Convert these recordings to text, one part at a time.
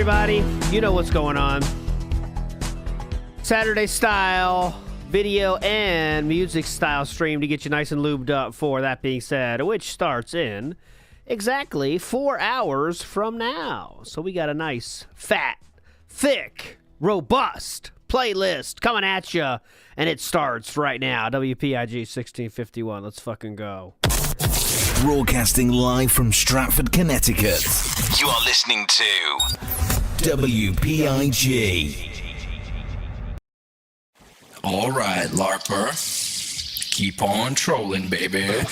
everybody. You know what's going on. Saturday Style video and music style stream to get you nice and lubed up for that being said, which starts in exactly 4 hours from now. So we got a nice, fat, thick, robust playlist coming at you, and it starts right now. WPIG 1651. Let's fucking go. Broadcasting live from Stratford, Connecticut. You are listening to WPIG. All right, LARPer. Keep on trolling, baby.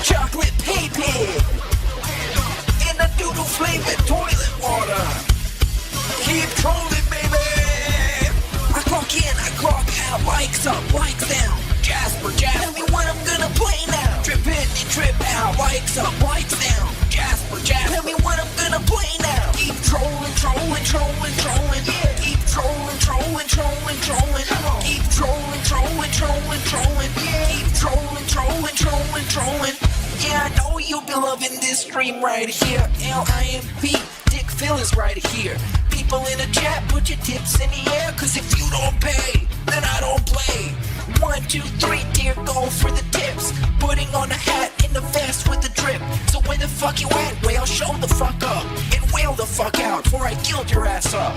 Chocolate pee-pee in the doodle-flavored toilet water. Keep trolling, baby. I clock in, I clock out, likes up, likes down. Jasper, tell me what I'm gonna play now. Trip in and trip out, likes up, likes down. Jasper, tell me what I'm gonna play now. Keep trolling, trolling, trolling, trolling. Yeah. Keep trolling, trolling, trolling, trolling. Keep trolling, trolling, trolling, trolling. Yeah. Keep trolling, trolling, trolling, trolling. Yeah, I know you'll be loving this stream right here. LIMP, Dick Phil is right here. People in the chat, put your tips in the air, cause if you don't pay, then I don't play. 1, 2, 3, dear, go for the tips. Putting on a hat in the vest with the drip. So where the fuck you at, whale? Show the fuck up and whale the fuck out before I guilt your ass up.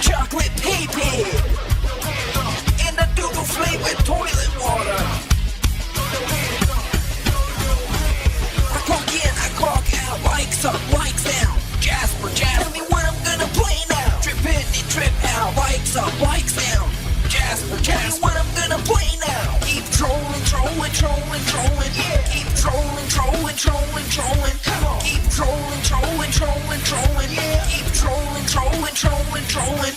Chocolate pee-pee in the doodle-flavored toilet water. I clock in, I clock out, likes up, likes down. Jasper, tell me what I'm gonna play now. Trip in and trip out, likes up, likes down. Jasper, tell me what I'm gonna play now. Keep trolling, trolling, trolling, trolling. Yeah. Keep trolling, trolling, trolling, trolling. Come on. Keep trolling, trolling, trolling, trolling. Yeah. Keep trolling, trolling, trolling, trolling.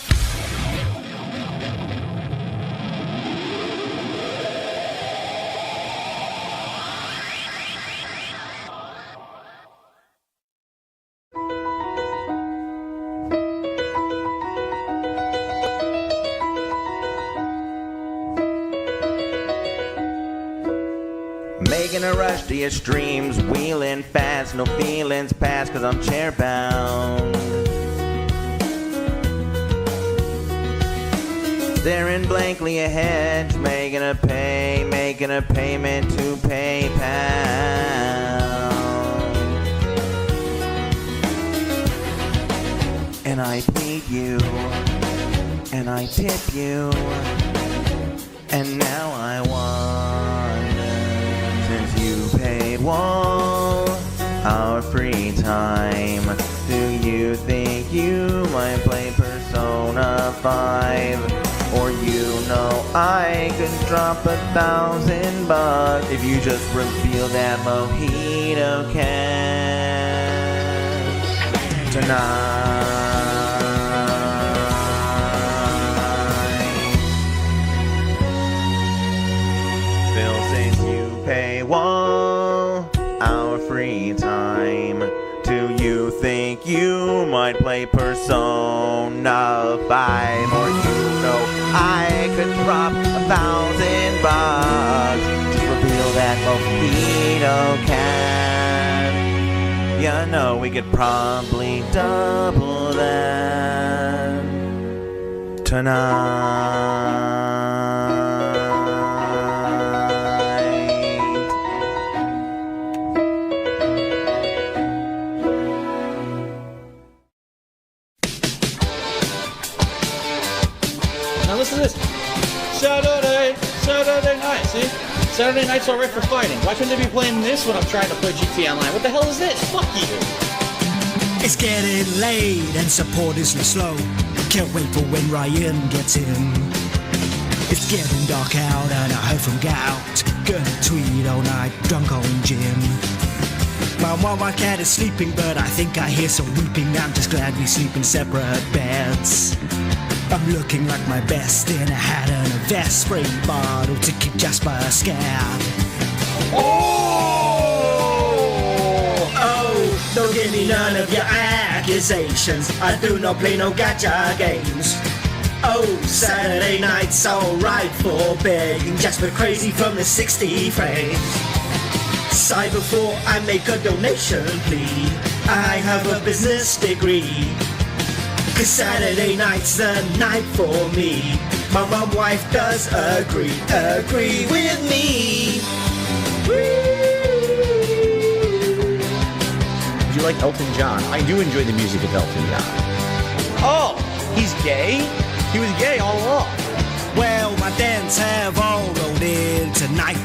Making a rush to your streams, wheeling fast, no feelings past, cause I'm chair bound. Staring blankly ahead, making a payment to PayPal. And I paid you, and I tip you, and now I wonder, since you paid all our free time, do you think you might play Persona 5? Or you know I could drop $1,000 if you just reveal that mojito cash tonight. Bill says you pay all our free time. Do you think you might play Persona 5? Or you know I could drop $1,000 to reveal that mojito can. You know we could probably double that tonight. Now listen to this. Saturday night, see? Saturday night's alright for fighting. Why couldn't they be playing this when I'm trying to play GTA Online? What the hell is this? Fuck you. It's getting late and support is slow. Can't wait for when Ryan gets in. It's getting dark out and I heard from Gout. Gonna tweet all night, drunk on gin. My cat is sleeping, but I think I hear some weeping. I'm just glad we sleep in separate beds. I'm looking like my best in a hat and a vest, spray bottle to keep Jasper scared. Oh, don't give me none of your accusations. I do not play no gacha games. Oh, Saturday night's alright for begging Jasper crazy from the 60 frames. Sigh before I make a donation plea. I have a business degree. 'Cause Saturday night's the night for me. My mum wife does agree with me. Do you like Elton John? I do enjoy the music of Elton John. Oh, he's gay? He was gay all along. Well, my dents have all rolled in tonight.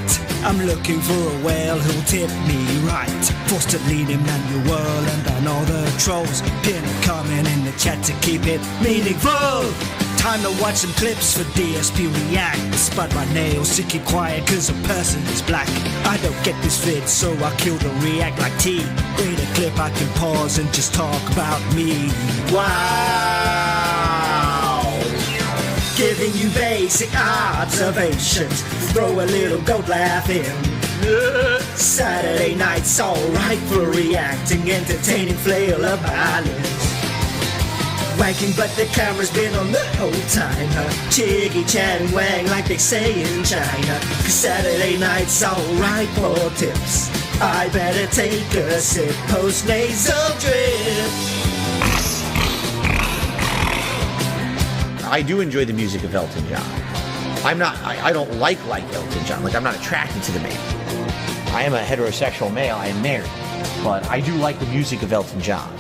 I'm looking for a whale who'll tip me right. Forced to lean Emmanuel and on all the trolls. Pin a comment in the chat to keep it meaningful. Time to watch some clips for DSP reacts. But my nails to keep quiet cause a person is black. I don't get this vid, so I kill the react like T. Wait a clip I can pause and just talk about me. Wow. Giving you basic observations. Throw a little goat laugh in. Saturday night's alright for reacting. Entertaining flail of violence. Wanking, but the camera's been on the whole time, huh? Chiggy, chat, and wang like they say in China. Cause Saturday night's alright for tips. I better take a sip, post nasal drip. I do enjoy the music of Elton John. I don't like Elton John. Like, I'm not attracted to the man. I am a heterosexual male. I am married. But I do like the music of Elton John.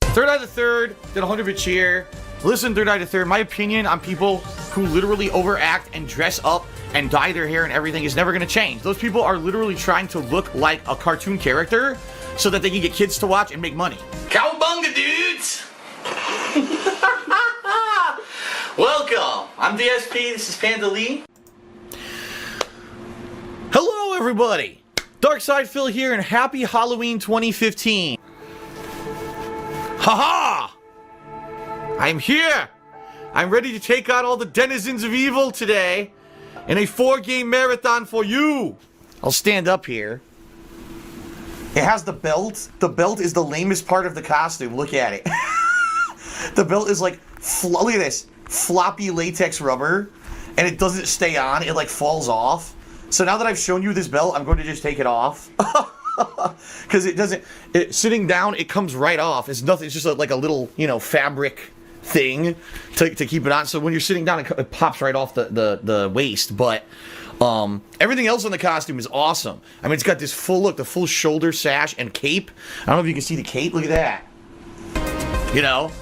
Third Eye the Third did 100-bit cheer. Listen, Third Eye the Third, my opinion on people who literally overact and dress up and dye their hair and everything is never going to change. Those people are literally trying to look like a cartoon character so that they can get kids to watch and make money. Cowabunga, dudes! Welcome. I'm DSP. This is Panda Lee. Hello, everybody. Darkside Phil here, and happy Halloween 2015. Haha! I'm here! I'm ready to take on all the denizens of evil today in a 4-game marathon for you! I'll stand up here. It has the belt. The belt is the lamest part of the costume. Look at it. The belt is like, look at this. Floppy latex rubber. And it doesn't stay on. It like falls off. So now that I've shown you this belt, I'm going to just take it off. Because it doesn't, sitting down, it comes right off. It's nothing, it's just like a little, fabric thing to keep it on. So when you're sitting down, it pops right off the waist. But everything else on the costume is awesome. I mean, it's got this full look, the full shoulder sash and cape. I don't know if you can see the cape. Look at that.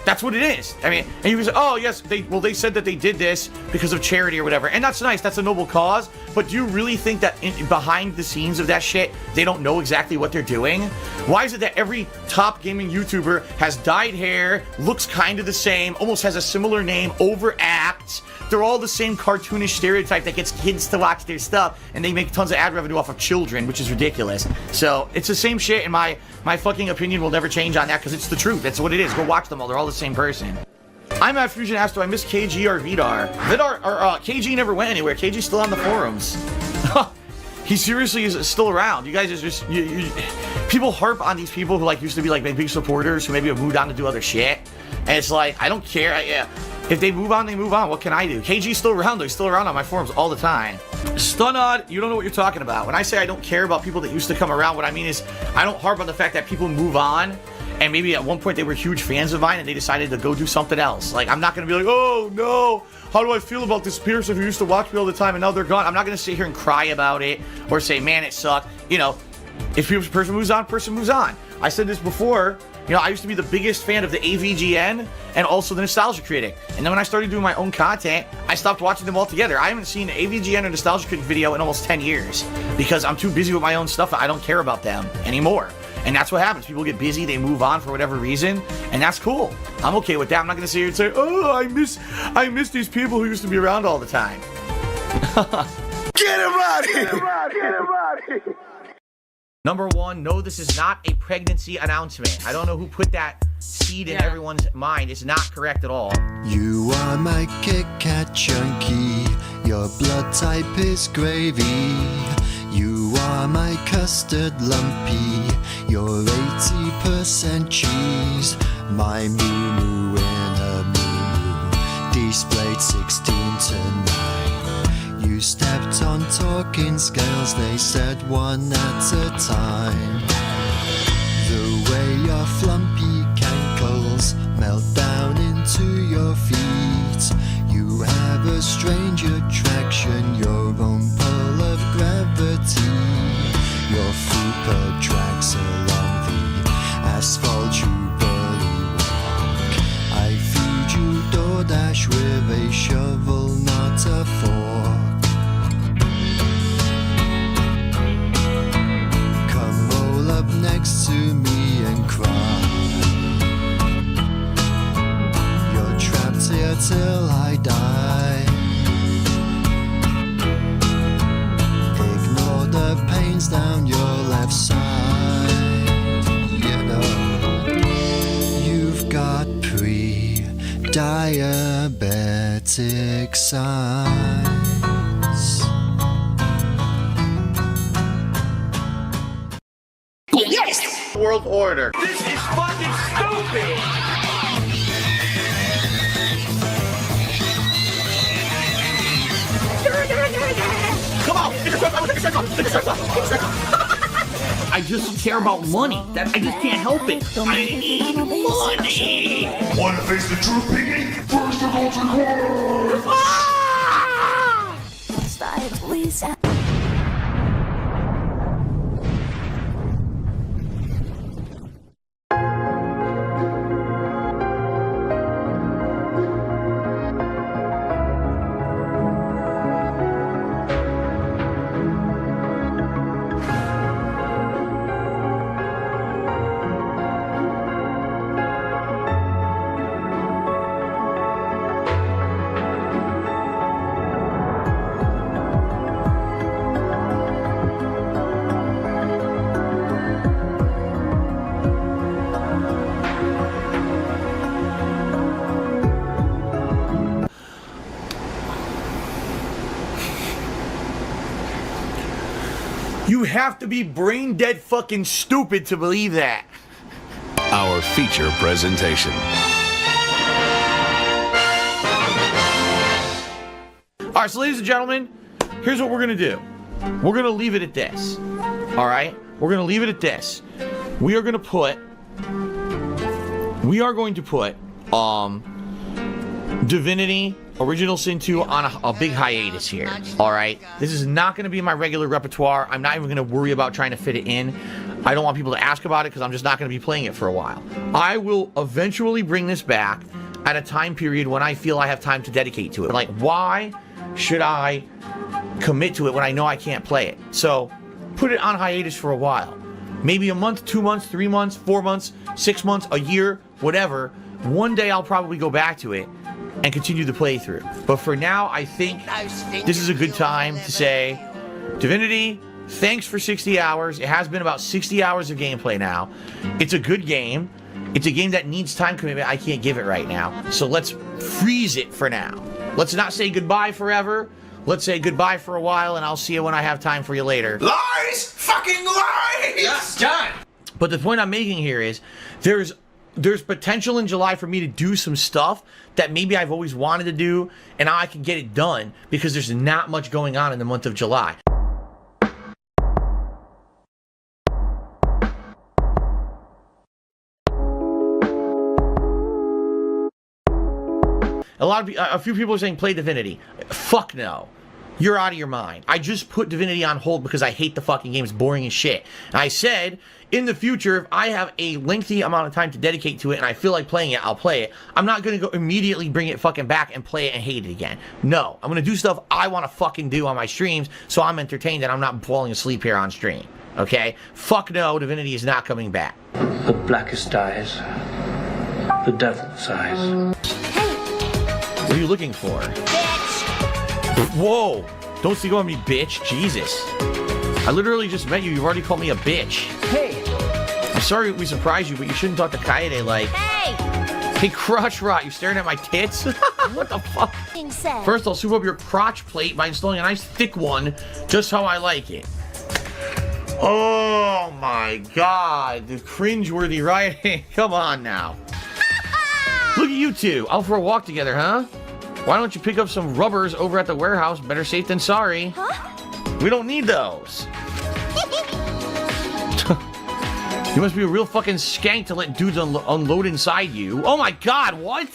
That's what it is. I mean, and you can say, oh, yes, they said that they did this because of charity or whatever. And that's nice. That's a noble cause. But do you really think that behind the scenes of that shit, they don't know exactly what they're doing? Why is it that every top gaming YouTuber has dyed hair, looks kind of the same, almost has a similar name, overacts? They're all the same cartoonish stereotype that gets kids to watch their stuff, and they make tons of ad revenue off of children, which is ridiculous. So it's the same shit, and my fucking opinion will never change on that because it's the truth. That's what it is. Go watch them all. They're all the same person. I'm at Fusion asked, do I miss KG or Vidar? KG never went anywhere. KG's still on the forums. He seriously is still around. You guys are just people harp on these people who used to be big supporters who maybe have moved on to do other shit, and it's like, I don't care. If they move on, they move on. What can I do? KG's still around, though. He's still around on my forums all the time. Stunod, you don't know what you're talking about. When I say I don't care about people that used to come around, what I mean is I don't harp on the fact that people move on, and maybe at one point they were huge fans of mine and they decided to go do something else. Like, I'm not going to be like, oh, no, how do I feel about this person who used to watch me all the time and now they're gone? I'm not going to sit here and cry about it or say, man, it sucked. If a person moves on. I said this before. I used to be the biggest fan of the AVGN and also the Nostalgia Critic. And then when I started doing my own content, I stopped watching them altogether. I haven't seen an AVGN or Nostalgia Critic video in almost 10 years because I'm too busy with my own stuff. I don't care about them anymore. And that's what happens. People get busy, they move on for whatever reason, and that's cool. I'm okay with that. I'm not going to sit here and say, oh, I miss these people who used to be around all the time. Get him out of here! Get him out of here! Number one, no, this is not a pregnancy announcement. I don't know who put that seed in everyone's mind. It's not correct at all. You are my Kit Kat junkie. Your blood type is gravy. You are my custard lumpy. You're 80% cheese. My moo-moo in a moo-moo. Displayed 16 to 9. You stepped on talking scales, they said one at a time. The way your flumpy cankles melt down into till I die. Ignore the pains down your left side. You know, you've got pre-diabetic signs. Yes! World order. This is fucking stupid! Come on! I just care about money. I just can't help it. I need money! Want to face the truth, Piggy? First of all, to Ah! You have to be brain dead fucking stupid to believe that. Our feature presentation. All right, so ladies and gentlemen, here's what we're gonna do. We're gonna leave it at this. All right, we're gonna leave it at this. We are going to put Divinity Original Sin 2 on a big hiatus here. All right, this is not going to be my regular repertoire. I'm not even going to worry about trying to fit it in. I don't want people to ask about it because I'm just not going to be playing it for a while. I will eventually bring this back at a time period when I feel I have time to dedicate to it. Like, why should I commit to it when I know I can't play it? So put it on hiatus for a while. Maybe a month, 2 months, 3 months, 4 months, 6 months, a year, whatever. One day I'll probably go back to it and continue the playthrough. But for now, I think this is a good time to say, Divinity, thanks for 60 hours. It has been about 60 hours of gameplay now. It's a good game. It's a game that needs time commitment. I can't give it right now. So let's freeze it for now. Let's not say goodbye forever. Let's say goodbye for a while, and I'll see you when I have time for you later. Lies! Fucking lies! Yes, done! But the point I'm making here is, there's potential in July for me to do some stuff that maybe I've always wanted to do, and now I can get it done because there's not much going on in the month of July. A few people are saying play Divinity. Fuck no. You're out of your mind. I just put Divinity on hold because I hate the fucking game. It's boring as shit. And I said, in the future, if I have a lengthy amount of time to dedicate to it and I feel like playing it, I'll play it. I'm not going to go immediately bring it fucking back and play it and hate it again. No. I'm going to do stuff I want to fucking do on my streams so I'm entertained and I'm not falling asleep here on stream. Okay? Fuck no, Divinity is not coming back. The blackest eyes. The devil's eyes. What are you looking for? Whoa! Don't stick on me, bitch. Jesus. I literally just met you. You've already called me a bitch. Hey! I'm sorry we surprised you, but you shouldn't talk to Kaede like... Hey, crotch rot, you staring at my tits? What the fuck? First, I'll soup up your crotch plate by installing a nice thick one, just how I like it. Oh my god, the cringeworthy writing. Come on now. Look at you two, out for a walk together, huh? Why don't you pick up some rubbers over at the warehouse? Better safe than sorry. Huh? We don't need those. You must be a real fucking skank to let dudes unload inside you. Oh my god, what?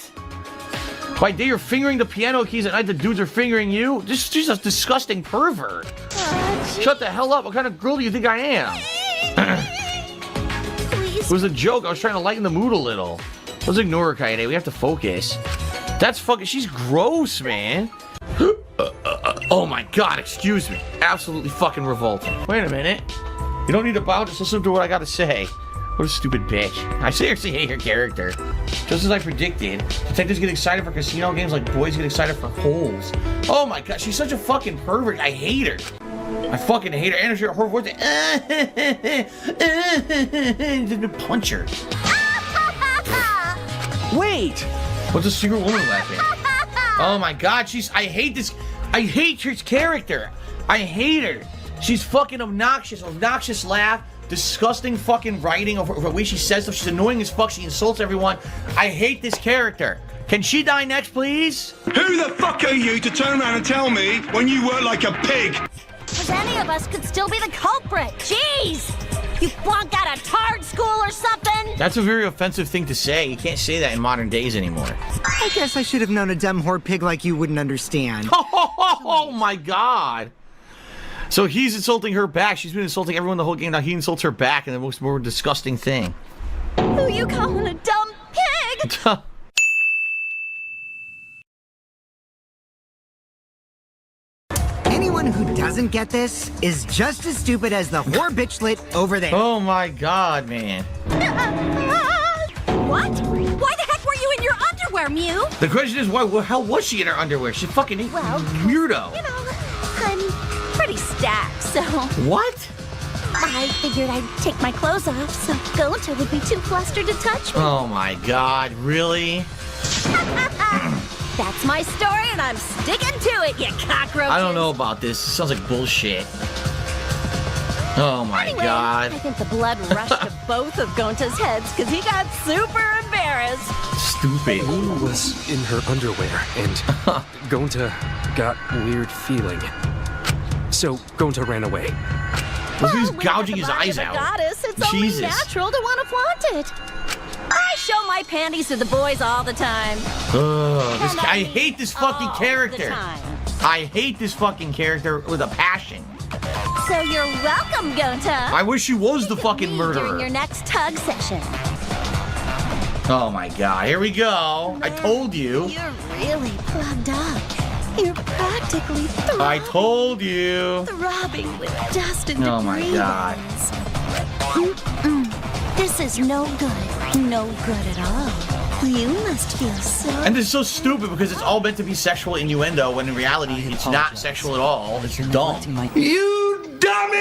By day you're fingering the piano keys, at night the dudes are fingering you? She's a disgusting pervert. Shut the hell up, what kind of girl do you think I am? It was a joke, I was trying to lighten the mood a little. Let's ignore her, Kaede. We have to focus. That's fucking... She's gross, man. Oh my god, excuse me. Absolutely fucking revolting. Wait a minute. You don't need to bow, just listen to what I gotta say. What What a stupid bitch. I seriously hate her character. Just as I predicted, detectives get excited for casino games like boys get excited for holes. Oh my god, she's such a fucking pervert. I hate her. I fucking hate her. And her voice, just punch her. Wait! What's a secret woman laughing? Oh my god, I hate this. I hate her character. I hate her. She's fucking obnoxious laugh, disgusting fucking writing of the way she says stuff. She's annoying as fuck. She insults everyone. I hate this character. Can she die next, please? Who the fuck are you to turn around and tell me when you work like a pig? Because any of us could still be the culprit. Jeez! You flunked out of tard school or something? That's a very offensive thing to say. You can't say that in modern days anymore. I guess I should have known a dumb whore pig like you wouldn't understand. Oh my god. So he's insulting her back. She's been insulting everyone the whole game. Now he insults her back in the most more disgusting thing. Who you calling a dumb pig? Anyone who doesn't get this is just as stupid as the whore bitchlet over there. Oh my god, man. What? Why the heck were you in your underwear, Mew? The question is, why? How was she in her underwear? She's fucking weirdo. You know, I'm pretty stacked, so... What? I figured I'd take my clothes off so Gonta would be too flustered to touch me. Oh my god, really? That's my story and I'm sticking to it, you cockroaches. I don't know about this. It sounds like bullshit. Oh my Anyway, god. I think the blood rushed to both of Gonta's heads because he got super embarrassed. Stupid. Mew was in her underwear, and Gonta got weird feeling. So Gonta ran away. Well, he's gouging his eyes out. Goddess, it's Jesus. only natural to want to flaunt it. I show my panties to the boys all the time. I hate this fucking character. I hate this fucking character with a passion. So you're welcome, Gonta. I wish she was the fucking During murderer. your next tug session. Oh my god, here we go. I told you. You're really plugged up. You're practically throbbing. I told you. Throbbing with dust and debris. Oh my god. This is no good. No good at all. You must feel so... And this is so stupid because it's all meant to be sexual innuendo when in reality it's not sexual at all. It's dumb. You dummy!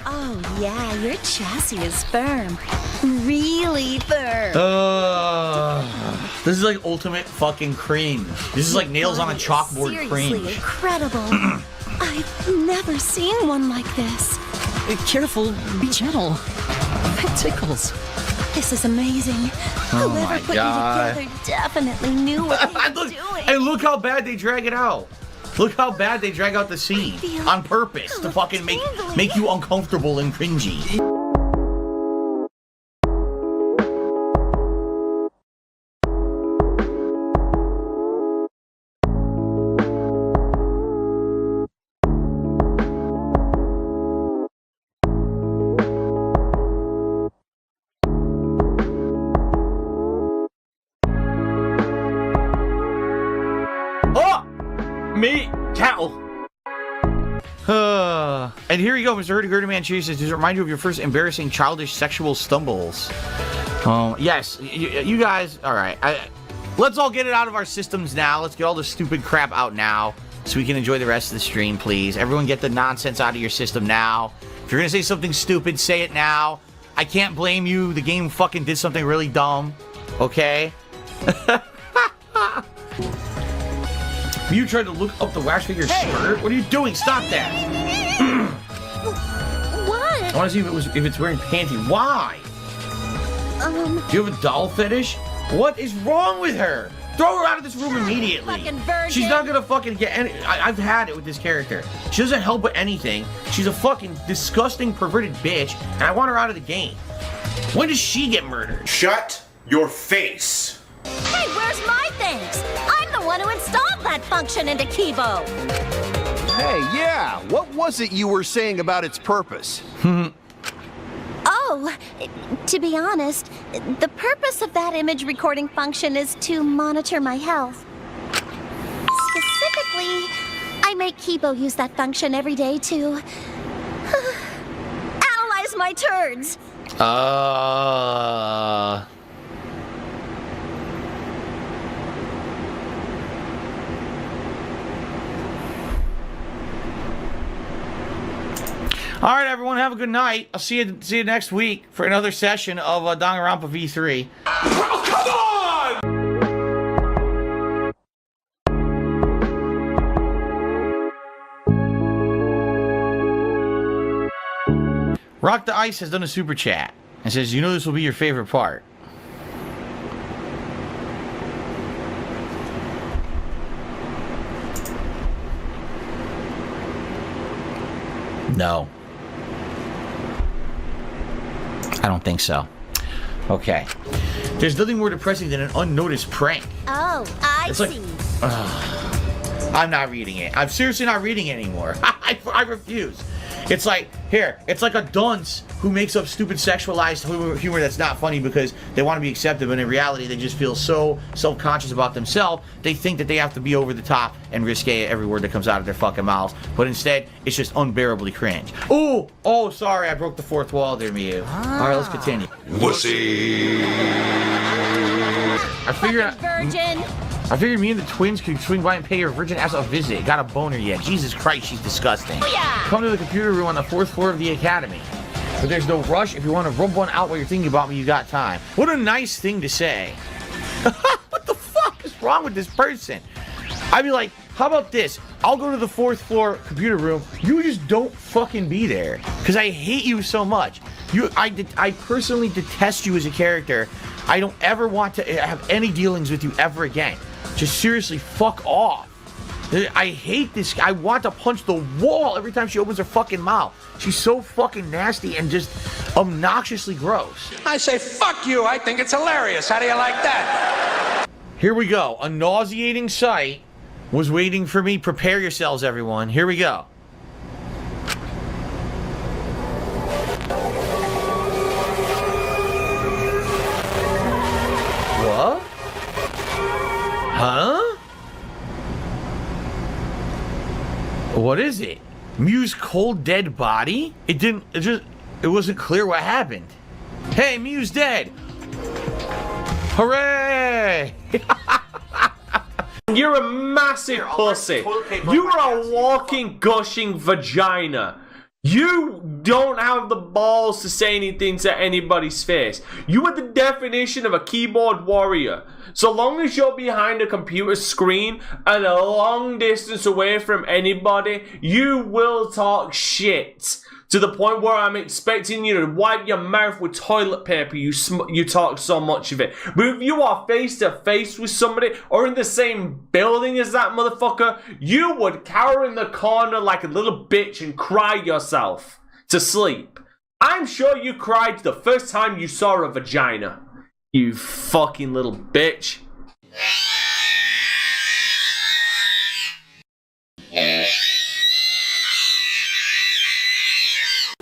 Oh yeah, your chassis is firm. Really firm. This is like ultimate fucking cringe. This is like nails on a chalkboard Seriously cringe. incredible. I've never seen one like this. Careful, be gentle. It tickles. This is amazing. Oh Whoever my put God. you together definitely knew what they were doing. And look how bad they drag it out. Look how bad they drag out the scene on purpose to fucking make you uncomfortable and cringy. Me, cattle. And here you go, Mr. Hurdy-Gurdy Man Cheese says, does it remind you of your first embarrassing childish sexual stumbles? Yes, you guys, all right. Let's all get it out of our systems now. Let's get all the stupid crap out now so we can enjoy the rest of the stream, please. Everyone get the nonsense out of your system now. If you're going to say something stupid, say it now. I can't blame you. The game fucking did something really dumb, okay? You tried to look up the wax figure's skirt? What are you doing? Stop that! What? I want to see if it's wearing panty. Why? Do you have a doll fetish? What is wrong with her? Throw her out of this room immediately. Fucking virgin. She's not gonna fucking get any. I've had it with this character. She doesn't help with anything. She's a fucking disgusting, perverted bitch, and I want her out of the game. When does she get murdered? Shut your face. Hey, where's my things? I'm the one who installed that function into Kibo. Hey, yeah, what was it you were saying about its purpose? Oh, to be honest, the purpose of that image recording function is to monitor my health. Specifically, I make Kibo use that function every day to analyze my turds. All right, everyone, have a good night. I'll see you next week for another session of Danganronpa V3. Oh, come on! Rock the Ice has done a super chat and says, "You know this will be your favorite part." No. I don't think so. Okay. There's nothing more depressing than an unnoticed prank. Oh, I see. I'm not reading it. I'm seriously not reading it anymore. I refuse. It's like, it's like a dunce who makes up stupid sexualized humor that's not funny because they want to be accepted, but in reality they just feel so self-conscious about themselves, they think that they have to be over the top and risque every word that comes out of their fucking mouths, but instead, it's just unbearably cringe. Oh, sorry, I broke the fourth wall there, Miyu. Alright, let's continue. Wussy! I figured me and the twins could swing by and pay your virgin ass a visit. Got a boner yet. Jesus Christ, she's disgusting. Oh, yeah. Come to the computer room on the 4th floor of the academy. But there's no rush. If you want to rub one out while you're thinking about me, you got time. What a nice thing to say. What the fuck is wrong with this person? I'd be like, how about this? I'll go to the 4th floor computer room. You just don't fucking be there. Because I hate you so much. I personally detest you as a character. I don't ever want to have any dealings with you ever again. Just seriously, fuck off. I hate this. I want to punch the wall every time she opens her fucking mouth. She's so fucking nasty and just obnoxiously gross. I say, fuck you. I think it's hilarious. How do you like that? Here we go. A nauseating sight was waiting for me. Prepare yourselves, everyone. Here we go. What? Huh? What is it? Mew's cold dead body? It wasn't clear what happened. Hey, Mew's dead. Hooray! You're a massive pussy. You are a walking, gushing vagina. You don't have the balls to say anything to anybody's face. You are the definition of a keyboard warrior. So long as you're behind a computer screen and a long distance away from anybody, you will talk shit. To the point where I'm expecting you to wipe your mouth with toilet paper, you talk so much of it. But if you are face to face with somebody or in the same building as that motherfucker, you would cower in the corner like a little bitch and cry yourself to sleep. I'm sure you cried the first time you saw a vagina. You fucking little bitch.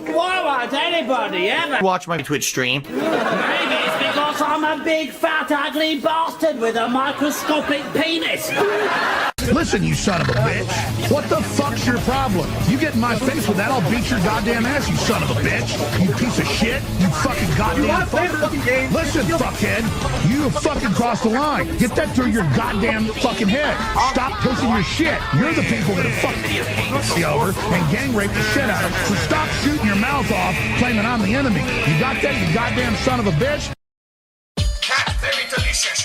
Why won't anybody ever watch my Twitch stream? Maybe it's because I'm a big, fat, ugly bastard with a microscopic penis. Listen, you son of a bitch. What the fuck's your problem? You get in my face with that, I'll beat your goddamn ass, you son of a bitch. You piece of shit. You fucking goddamn fucker. Listen, fuckhead. You fucking crossed the line. Get that through your goddamn fucking head. Stop pushing your shit. You're the people that have fucked me over and gang raped the shit out of them. So stop shooting your mouth off claiming I'm the enemy. You got that, you goddamn son of a bitch? Cat, very delicious.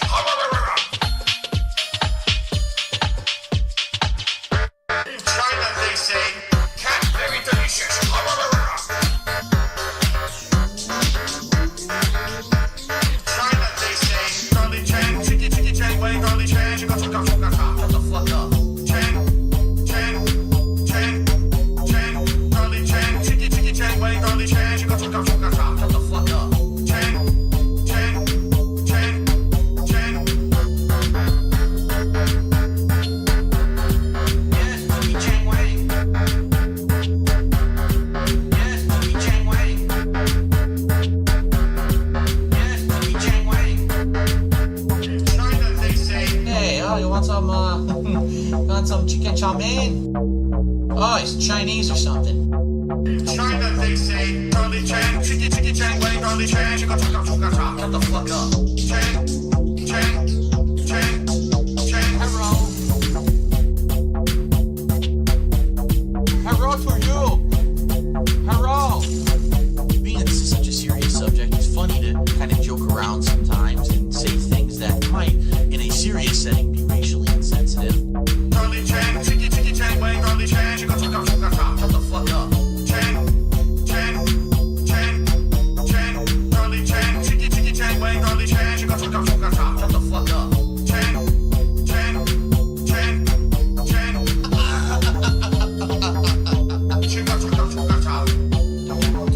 In China, they say, cat, very delicious. In China, they say, Charlie Chan, chicky, chicky, Chan, wait, Charlie Chan, shut the fuck up. Chan, Charlie Chan, chicky, chicky, Chan, wait, Charlie Chan, shut the fuck up. Hey, you want some chicken chow mein? Chinese or something. China, they say. Curly Chan, chicky chicky Chan, wang, curly Chan, chicka chicka chicka chicka. Shut the fuck up. Chan, Hello. Hello to you. Hello. Being that this is such a serious subject, it's funny to kind of joke around sometimes and say things that might, in a serious setting, be racially insensitive. Curly Chan, chicky chicky Chan, wang, curly Chan, chicka chicka chicka chicka. Shut the fuck up. Curly Chan, chicky chicky Chan, wang, curly Chan, chicka chicka chicka chicka. Shut the fuck up.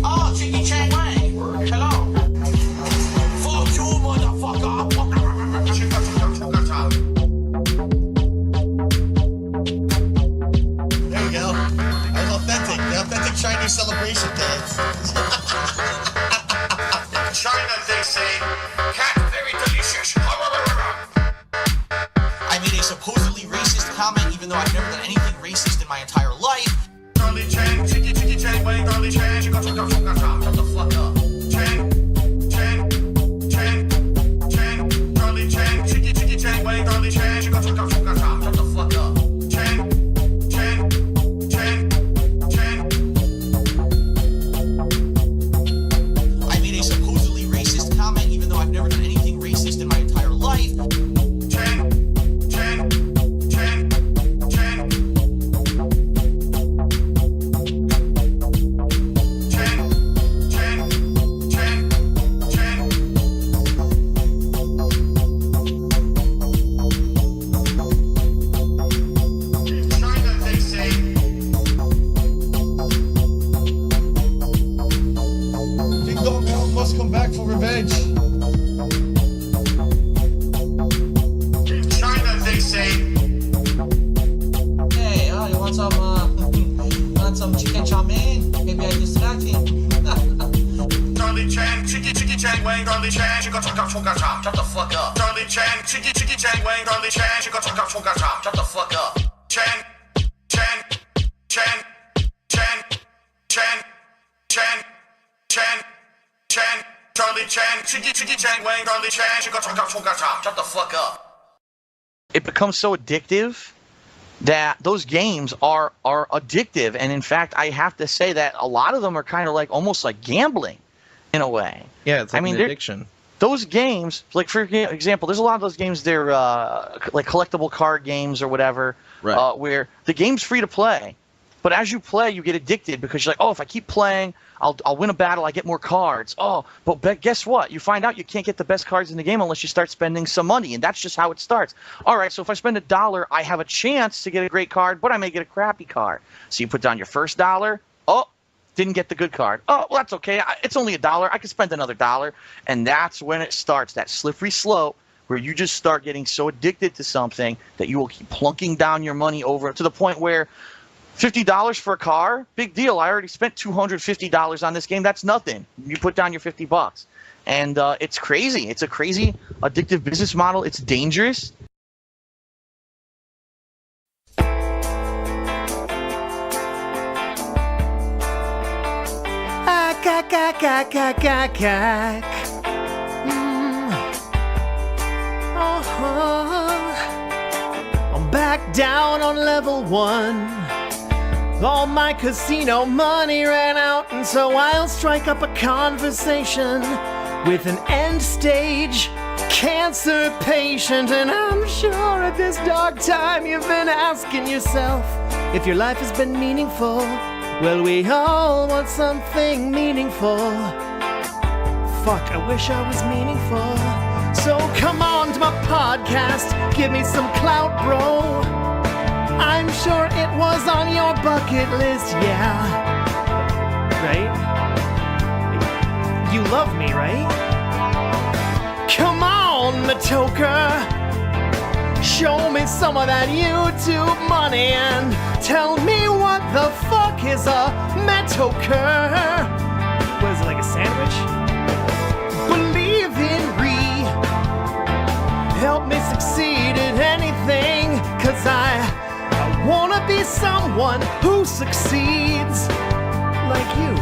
Oh, Chicky Chang Wang. Hello. Fuck you, motherfucker. There we go. That was authentic. The authentic Chinese celebration dance. China, they say, cat very delicious. I made a supposedly racist comment, even though I've never done anything racist in my entire life. Curly Chan, chicky chicky Chan, wang, curly Chan, chicka chicka chicka chicka. Shut the fuck up. Curly Chan, chicky chicky Chan, wang, curly Chan, chicka chicka chicka chicka. Shut the fuck up. I made a supposedly racist comment, even though I've never done anything racist in my entire life. Ding Dong Bell must come back for revenge. China, they say. Hey, you want some chicken chow mein? Maybe I distract him. Curly Chan, chicky chicky Chan, wang, curly Chan, chicka chicka chicka chicka. Shut the fuck up. Curly Chan, chicky chicky Chan, wang, curly Chan, chicka chicka chicka chicka. Shut the fuck up. Chan. Curly Chan, chicky chicky Chan, wang, curly Chan, chicka chicka chicka chicka. Shut the fuck up. It becomes so addictive that those games are addictive. And in fact, I have to say that a lot of them are kind of like almost like gambling in a way. Yeah, it's like an addiction. Those games, like for example, there's a lot of those games, they're like collectible card games or whatever, Right. Where the game's free to play. But as you play, you get addicted because you're like, oh, if I keep playing, I'll win a battle, I get more cards. Oh, but guess what? You find out you can't get the best cards in the game unless you start spending some money, and that's just how it starts. All right, so if I spend $1, I have a chance to get a great card, but I may get a crappy card. So you put down your first $1. Oh, didn't get the good card. Oh, well, that's okay. It's only $1. I can spend another $1. And that's when it starts, that slippery slope, where you just start getting so addicted to something that you will keep plunking down your money over to the point where $50 for a car, big deal. I already spent $250 on this game. That's nothing. You put down your $50. And it's crazy. It's a crazy, addictive business model. It's dangerous. I'm back down on level 1. All my casino money ran out, and so I'll strike up a conversation with an end-stage cancer patient. And I'm sure at this dark time you've been asking yourself if your life has been meaningful. Well, we all want something meaningful. Fuck, I wish I was meaningful. So come on to my podcast, give me some clout, bro. I'm sure it was on your bucket list, yeah. Right? You love me, right? Come on, Matoka. Show me some of that YouTube money and tell me what the fuck is a Matoka. What is it, like a sandwich? Believe in help me succeed at anything, 'cause I wanna be be someone who succeeds like you.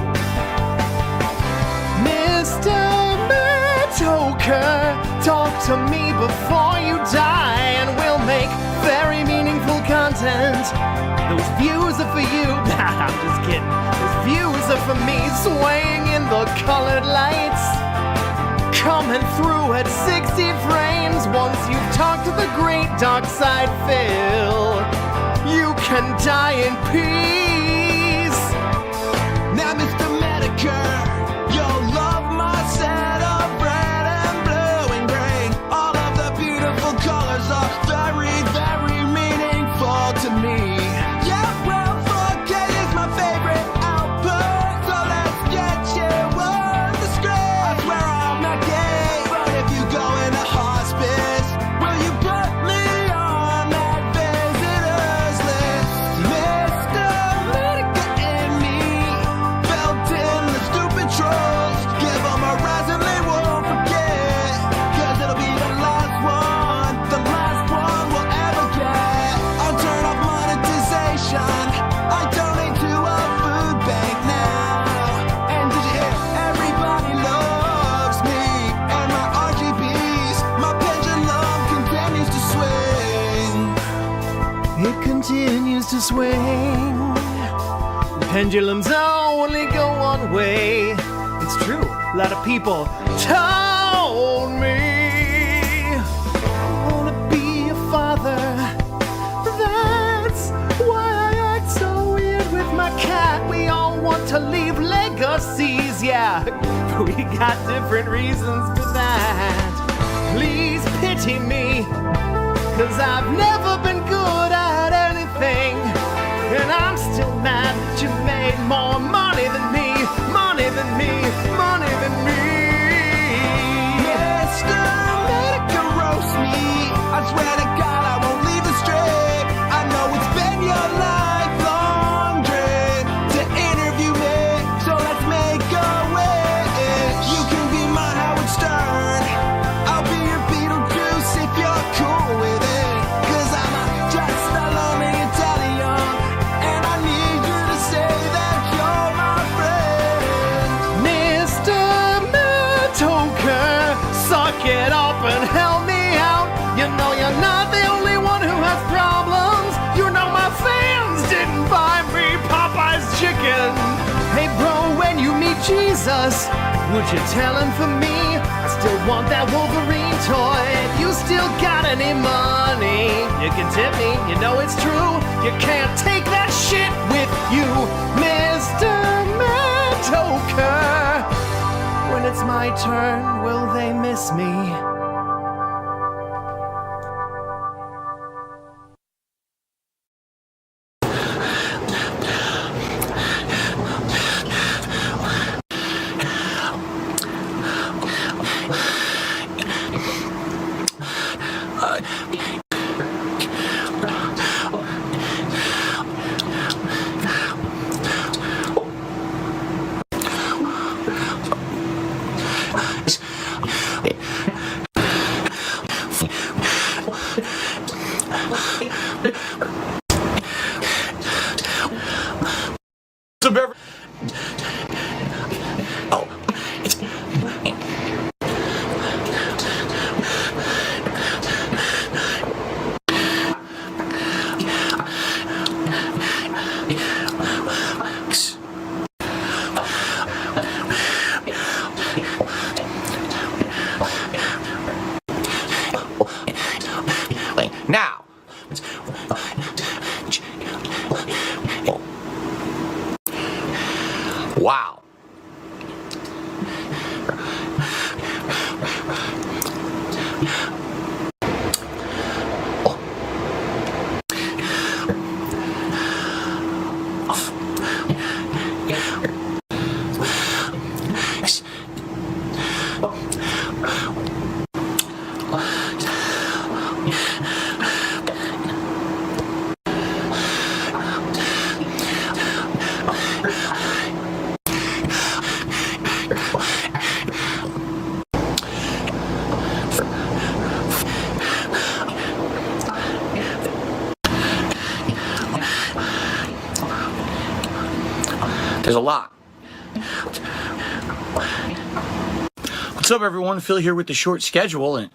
Mr. Metoker, talk to me before you die, and we'll make very meaningful content. Those views are for you. Nah, I'm just kidding. Those views are for me, swaying in the colored lights, coming through at 60 frames. Once you've talked to the great dark side, Phil, you can die in peace. Now, Mr. Medicare, you'll love my set of red and blue and gray. All of the beautiful colors are very, very meaningful to me. Yeah, well, 4K is my favorite output, so let's get you on the screen. I swear I'm not gay, but if you go into hospice, will you put me on that visitors list? Mr. Medica and me, felt in the stupid trolls. Give them a rise and they won't forget, 'cause it'll be the last one we'll ever get. I'll turn off monetization, I donate to a food bank now. And did you hear? Everybody loves me and my RGBs. My pendulum continues to swing. It continues to swing. Pendulums only go one way. It's true. A lot of people told me I wanna be a father. That's why I act so weird with my cat. We all want to leave legacies, yeah. We got different reasons for that. Please pity me, 'cause I've never been good at anything. And I'm still mad that you made more money than me, money than me, money than me. Mr. Medica roast me. I swear to God I won't leave the strip. I know it's been your lifelong dream to interview me, so let's make a wish. You can be my Howard Stern, I'll be your Beetlejuice if you're cool with it. 'Cause I'm just a lonely Italian, and I need you to say that you're my friend. Mr. Metoker, suck it up and help me out. You know you're not the only one who has problems. You know my fans didn't buy me Popeye's chicken. Hey bro, when you meet Jesus, would you tell him for me? I still want that Wolverine toy. If you still got any money, you can tip me, you know it's true. You can't take that shit with you, Mr. Metoker. When it's my turn, will they miss me? Now, wow. There's a lot. What's up, everyone? Phil here with the short schedule and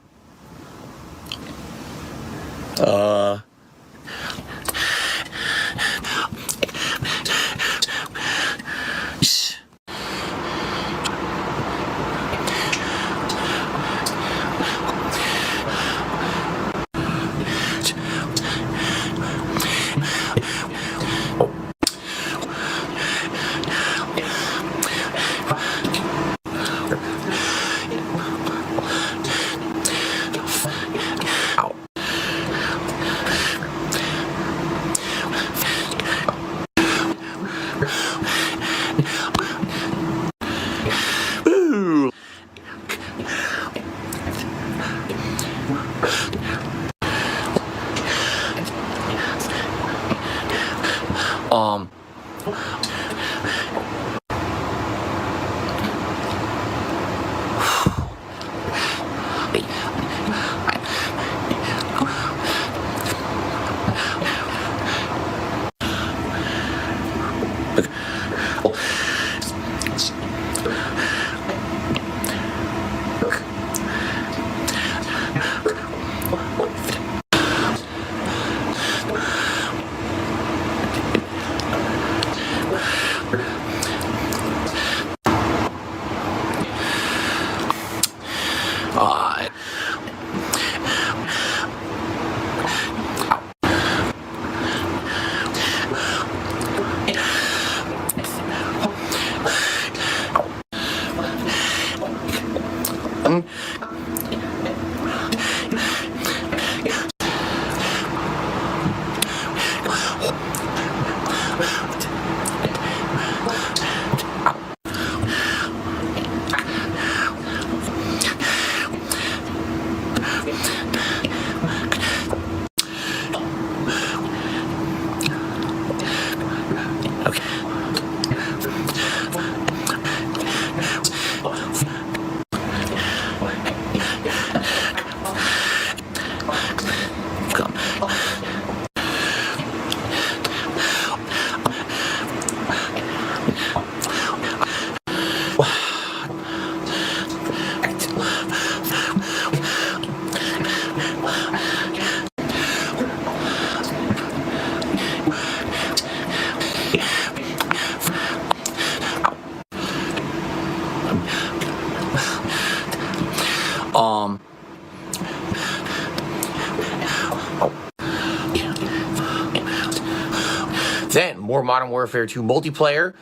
then more Modern Warfare 2 multiplayer.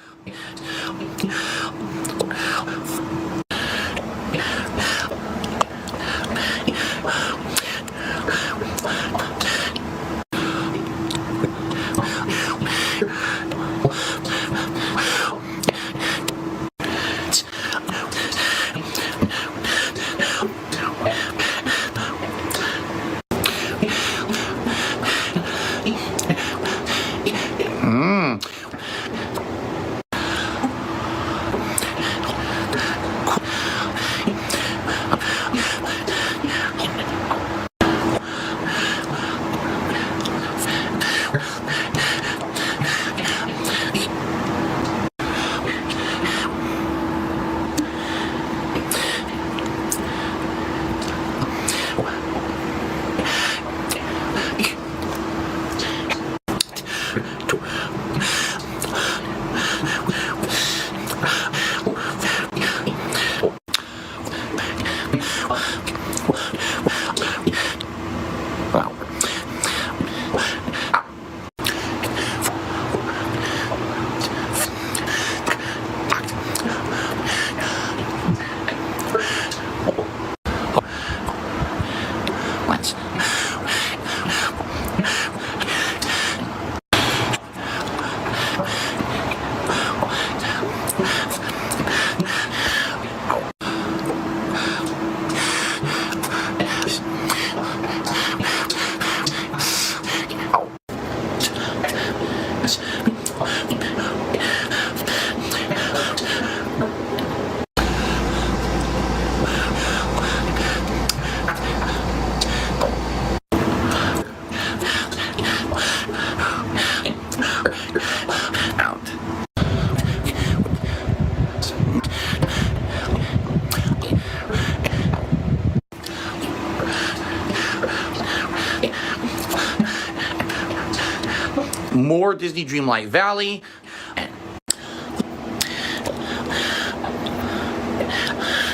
more Disney Dreamlight Valley.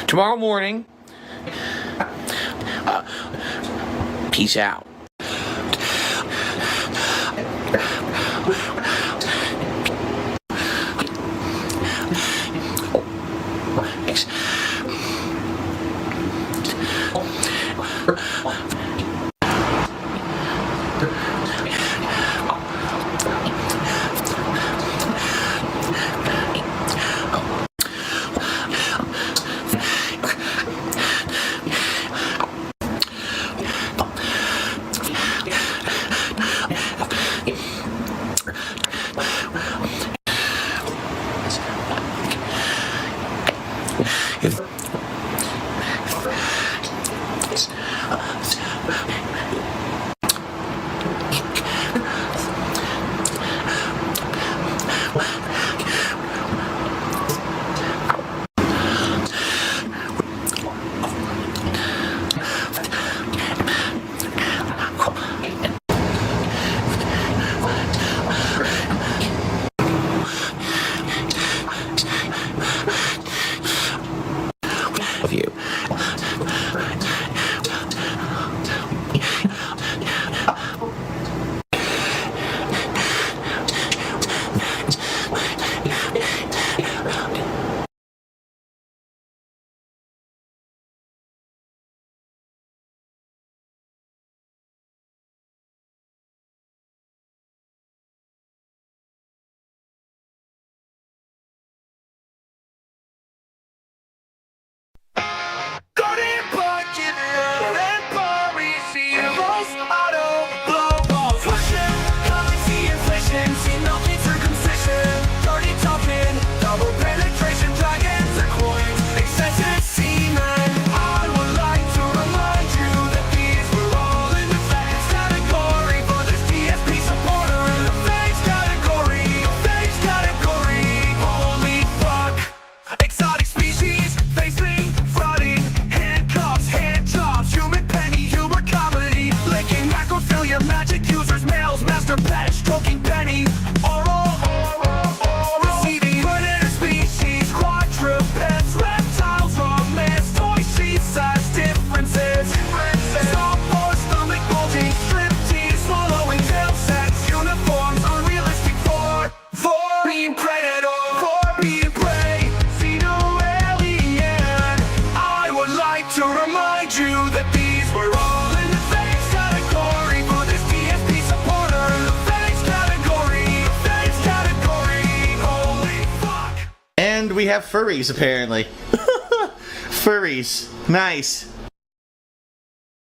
Tomorrow morning, peace out. Thanks. Of you. We have furries, apparently. Furries. Nice.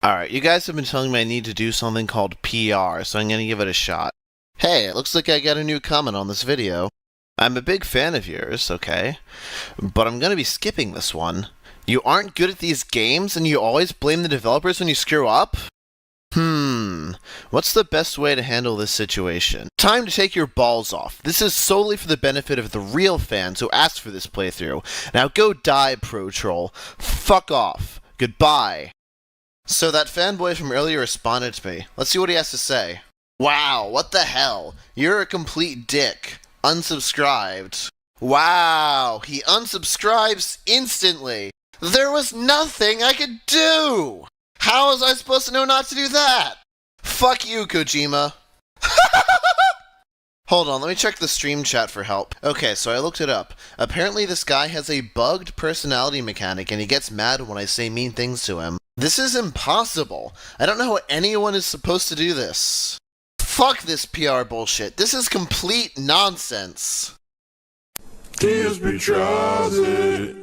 Alright, you guys have been telling me I need to do something called PR, so I'm gonna give it a shot. Hey, it looks like I got a new comment on this video. I'm a big fan of yours, okay? But I'm gonna be skipping this one. You aren't good at these games, and you always blame the developers when you screw up? What's the best way to handle this situation? Time to take your balls off. This is solely for the benefit of the real fans who asked for this playthrough. Now go die, Pro Troll. Fuck off. Goodbye. So that fanboy from earlier responded to me. Let's see what he has to say. Wow, what the hell? You're a complete dick. Unsubscribed. Wow, he unsubscribes instantly. There was nothing I could do! How was I supposed to know not to do that? Fuck you, Kojima. Hold on, let me check the stream chat for help. Okay, so I looked it up. Apparently this guy has a bugged personality mechanic and he gets mad when I say mean things to him. This is impossible. I don't know how anyone is supposed to do this. Fuck this PR bullshit. This is complete nonsense. DSP tries it.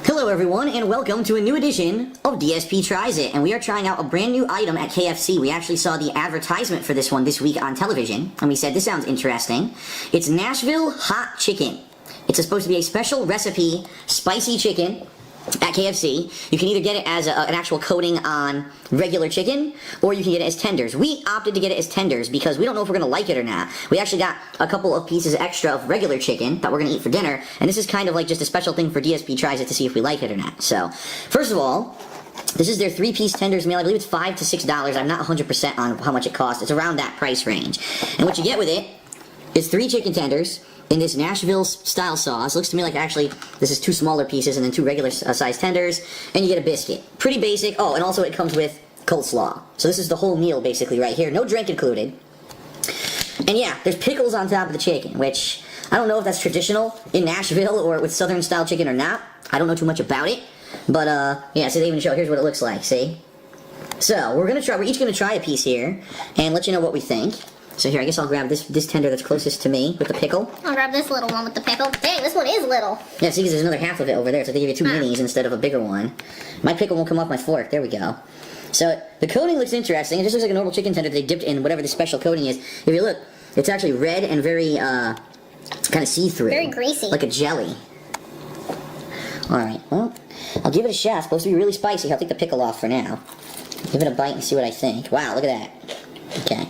Hello everyone, and welcome to a new edition of DSP Tries It, and we are trying out a brand new item at KFC. We actually saw the advertisement for this one this week on television, and we said, this sounds interesting. It's Nashville Hot Chicken. It's supposed to be a special recipe, spicy chicken at KFC. You can either get it as an actual coating on regular chicken, or you can get it as tenders. We opted to get it as tenders because we don't know if we're going to like it or not. We actually got a couple of pieces extra of regular chicken that we're going to eat for dinner, and this is kind of like just a special thing for DSP Tries It to see if we like it or not. So, first of all, This is their 3-piece tenders meal. I believe it's $5 to $6. I'm not 100% on how much it costs. It's around that price range. And what you get with it is 3 chicken tenders in this Nashville-style sauce. Looks to me like actually this is 2 smaller pieces and then 2 regular-sized tenders. And you get a biscuit. Pretty basic. Oh, and also it comes with coleslaw. So this is the whole meal basically right here. No drink included. And yeah, there's pickles on top of the chicken, which I don't know if that's traditional in Nashville or with Southern-style chicken or not. I don't know too much about it. But, yeah, so they even show, here's what it looks like, see? So, we're each gonna try a piece here, and let you know what we think. So here, I guess I'll grab this tender that's closest to me with the pickle. I'll grab this little one with the pickle. Dang, this one is little. Yeah, see, because there's another half of it over there, so they give you 2 minis instead of a bigger one. My pickle won't come off my fork, there we go. So, the coating looks interesting. It just looks like a normal chicken tender that they dipped in whatever the special coating is. If you look, it's actually red and very, kind of see-through. Very greasy. Like a jelly. Alright, well, I'll give it a shot. It's supposed to be really spicy. I'll take the pickle off for now. Give it a bite and see what I think. Wow, look at that. Okay.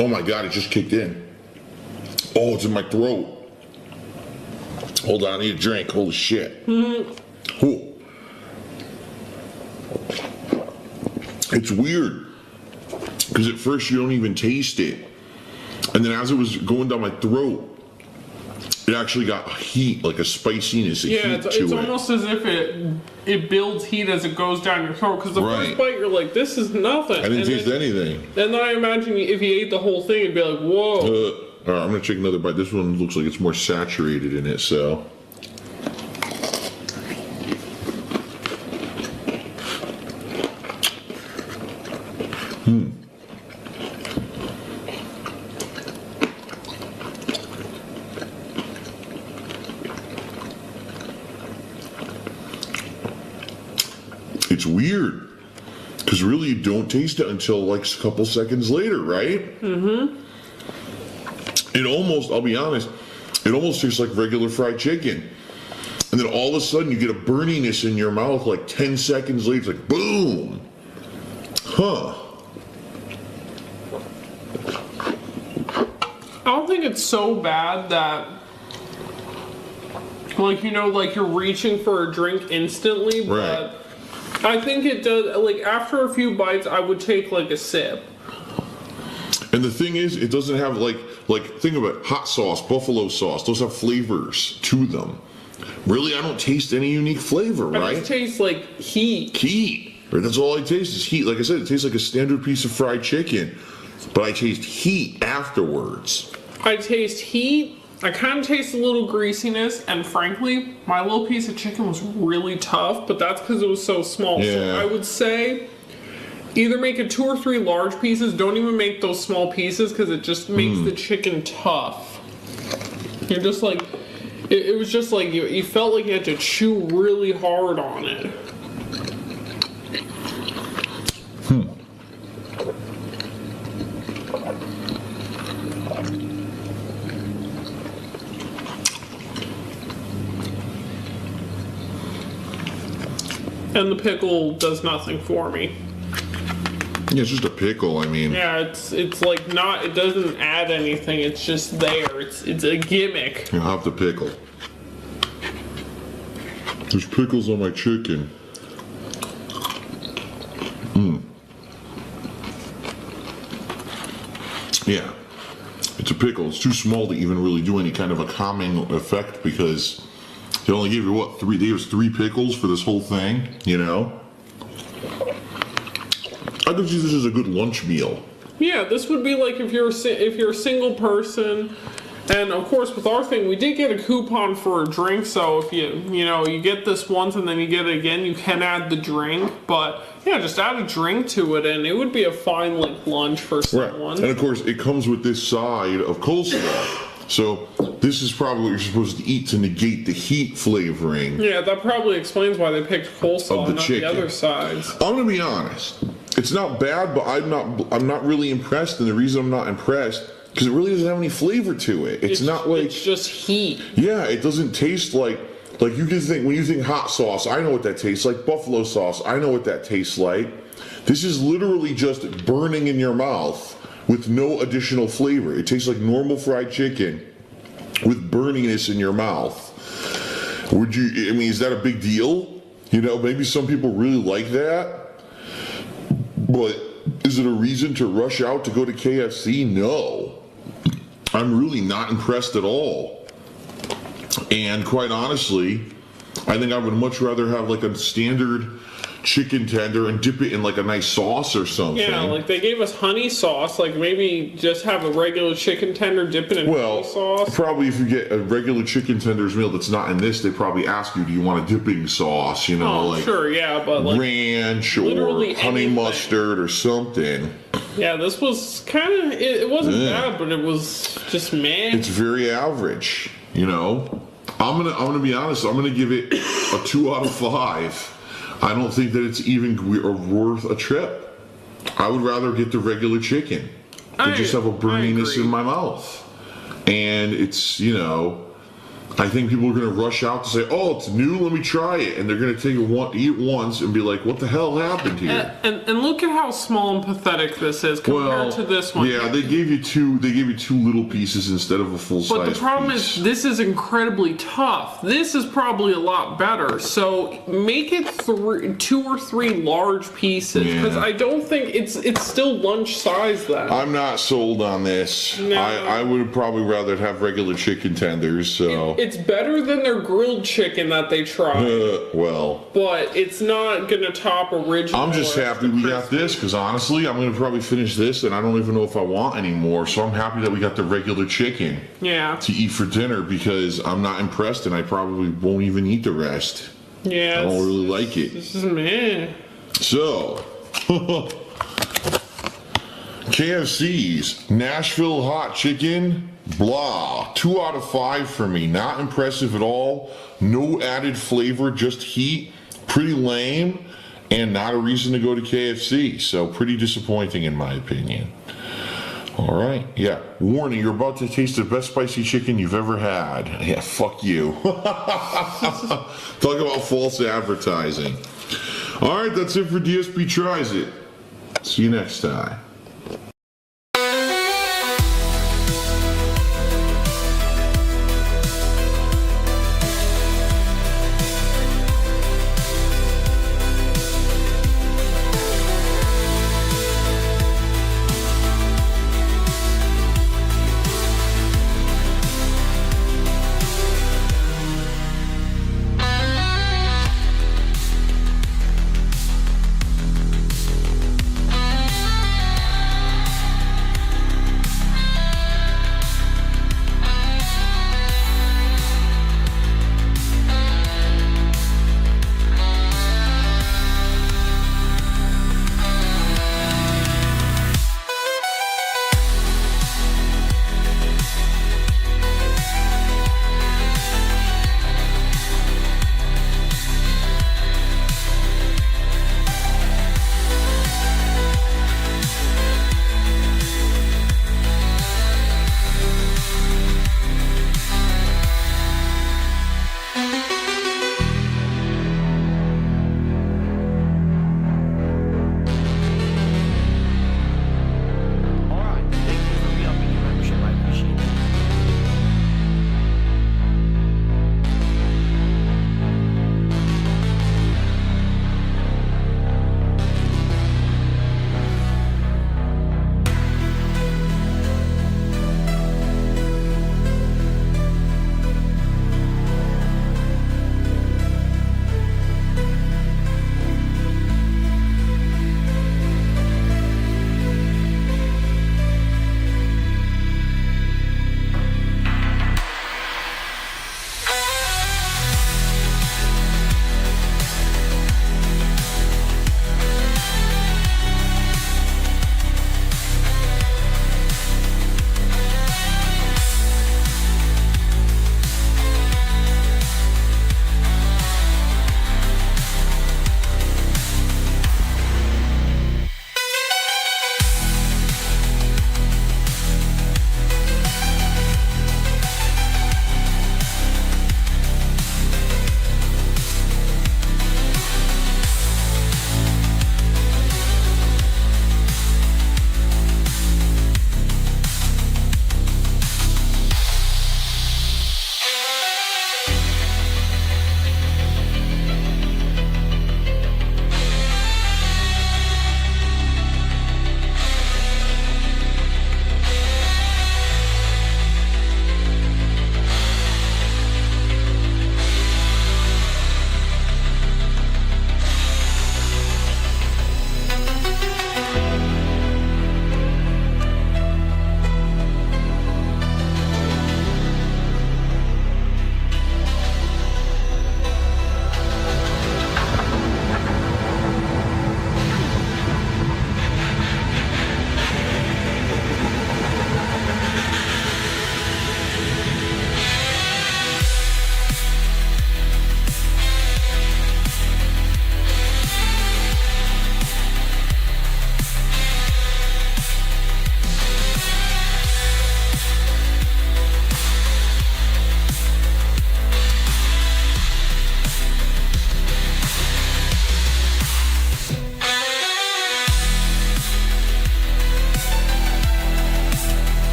Oh my God, it just kicked in. Oh, it's in my throat. Hold on, I need a drink. Holy shit. Ooh. It's weird. Because at first you don't even taste it. And then as it was going down my throat, it actually got heat, like a spiciness, a heat to it. Yeah, it's almost as if it builds heat as it goes down your throat. Because the first bite, you're like, this is nothing. I didn't taste anything. And then I imagine if you ate the whole thing, it'd be like, whoa. All right, I'm going to take another bite. This one looks like it's more saturated in it, so. It's weird, because really you don't taste it until like a couple seconds later, right? Mm-hmm. It almost, I'll be honest, it almost tastes like regular fried chicken. And then all of a sudden you get a burniness in your mouth like 10 seconds later. It's like, boom. Huh. I don't think it's so bad that, like, you know, like you're reaching for a drink instantly, but I think it does, like, after a few bites, I would take, like, a sip. And the thing is, it doesn't have, like think about hot sauce, buffalo sauce. Those have flavors to them. Really, I don't taste any unique flavor, right? I just taste, like, heat. Heat. Right? That's all I taste is heat. Like I said, it tastes like a standard piece of fried chicken. But I taste heat afterwards. I taste heat. I kind of taste a little greasiness, and frankly, my little piece of chicken was really tough, but that's because it was so small. Yeah. So I would say either make it 2 or 3 large pieces. Don't even make those small pieces because it just makes the chicken tough. You're just like, it was just like you felt like you had to chew really hard on it. And the pickle does nothing for me. Yeah, it's just a pickle, I mean. Yeah, it's like not, it doesn't add anything, it's just there. It's a gimmick. I'll have the pickle. There's pickles on my chicken. Yeah, it's a pickle. It's too small to even really do any kind of a calming effect because they only gave you, what, 3? They gave us 3 pickles for this whole thing, you know? I could see this as a good lunch meal. Yeah, this would be like if you're a single person, and of course with our thing we did get a coupon for a drink. So if you get this once and then you get it again, you can add the drink. But yeah, just add a drink to it, and it would be a fine like lunch for someone. Right. And of course it comes with this side of coleslaw. So this is probably what you're supposed to eat to negate the heat flavoring. Yeah, that probably explains why they picked coleslaw and not the other sides. I'm gonna be honest. It's not bad, but I'm not really impressed, and the reason I'm not impressed because it really doesn't have any flavor to it. It's not like it's just heat. Yeah, it doesn't taste like Like you can think, when you think hot sauce, I know what that tastes like. Buffalo sauce, I know what that tastes like. This is literally just burning in your mouth with no additional flavor. It tastes like normal fried chicken with burniness in your mouth. Is that a big deal? You know, maybe some people really like that. But is it a reason to rush out to go to KFC? No. I'm really not impressed at all. And quite honestly, I think I would much rather have like a standard chicken tender and dip it in like a nice sauce or something. Yeah, like they gave us honey sauce. Like maybe just have a regular chicken tender, dip it in honey sauce. Probably if you get a regular chicken tenders meal that's not in this, they probably ask you, do you want a dipping sauce? You know, like sure, yeah, but like ranch or honey anything. mustard or something. Yeah, this was kind of, it wasn't bad, but it was just man. It's very average, you know. I'm gonna be honest. I'm gonna give it a 2 out of 5. I don't think that it's even worth a trip. I would rather get the regular chicken than just have a burniness in my mouth. And it's, you know, I think people are going to rush out to say, oh, it's new, let me try it. And they're going to take it, eat it once and be like, what the hell happened here? And look at how small and pathetic this is compared to this one. Yeah, they gave you two little pieces instead of a full size. But the problem is this is incredibly tough. This is probably a lot better. So make it 2 or 3 large pieces, because I don't think it's still lunch size then. I'm not sold on this. No. I would probably rather have regular chicken tenders. So it's better than their grilled chicken that they tried. But it's not gonna top original. I'm just happy we got this, because honestly, I'm gonna probably finish this and I don't even know if I want any more. So I'm happy that we got the regular chicken to eat for dinner, because I'm not impressed and I probably won't even eat the rest. Yeah, I don't really like it. This is meh. So KFC's Nashville hot chicken, blah. 2 out of 5 for me. Not impressive at all. No added flavor, just heat. Pretty lame, and not a reason to go to KFC. So pretty disappointing in my opinion. All right, yeah. Warning, you're about to taste the best spicy chicken you've ever had. Yeah, fuck you. Talk about false advertising. All right, that's it for DSP Tries It. See you next time.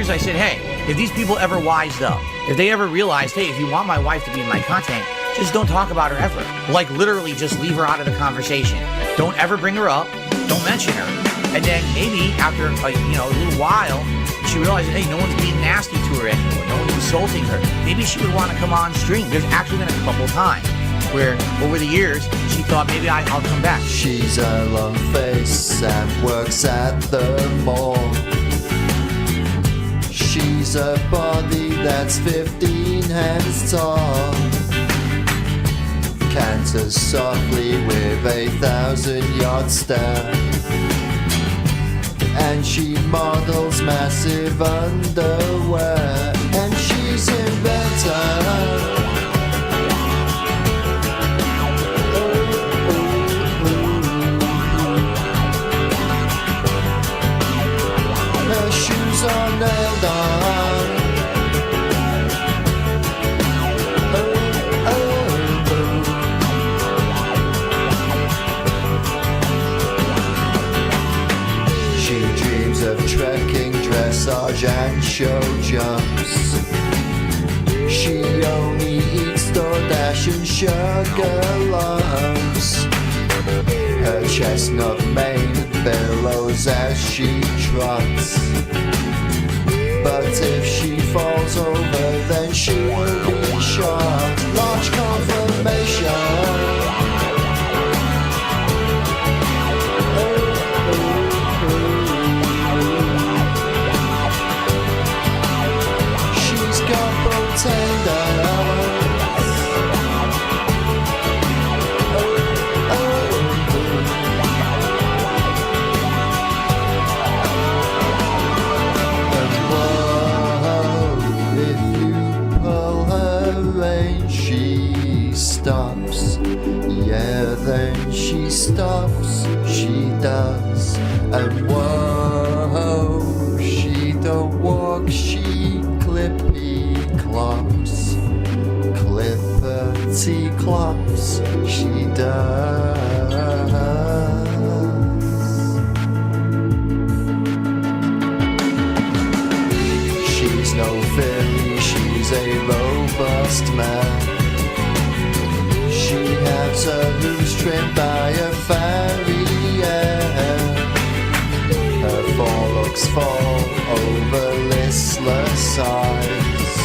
years, I said, hey, if these people ever wised up, if they ever realized, hey, if you want my wife to be in my content, just don't talk about her ever. Like, literally, just leave her out of the conversation. Don't ever bring her up. Don't mention her. And then maybe after, a little while, she realizes, hey, no one's being nasty to her anymore. No one's insulting her. Maybe she would want to come on stream. There's actually been a couple times where, over the years, she thought, maybe I'll come back. She's a long face and works at the mall. She's a body that's 15 hands tall. Canters softly with 1,000-yard stare. And she models massive underwear. And she's inventor. Her shoes are nailed on. She dreams of trekking, dressage and show jumps. She only eats DoorDash and sugar lumps. Her chestnut mane billows as she trots. But if she falls over, then she'll be shot. Large confirmation. She's got both tenders. Stops, yeah, then she stops, she does, and whoa, she don't walk, she clippy clops, clippity clops, she does. She's no filly, she's a robust man. She has her hooves trimmed by a farrier. Her forelocks fall over listless eyes.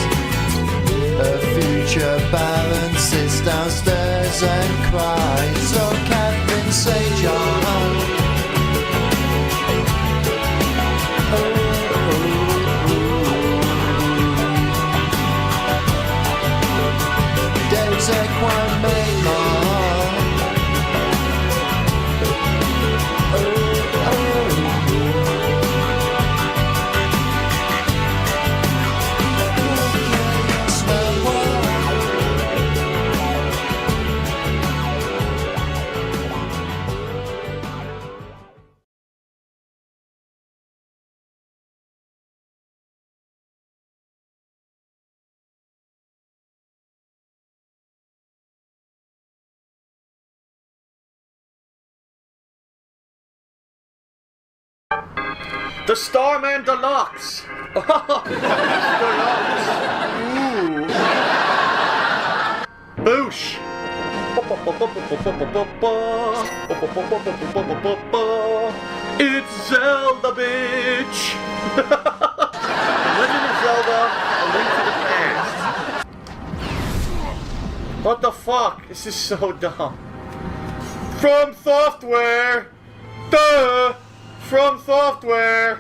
Her future baron sits downstairs and cries. Oh, Catherine St. John. Des Equimales. The Starman Deluxe! Ooh. Boosh! It's Zelda, bitch! Legend of Zelda, A Link to the Past. What the fuck? This is so dumb. From Software! Duh! From Software!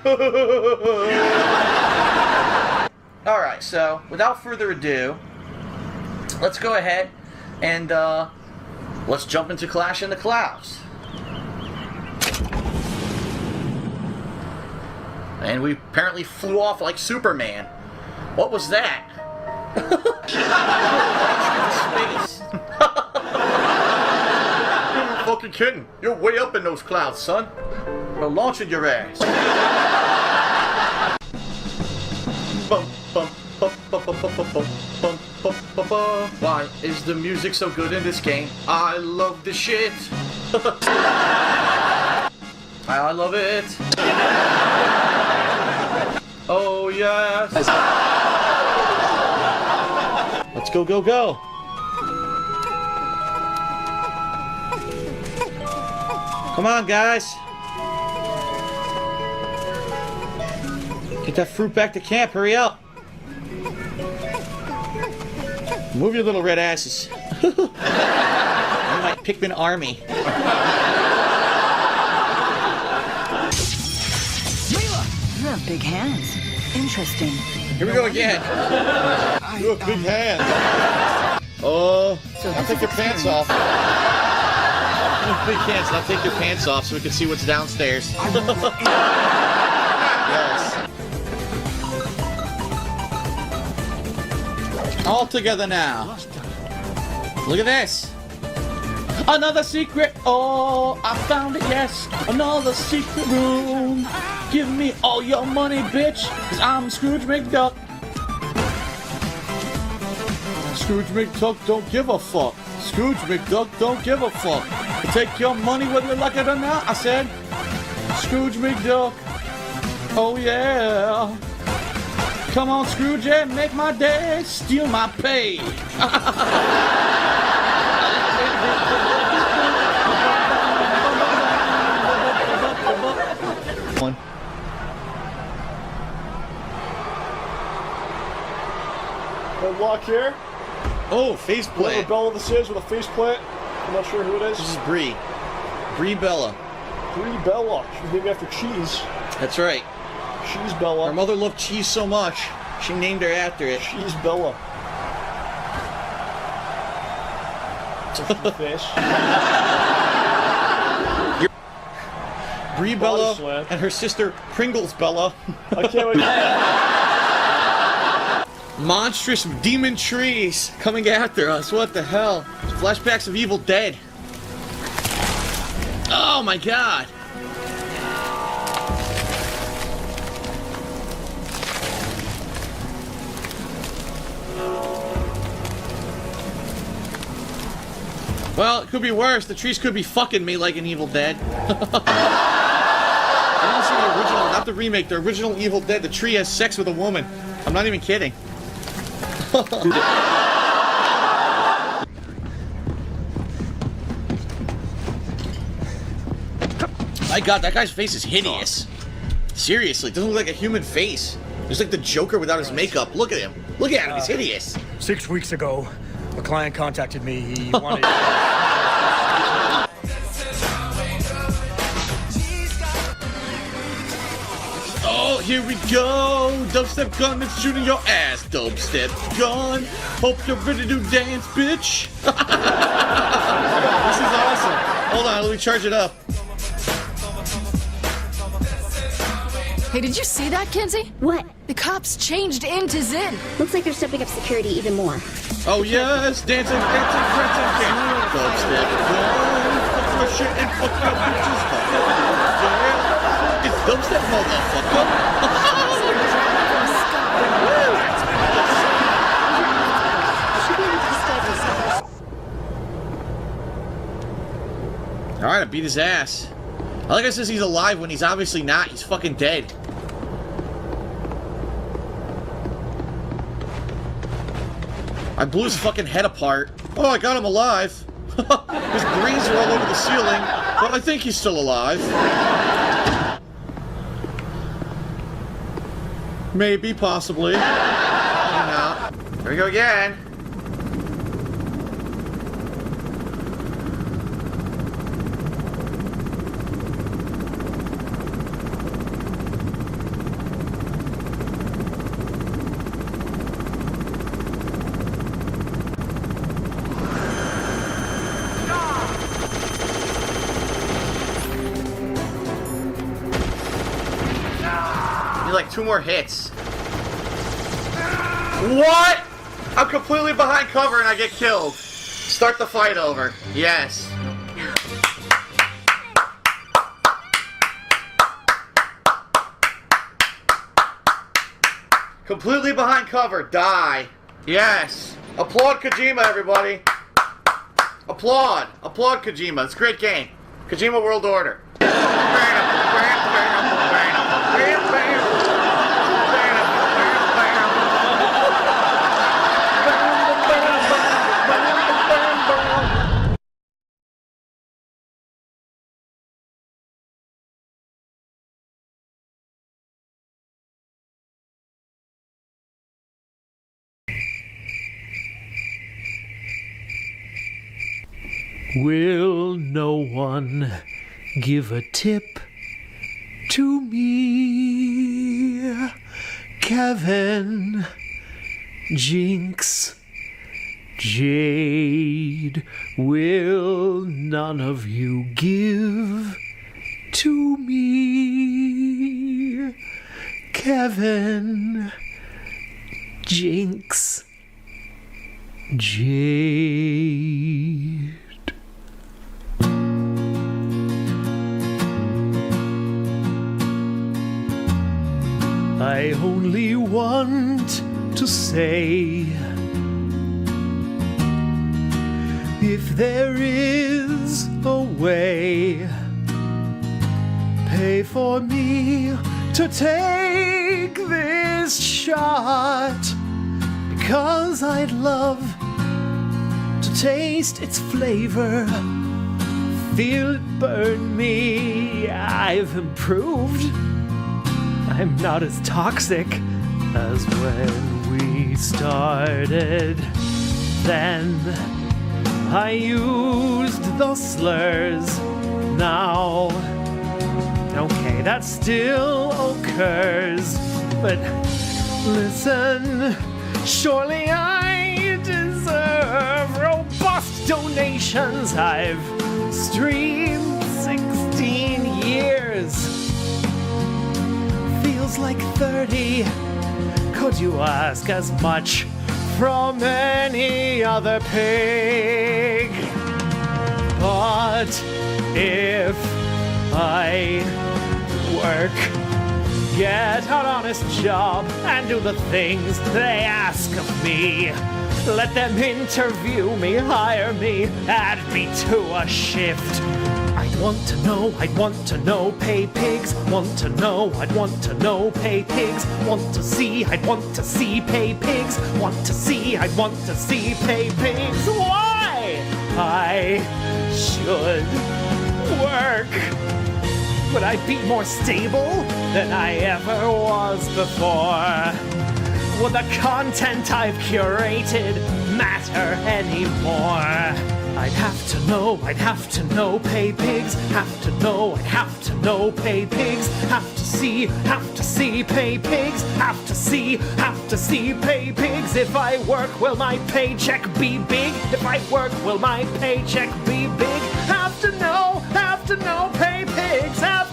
Alright, so without further ado, let's go ahead and let's jump into Clash in the Clouds. And we apparently flew off like Superman. What was that? Space. You're fucking kidding. You're way up in those clouds, son. We're launching your ass. Why is the music so good in this game? I love the shit. I love it. Oh yes. Let's go, go, go. Come on, guys. Get that fruit back to camp. Hurry up. Move your little red asses. You're my Pikmin army. You have big hands. Interesting. Here we go again. You have big hands. Oh, I'll take your pants off. You have big hands, and I'll take your pants off so we can see what's downstairs. Yes. All together now. Look at this. Another secret. Oh, I found it, yes. Another secret room. Give me all your money, bitch, cause I'm Scrooge McDuck. Scrooge McDuck don't give a fuck. Scrooge McDuck don't give a fuck. I take your money whether you like it or not, I said. Scrooge McDuck. Oh yeah. Come on, Scrooge, and make my day. Steal my pay. One. Good luck here. Oh, faceplant. Whoever Bella this is with a faceplant. I'm not sure who it is. This is Brie. Brie Bella. Brie Bella. She's named after cheese. That's right. Cheese Bella. Her mother loved cheese so much, she named her after it. Cheese Bella. Fish. Brie Bella and her sister Pringles Bella. I can't wait. Monstrous demon trees coming after us. What the hell? Flashbacks of Evil Dead. Oh my god. Well, it could be worse. The trees could be fucking me like in Evil Dead. I didn't see the original, not the remake, the original Evil Dead. The tree has sex with a woman. I'm not even kidding. My god, that guy's face is hideous. Seriously, it doesn't look like a human face. It's like the Joker without his makeup. Look at him. Look at him, he's hideous. 6 weeks ago, a client contacted me. He wanted... Oh, here we go. Dubstep gun that's shooting your ass. Dubstep gun. Hope you're ready to dance, bitch. This is awesome. Hold on, let me charge it up. Hey, did you see that, Kinsey? What? The cops changed into Zen. Looks like they're stepping up security even more. Oh yes, dancing, dancing, dancing, dancing. Dubstep gun. Fuck your shit and fuck your bitches. Yeah. It's dubstep, motherfucker. Alright, I beat his ass. I like it says he's alive when he's obviously not. He's fucking dead. I blew his fucking head apart. Oh, I got him alive. His brains are all over the ceiling, but I think he's still alive. Maybe, possibly. Maybe not. Here we go again. Need like 2 more hits. What? I'm completely behind cover and I get killed. Start the fight over. Yes. Completely behind cover. Die. Yes. Applaud Kojima, everybody. Applaud. Applaud Kojima. It's a great game. Kojima World Order. Will no one give a tip to me? Kevin, Jinx, Jade, will none of you give to me? Kevin, Jinx, Jade. I only want to say, if there is a way, pay for me to take this shot, because I'd love to taste its flavor, feel it burn me. I've improved. I'm not as toxic as when we started. Then I used those slurs. Now, okay, that still occurs. But listen, surely I deserve robust donations. I've streamed 16 years. Feels like 30. Could you ask as much from any other pig? But if I work, get an honest job, and do the things they ask of me, let them interview me, hire me, add me to a shift. I'd want to know, pay pigs. Want to know, I'd want to know, pay pigs. Want to see, I'd want to see, pay pigs. Want to see, I'd want to see, pay pigs. Why? I should work. Would I be more stable than I ever was before? Would the content I've curated matter anymore? I'd have to know, pay pigs. Have to know, I'd have to know, pay pigs. Have to see, pay pigs. Have to see, pay pigs. If I work, will my paycheck be big? If I work, will my paycheck be big? Have to know, pay pigs. Have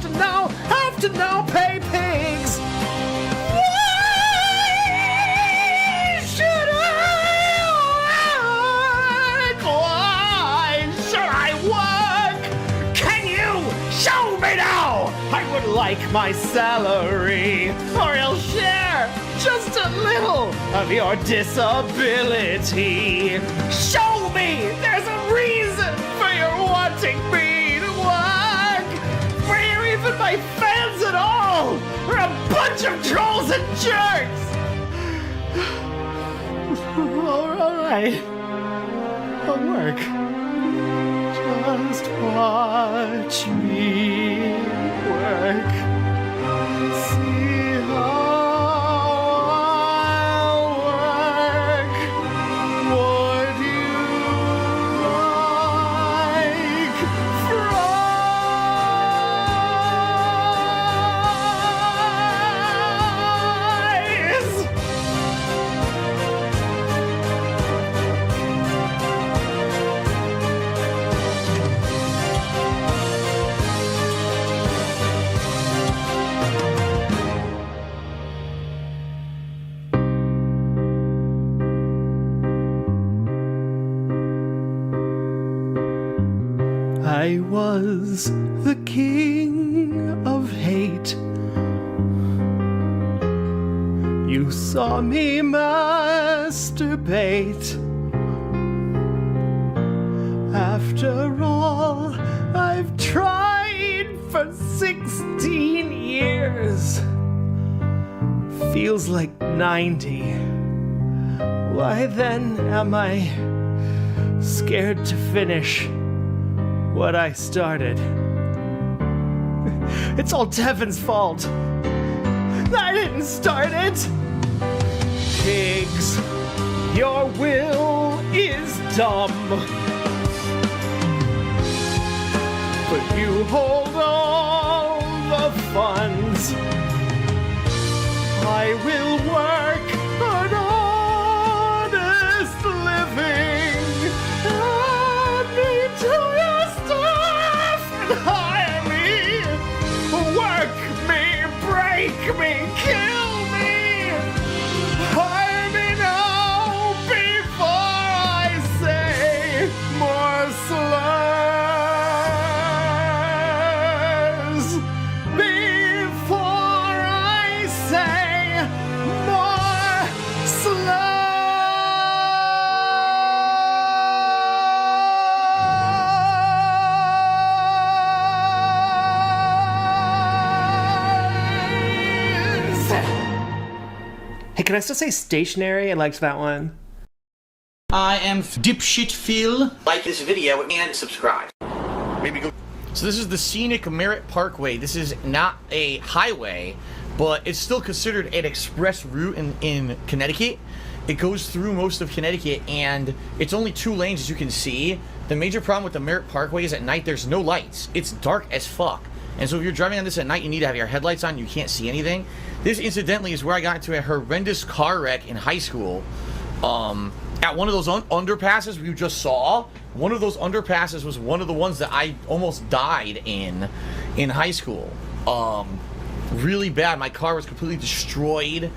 to know, pay pigs. Why should I work? Why should I work? Can you show me now? I would like my salary, or you'll share just a little of your disability. Show me there's a reason for your wanting me to work. For you even my fans at all, or a bunch of trolls and jerks. Alright, I'll work. Just watch me work. See how I'll work. Would you like fries? I was the king of hate. You saw me masturbate. After all, I've tried for 16 years. Feels like 90. Why then am I scared to finish what I started? It's all Devin's fault. I didn't start it. Pigs, your will is dumb. but you hold all the funds. I will work an honest living. Add me to your staff and hire me. Work me, break me, kill me. Hire me now before I say more slurs. Before I say more slurs. Hey, can I still say stationary? I liked that one. I am dipshit Phil. Like this video and subscribe. Maybe go. So this is the scenic Merritt Parkway. This is not a highway, but it's still considered an express route in Connecticut. It goes through most of Connecticut, and it's only 2 lanes, as you can see. The major problem with the Merritt Parkway is at night there's no lights. It's dark as fuck. And so if you're driving on this at night, you need to have your headlights on. You can't see anything. This, incidentally, is where I got into a horrendous car wreck in high school. At one of those underpasses we just saw. One of those underpasses was one of the ones that I almost died in high school. Really bad. My car was completely destroyed,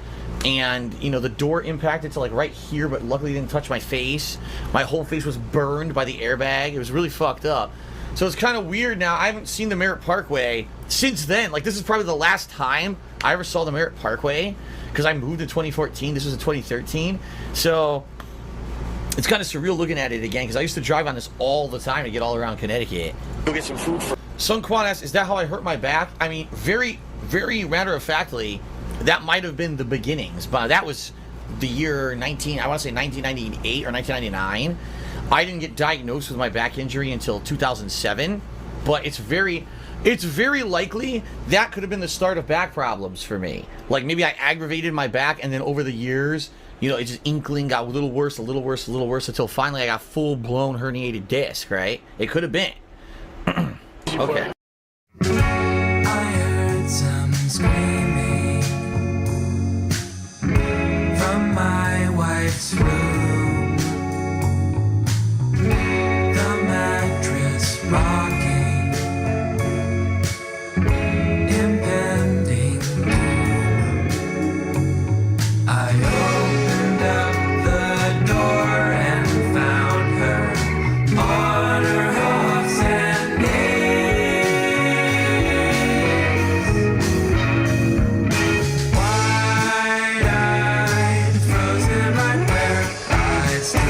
and you know, the door impacted to like right here, but luckily it didn't touch my face. My whole face was burned by the airbag. It was really fucked up. So it's kind of weird now. I haven't seen the Merritt Parkway since then. Like, this is probably the last time I ever saw the Merritt Parkway, because I moved in 2014. This was in 2013. So it's kind of surreal looking at it again, because I used to drive on this all the time to get all around Connecticut. Go get some food for... Sun Quan asks, is that how I hurt my back? I mean, very, very matter-of-factly, that might have been the beginnings, but that was the year 1998 or 1999. I didn't get diagnosed with my back injury until 2007, but it's very likely that could have been the start of back problems for me. Like, maybe I aggravated my back, and then over the years, you know, it just inkling got a little worse, until finally I got full-blown herniated disc, right? It could have been. Okay. I heard some screaming from my wife's room. The mattress rocking, impending doom. I opened up the door and found her on her huffs and knees, wide-eyed, frozen right where I stood.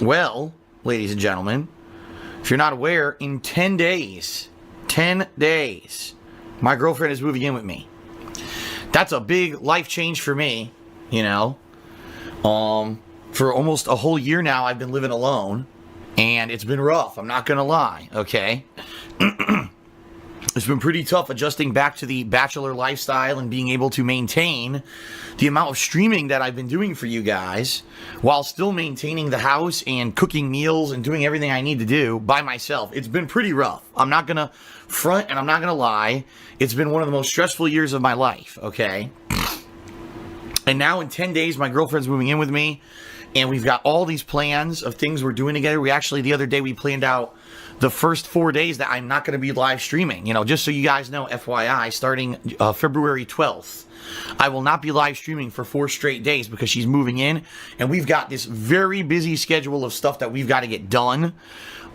Well, ladies and gentlemen, if you're not aware, in 10 days, my girlfriend is moving in with me. That's a big life change for me, you know. For almost a whole year now, I've been living alone, and it's been rough, I'm not gonna lie, okay? It's been pretty tough adjusting back to the bachelor lifestyle and being able to maintain the amount of streaming that I've been doing for you guys while still maintaining the house and cooking meals and doing everything I need to do by myself. It's been pretty rough. I'm not going to front and I'm not going to lie. It's been one of the most stressful years of my life, okay? And now in 10 days, my girlfriend's moving in with me, and we've got all these plans of things we're doing together. We actually, the other day, we planned out the first 4 days that I'm not going to be live streaming. You know, just so you guys know, FYI, starting February 12th, I will not be live streaming for 4 straight days because she's moving in, and we've got this very busy schedule of stuff that we've got to get done.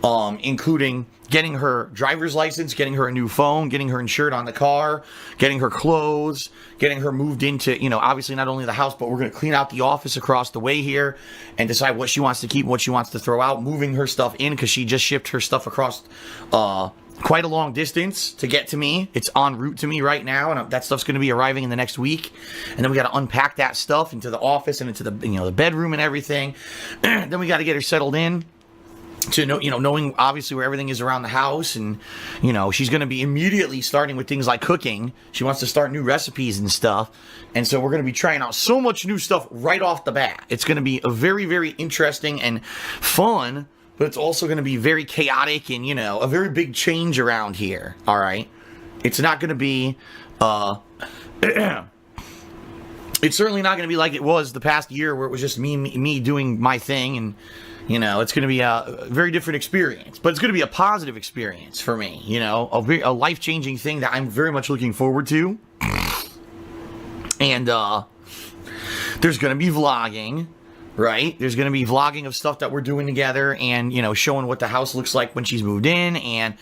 including getting her driver's license, getting her a new phone, getting her insured on the car, getting her clothes, getting her moved into, obviously not only the house, but we're going to clean out the office across the way here and decide what she wants to keep, what she wants to throw out, moving her stuff in because she just shipped her stuff across quite a long distance to get to me. It's en route to me right now, and that stuff's going to be arriving in the next week. And then we got to unpack that stuff into the office and into the the bedroom and everything. Then we got to get her settled in to knowing obviously where everything is around the house, and she's going to be immediately starting with things like cooking. She wants to start new recipes and stuff, and so we're going to be trying out so much new stuff right off the bat. It's going to be a very, very interesting and fun, but it's also going to be very chaotic and a very big change around here. All right, it's not going to be it's certainly not going to be like it was the past year where it was just me doing my thing, and it's going to be a very different experience, but it's going to be a positive experience for me, a life-changing thing that I'm very much looking forward to. And there's going to be vlogging, right? There's going to be vlogging of stuff that we're doing together and, showing what the house looks like when she's moved in, and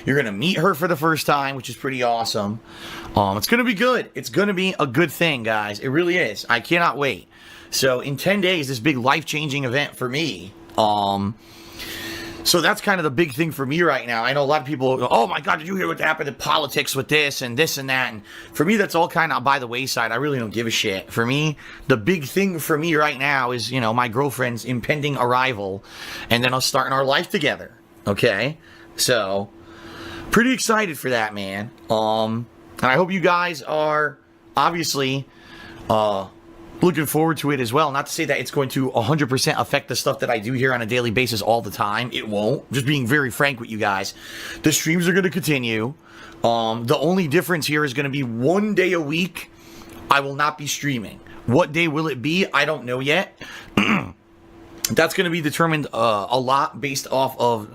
you're going to meet her for the first time, which is pretty awesome. It's going to be good. It's going to be a good thing, guys. It really is. I cannot wait. So in 10 days, this big life-changing event for me. So that's kind of the big thing for me right now. I know a lot of people go, oh my God, did you hear what happened in politics with this and that? And for me, that's all kind of by the wayside. I really don't give a shit. For me, the big thing for me right now is, my girlfriend's impending arrival, and then us starting our life together. Okay? So, pretty excited for that, man. And I hope you guys are obviously, looking forward to it as well. Not to say that it's going to 100% affect the stuff that I do here on a daily basis all the time. It won't. Just being very frank with you guys. The streams are going to continue. The only difference here is going to be one day a week I will not be streaming. What day will it be? I don't know yet. That's going to be determined a lot based off of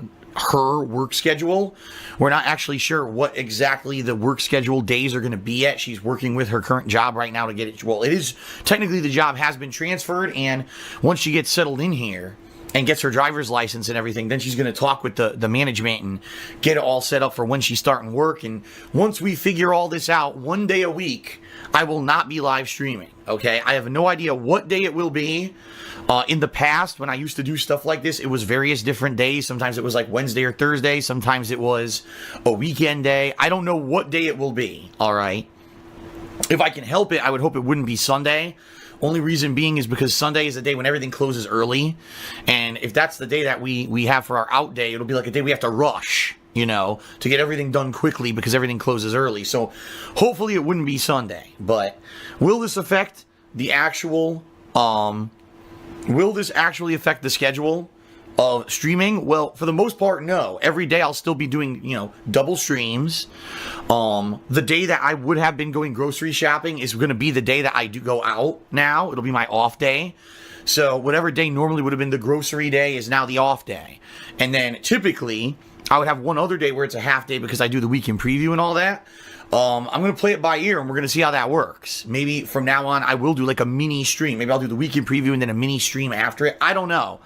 her work schedule. We're not actually sure what exactly the work schedule days are going to be yet. She's working with her current job right now to get it. Well, it is technically the job has been transferred, and once she gets settled in here and gets her driver's license and everything, then she's going to talk with the management and get it all set up for when she's starting work. And once we figure all this out, one day a week, I will not be live streaming. Okay, I have no idea what day it will be. In the past, when I used to do stuff like this, it was various different days. Sometimes it was like Wednesday or Thursday. Sometimes it was a weekend day. I don't know what day it will be, all right? If I can help it, I would hope it wouldn't be Sunday. Only reason being is because Sunday is the day when everything closes early. And if that's the day that we have for our out day, it'll be like a day we have to rush, to get everything done quickly because everything closes early. So hopefully it wouldn't be Sunday. But will this affect the actual... Will this actually affect the schedule of streaming? Well, for the most part, no. Every day I'll still be doing, double streams. The day that I would have been going grocery shopping is going to be the day that I do go out now. It'll be my off day. So whatever day normally would have been the grocery day is now the off day. And then typically I would have one other day where it's a half day because I do the weekend preview and all that. I'm going to play it by ear, and we're going to see how that works. Maybe from now on, I will do like a mini stream. Maybe I'll do the weekend preview and then a mini stream after it. I don't know.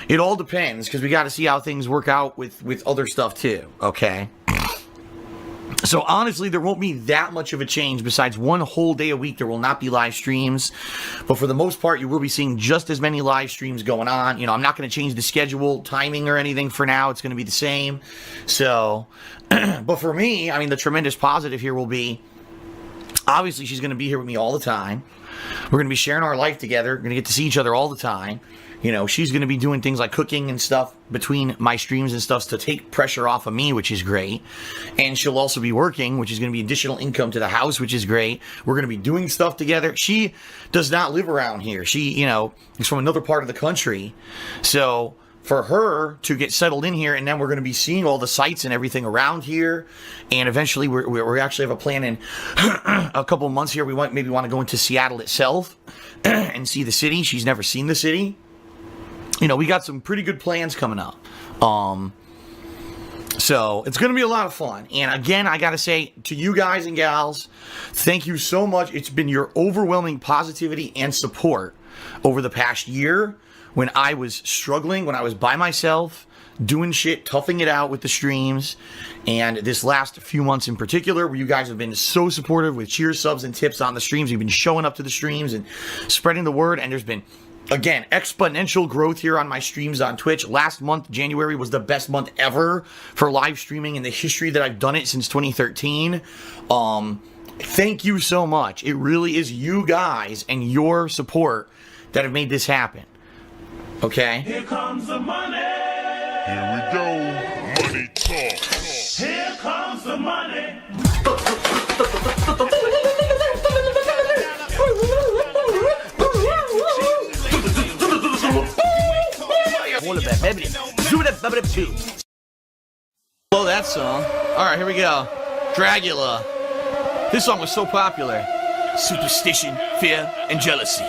It all depends, because we got to see how things work out with other stuff too, okay? So honestly, there won't be that much of a change. Besides one whole day a week, there will not be live streams. But for the most part, you will be seeing just as many live streams going on. I'm not going to change the schedule, timing, or anything for now. It's going to be the same. So, but for me, the tremendous positive here will be, obviously, she's going to be here with me all the time. We're going to be sharing our life together. We're going to get to see each other all the time. She's going to be doing things like cooking and stuff between my streams and stuff to take pressure off of me, which is great. And she'll also be working, which is going to be additional income to the house, which is great. We're going to be doing stuff together. She does not live around here. She, is from another part of the country. So for her to get settled in here, and then we're going to be seeing all the sights and everything around here. And eventually we actually have a plan in a couple of months here. We maybe want to go into Seattle itself and see the city. She's never seen the city. We got some pretty good plans coming up. So it's going to be a lot of fun. And again, I got to say to you guys and gals, thank you so much. It's been your overwhelming positivity and support over the past year when I was struggling, when I was by myself, doing shit, toughing it out with the streams, and this last few months in particular, where you guys have been so supportive with cheers, subs, and tips on the streams. You've been showing up to the streams and spreading the word, and there's been, again, exponential growth here on my streams on Twitch. Last month, January, was the best month ever for live streaming in the history that I've done it since 2013. Thank you so much. It really is you guys and your support that have made this happen. Okay? Here comes the money. Here we go. Money talk. Here comes the money. Blow that song. Alright, here we go. Dragula. This song was so popular. Superstition, fear, and jealousy.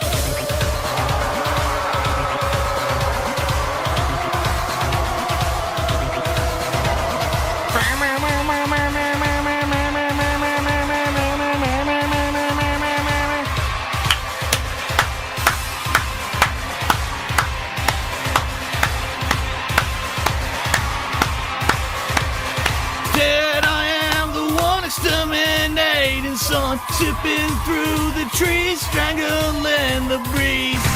Sun sipping through the trees, strangling the breeze.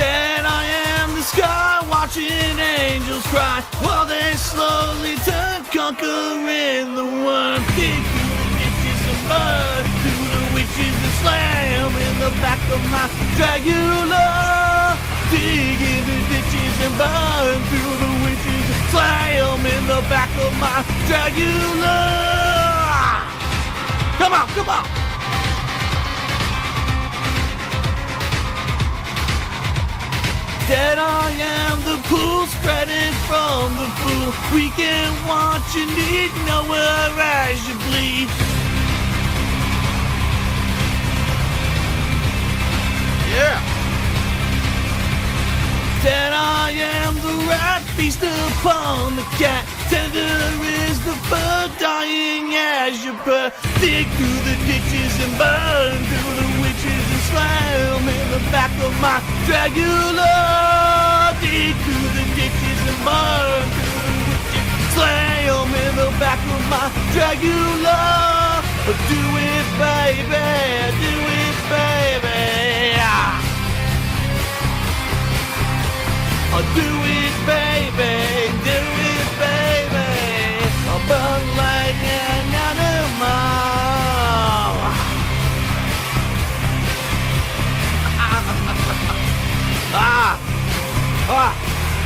Then I am the sky, watching angels cry while they slowly turn, conquering the worm. Dig through the ditches and mud, through the witches and slam in the back of my Dragula. Dig in the ditches and burn through the witches and slam in the back of my Dragula. Come on, come on. That I am the pool spreading from the pool. We can watch and ignore as you bleed. Yeah. That I am the rat, feast upon the cat. Tender is the bird, dying as you purr. Dig through the ditches and burn through the witches and slam in the back of my Dragula. Dig through the ditches and burn through the witches, slam in the back of my Dragula. Do it, baby, do it, baby. Do it, baby, do it, baby. I'll burn like an animal.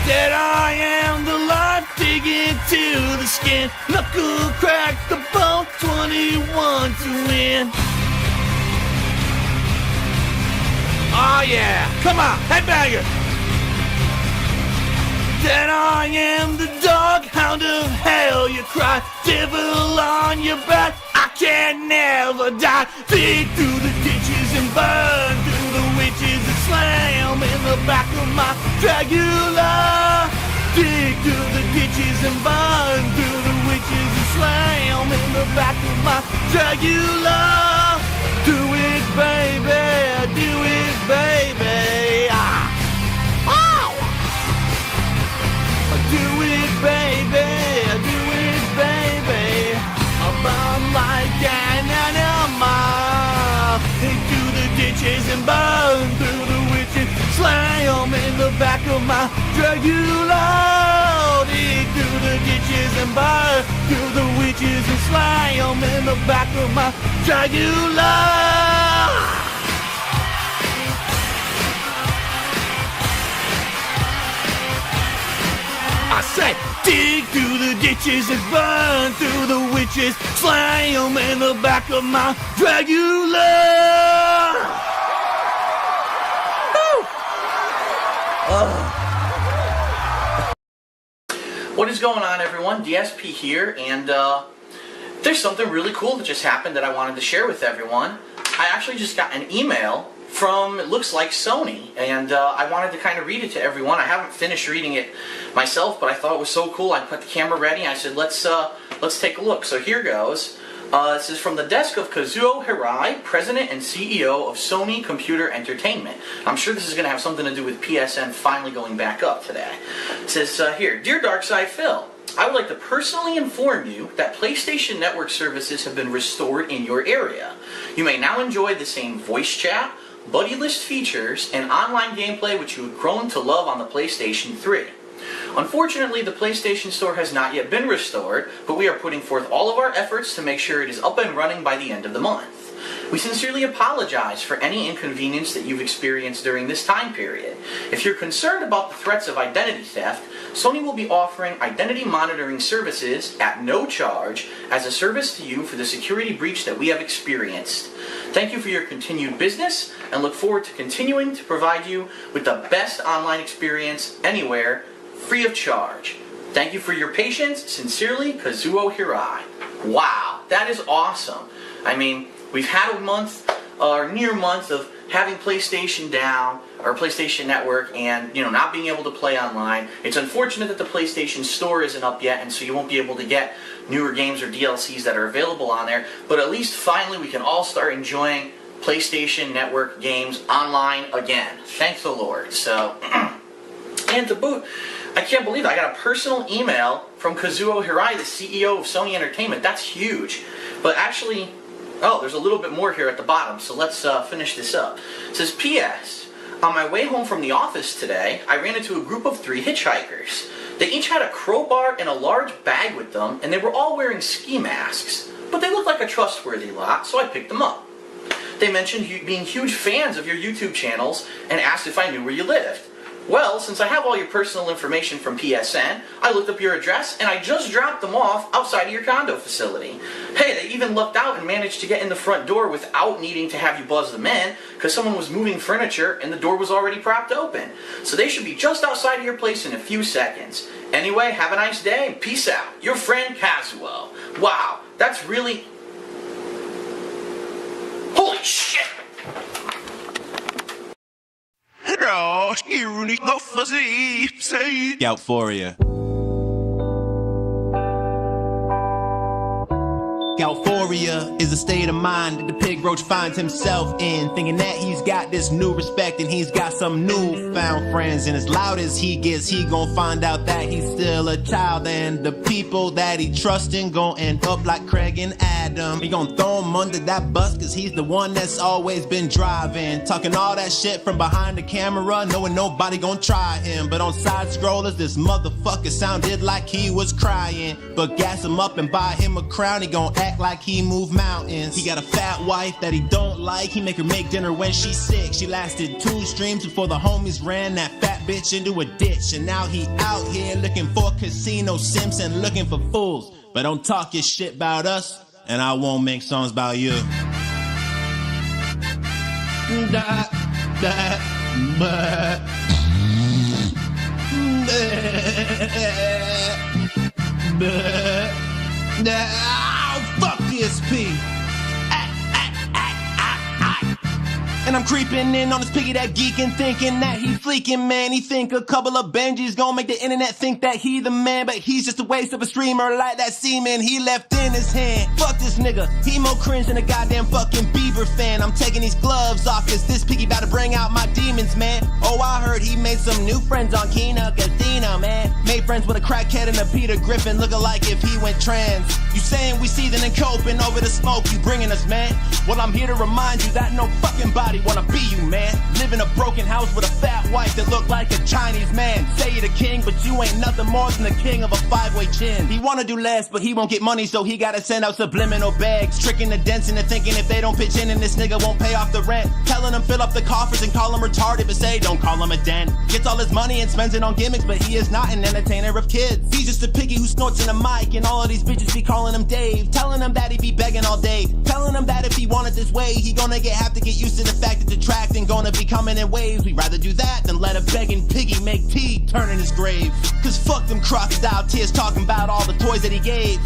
That I am the life, dig into the skin. Knuckle crack the bone, 21 to win. Oh yeah, come on, headbanger. That I am the dog, hound of hell, you cry. Devil on your back, I can never die. Dig through the ditches and burn through the witches and slam in the back of my Dragula. Dig through the ditches and burn through the witches and slam in the back of my Dragula. Do it, baby, do it, baby. Do it, baby, do it, baby. I'll burn like an animal. Into the ditches and burn through the witches. Slam in the back of my Dragula. Dig through the ditches and burn through the witches and slam in the back of my Dragula. I said, dig through the ditches and burn through the witches, slam in the back of my Dragula. What is going on, everyone? DSP here, and there's something really cool that just happened that I wanted to share with everyone. I actually just got an email from, it looks like, Sony, and I wanted to kind of read it to everyone. I haven't finished reading it myself, but I thought it was so cool. I put the camera ready and I said, let's take a look. So here goes. This is from the desk of Kazuo Hirai, President and CEO of Sony Computer Entertainment. I'm sure this is going to have something to do with PSN finally going back up today. It says here, Dear Darkside Phil, I would like to personally inform you that PlayStation Network services have been restored in your area. You may now enjoy the same voice chat, buddy list features, and online gameplay which you have grown to love on the PlayStation 3. Unfortunately, the PlayStation Store has not yet been restored, but we are putting forth all of our efforts to make sure it is up and running by the end of the month. We sincerely apologize for any inconvenience that you've experienced during this time period. If you're concerned about the threats of identity theft, Sony will be offering identity monitoring services at no charge as a service to you for the security breach that we have experienced. Thank you for your continued business and look forward to continuing to provide you with the best online experience anywhere, free of charge. Thank you for your patience. Sincerely, Kazuo Hirai. Wow, that is awesome. I mean, we've had a month, or near month, of having PlayStation down, or PlayStation Network, and, not being able to play online. It's unfortunate that the PlayStation Store isn't up yet, and so you won't be able to get newer games or DLCs that are available on there, but at least finally we can all start enjoying PlayStation Network games online again. Thank the Lord. So, and to boot, I can't believe it. I got a personal email from Kazuo Hirai, the CEO of Sony Entertainment. That's huge. But actually, there's a little bit more here at the bottom, so let's finish this up. It says, P.S. On my way home from the office today, I ran into a group of 3 hitchhikers. They each had a crowbar and a large bag with them, and they were all wearing ski masks. But they looked like a trustworthy lot, so I picked them up. They mentioned being huge fans of your YouTube channels and asked if I knew where you lived. Well, since I have all your personal information from PSN, I looked up your address and I just dropped them off outside of your condo facility. Hey, they even lucked out and managed to get in the front door without needing to have you buzz them in because someone was moving furniture and the door was already propped open. So they should be just outside of your place in a few seconds. Anyway, have a nice day and peace out. Your friend Kazuo. Wow, that's really... Holy shit! Goutphoria. Goutphoria is a state of mind that the pig roach finds himself in, thinking that he's got this new respect and he's got some newfound friends. And as loud as he gets, he gon' find out that he's still a child, and the people that he trustin' gon' end up like Craig and Adam. He gon' throw him under that bus cause he's the one that's always been driving, talking all that shit from behind the camera, knowing nobody gon' try him. But on side scrollers, this motherfucker sounded like he was crying. But gas him up and buy him a crown, he gon' act like he moved mountains. He got a fat wife that he don't like, he make her make dinner when she's sick. She lasted 2 streams before the homies ran that fat bitch into a ditch. And now he out here looking for casino simps and looking for fools. But don't talk your shit about us, and I won't make songs about you. Fuck DSP. And I'm creeping in on this piggy that geek and thinking that he fleeking, man. He think a couple of Benjis gon' make the internet think that he the man, but he's just a waste of a streamer like that semen he left in his hand. Fuck this nigga, he more cringe than a goddamn fucking Bieber fan. I'm taking these gloves off cause this piggy about to bring out my demons, man. Oh, I heard he made some new friends on Kina Casino, man. Made friends with a crackhead and a Peter Griffin looking like if he went trans. You saying we seething and coping over the smoke you bringing us, man. Well, I'm here to remind you that no fucking body wanna be you, man. Live in a broken house with a fat wife that look like a Chinese man. Say you're the king, but you ain't nothing more than the king of a 5-way chin. He wanna do less, but he won't get money, so he gotta send out subliminal bags, tricking the dents into thinking if they don't pitch in and this nigga won't pay off the rent. Telling them fill up the coffers and call him retarded, but say don't call him a den. Gets all his money and spends it on gimmicks, but he is not an entertainer of kids. He's just a piggy who snorts in a mic, and all of these bitches be calling him Dave. Telling him that he be begging all day. Telling him that if he wanted this way, he gonna have to get used to the fact that the track ain't gonna be coming in waves. We'd rather do that than let a begging piggy make tea turn in his grave. Cause fuck them crocodile tears talking about all the toys that he gave.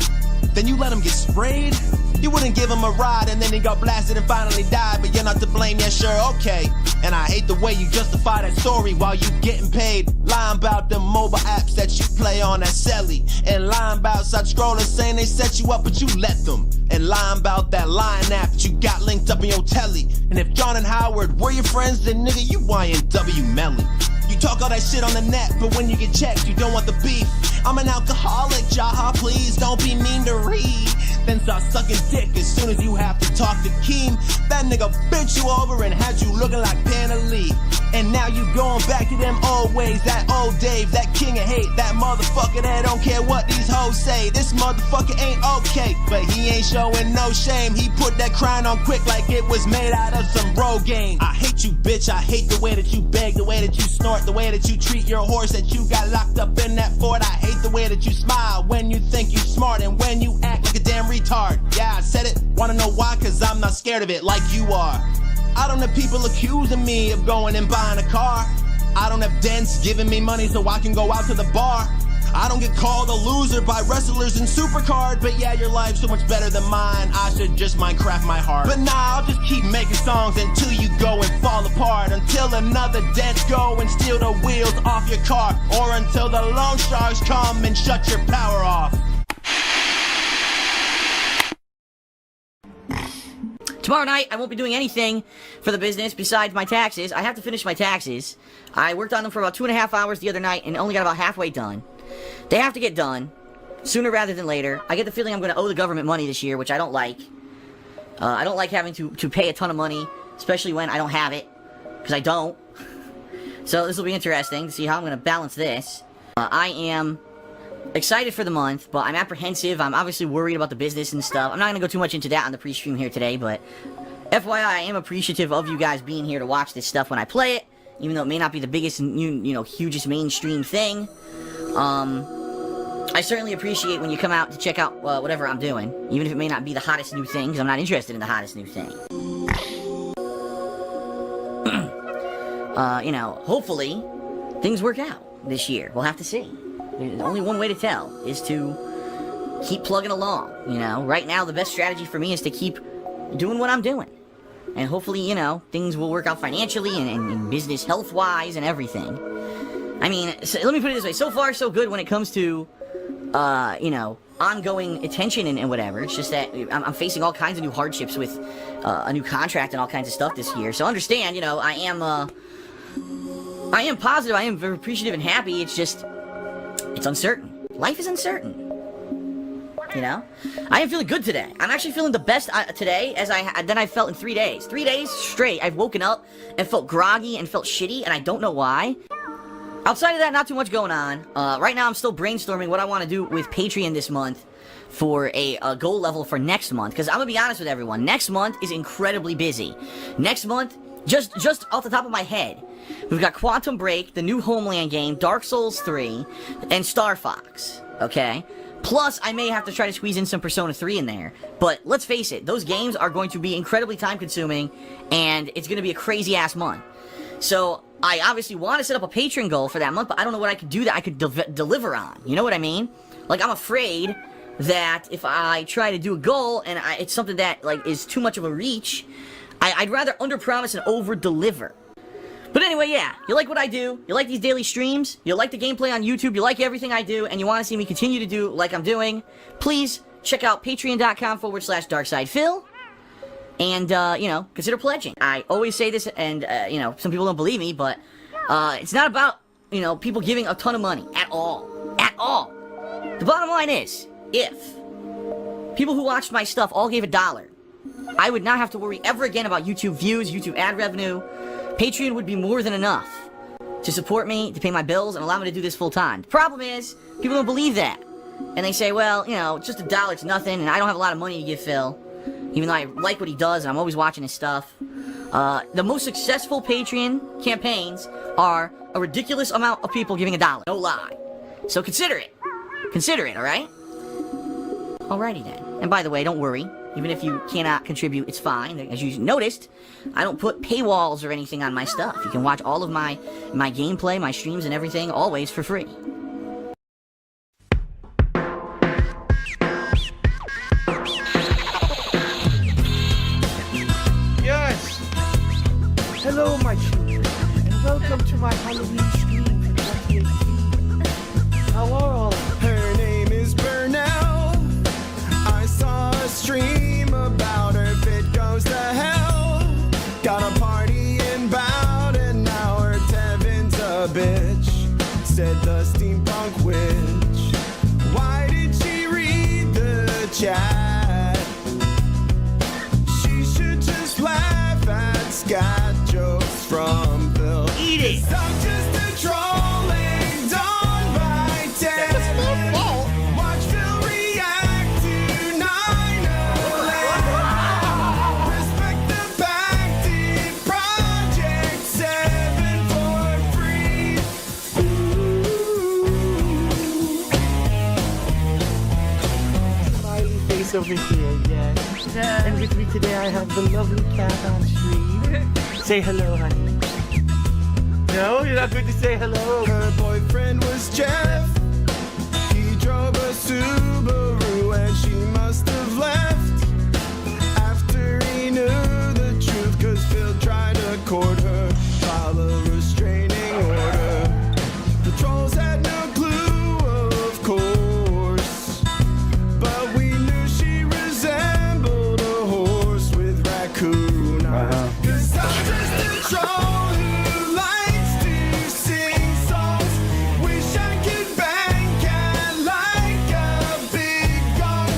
Then you let him get sprayed? You wouldn't give him a ride and then he got blasted and finally died, but you're not to blame, yeah sure, okay. And I hate the way you justify that story while you getting paid. Lying about the mobile apps that you play on that celly. And lying about side scrollers saying they set you up, but you let them. And lying about that Line app that you got linked up in your telly. And if John and Howard were your friends, then nigga, you YNW Melly. You talk all that shit on the net, but when you get checked, you don't want the beef. I'm an alcoholic, Jaha, please don't be mean to Reed. Then start sucking dick as soon as you have to talk to Keem. That nigga bent you over and had you looking like Panelli. And now you going back to them old ways, that old Dave, that king of hate, that motherfucker that don't care what these hoes say. This motherfucker ain't okay, but he ain't showing no shame. He put that crying on quick like it was made out of some Rogaine. I hate you, bitch, I hate the way that you beg, the way that you snort, the way that you treat your horse that you got locked up in that fort. I hate the way that you smile when you think you smart and when you act like a damn retard. Yeah, I said it, wanna know why? Cause I'm not scared of it like you are. I don't have people accusing me of going and buying a car. I don't have dents giving me money so I can go out to the bar. I don't get called a loser by wrestlers in Supercard. But yeah, your life's so much better than mine, I should just Minecraft my heart. But nah, I'll just keep making songs until you go and fall apart. Until another dent go and steal the wheels off your car. Or until the loan sharks come and shut your power off. Tomorrow night, I won't be doing anything for the business besides my taxes. I have to finish my taxes. I worked on them for about 2.5 hours the other night and only got about halfway done. They have to get done sooner rather than later. I get the feeling I'm going to owe the government money this year, which I don't like. I don't like having to pay a ton of money, especially when I don't have it, because I don't. So this will be interesting to see how I'm going to balance this. I am excited for the month, but I'm apprehensive. I'm obviously worried about the business and stuff. I'm not going to go too much into that on the pre-stream here today, but FYI, I am appreciative of you guys being here to watch this stuff when I play it, even though it may not be the biggest, hugest mainstream thing. I certainly appreciate when you come out to check out whatever I'm doing, even if it may not be the hottest new thing, because I'm not interested in the hottest new thing. Hopefully, things work out this year. We'll have to see. There's only one way to tell, is to keep plugging along, Right now, the best strategy for me is to keep doing what I'm doing. And hopefully, things will work out financially and business health-wise and everything. I mean, so let me put it this way. So far, so good when it comes to, ongoing attention and whatever. It's just that I'm facing all kinds of new hardships with a new contract and all kinds of stuff this year. So understand, I am positive. I am very appreciative and happy. It's just, it's uncertain. Life is uncertain. I am feeling good today. I'm actually feeling the best today than I felt in 3 days. 3 days straight, I've woken up and felt groggy and felt shitty, and I don't know why. Outside of that, not too much going on. Right now, I'm still brainstorming what I want to do with Patreon this month for a goal level for next month. Because I'm going to be honest with everyone, next month is incredibly busy. Next month, just off the top of my head, we've got Quantum Break, the new Homeland game, Dark Souls 3, and Star Fox, okay? Plus, I may have to try to squeeze in some Persona 3 in there. But let's face it, those games are going to be incredibly time-consuming, and it's going to be a crazy-ass month. So, I obviously want to set up a Patreon goal for that month, but I don't know what I could do that I could deliver on. You know what I mean? Like, I'm afraid that if I try to do a goal, and it's something that, is too much of a reach, I'd rather under-promise and over-deliver. But anyway, yeah, you like what I do, you like these daily streams, you like the gameplay on YouTube, you like everything I do, and you want to see me continue to do like I'm doing, please check out patreon.com/DarksidePhil, and, consider pledging. I always say this, and, some people don't believe me, but, it's not about, people giving a ton of money, at all. At all. The bottom line is, if people who watched my stuff all gave $1, I would not have to worry ever again about YouTube views, YouTube ad revenue. Patreon would be more than enough to support me, to pay my bills, and allow me to do this full time. The problem is, people don't believe that. And they say, well, just $1, it's nothing, and I don't have a lot of money to give Phil. Even though I like what he does, and I'm always watching his stuff. The most successful Patreon campaigns are a ridiculous amount of people giving $1. No lie. So consider it. Consider it, alright? Alrighty then. And by the way, don't worry. Even if you cannot contribute, it's fine. As you noticed, I don't put paywalls or anything on my stuff. You can watch all of my gameplay, my streams, and everything, always for free. Yes! Hello, my children, and welcome to my Halloween stream for 2018. said the steampunk witch. Why did she read the chat? She should just laugh at Scott jokes from Phil. Eat it! I'm just a trolling done by 10. Watch Phil react to 9/11. Respect the Bacted Project 7 for free. Smiley face over here, yes. And with me today I have the lovely cat on stream. Say hello, honey. No, you're not going to say hello. Her boyfriend was Jeff. He drove a Subaru and she must have left after he knew the truth, cause Phil tried to court her, file a restraining order. The trolls had no clue, of course, but we knew she resembled a horse with raccoon eyes. Cause I'm just a troll who likes to sing songs. Wish I could bank at like a big gun.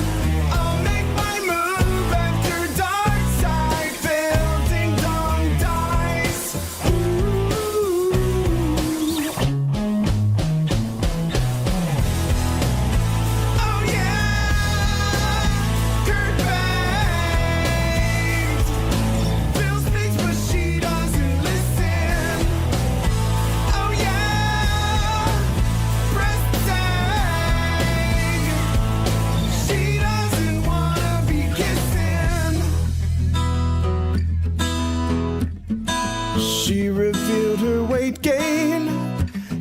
I'll make my move after Darkside Phil ding dong dies. Oh yeah, Kurt baked. Phil speaks but she doesn't listen. Oh yeah, breast tag. She doesn't wanna be kissing. She revealed her weight gain.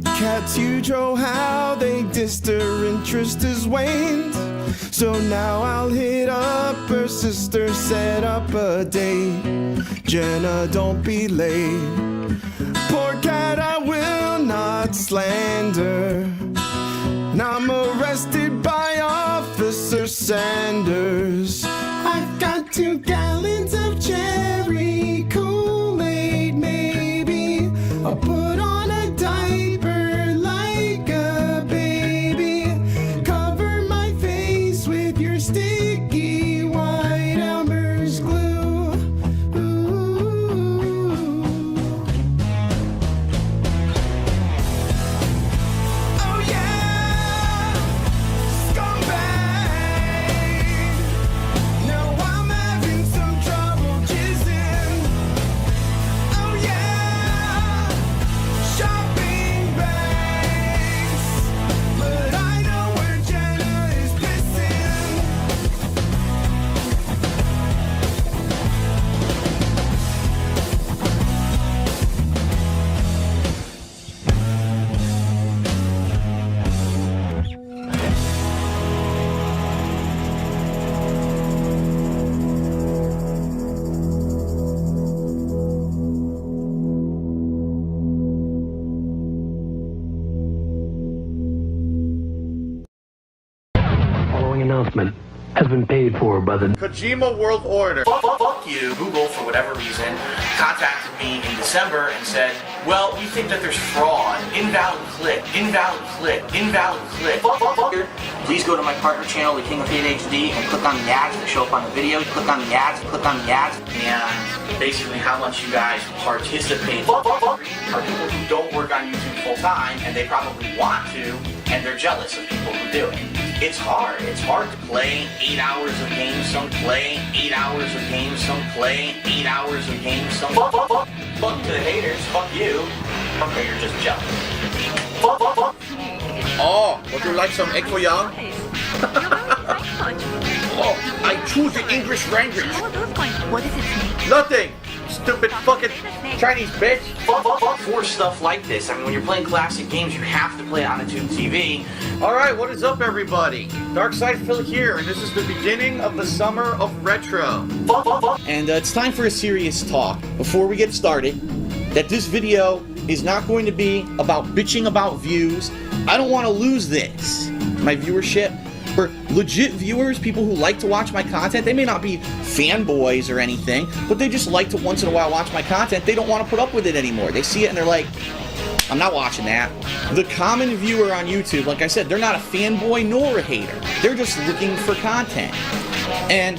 Cats huge, oh how they dissed, her interest has waned. So now I'll hit up her sister, set up a date. Jenna, don't be late. Poor cat, I will not slander. Now I'm arrested by Officer Sanders. I've got 2 gallons of cherry Kool-Aid, maybe. I'll put on a diaper like a baby. Cover my face with your sticky white Elmer's glue. Oh yeah, scumbag. Now I'm having some trouble jizzing. Oh yeah, shopping bags. But I know where Jenna is pissing. Following announcement has been paid for by the Kojima World Order. Fuck you. Google, for whatever reason, contacted me in December and said, well, we think that there's fraud. Invalid click. Invalid click. Invalid click. Please go to my partner channel, the King of Hate HD, and click on the ads that show up on the video. Click on the ads, click on the ads. And basically how much you guys participate. Are people who don't work on YouTube full time, and they probably want to, and they're jealous of people who do it. It's hard. It's hard to play 8 hours of games, some play 8 hours of games, some play 8 hours of games, some fuck to the haters, fuck you. Or you're just jealous. Oh, would you like some egg foo young? Oh, I choose the English language. What is its name? Nothing. Stupid fucking Chinese bitch. For stuff like this, I mean, when you're playing classic games, you have to play it on a tube TV. Alright, what is up, everybody? Darkside Phil here, and this is the beginning of the summer of retro. And it's time for a serious talk. Before we get started, that this video is not going to be about bitching about views. I don't want to lose this. My viewership. For legit viewers, people who like to watch my content, they may not be fanboys or anything, but they just like to once in a while watch my content. They don't want to put up with it anymore. They see it and they're like, I'm not watching that. The common viewer on YouTube, like I said, they're not a fanboy nor a hater. They're just looking for content. And,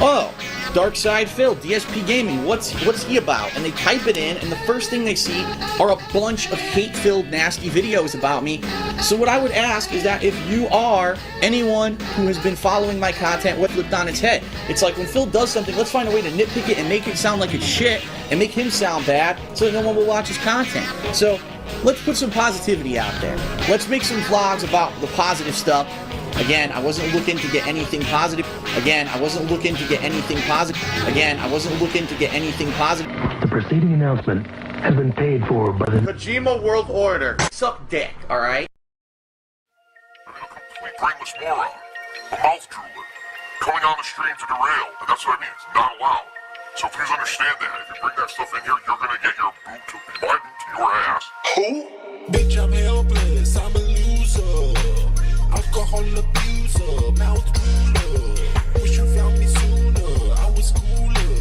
oh, Darkside Phil, DSP Gaming, what's he about? And they type it in, and the first thing they see are a bunch of hate-filled, nasty videos about me. So what I would ask is that if you are anyone who has been following my content, what flipped on its head? It's like when Phil does something, let's find a way to nitpick it and make it sound like it's shit, and make him sound bad, so that no one will watch his content. So let's put some positivity out there. Let's make some vlogs about the positive stuff. Again, I wasn't looking to get anything positive. Again, I wasn't looking to get anything positive. Again, I wasn't looking to get anything positive. The preceding announcement has been paid for by the Kojima World Order. Suck dick, alright? Complete brainless moron. A mouth drooler. Coming on the stream to derail. And that's what I mean. It's not allowed. So please understand that. If you bring that stuff in here, you're gonna get your boot to my boot to your ass. Who? Bitch, I'm helpless, I'm a loser. Alcohol abuser, mouth ruler. Wish you found me sooner, I was cooler.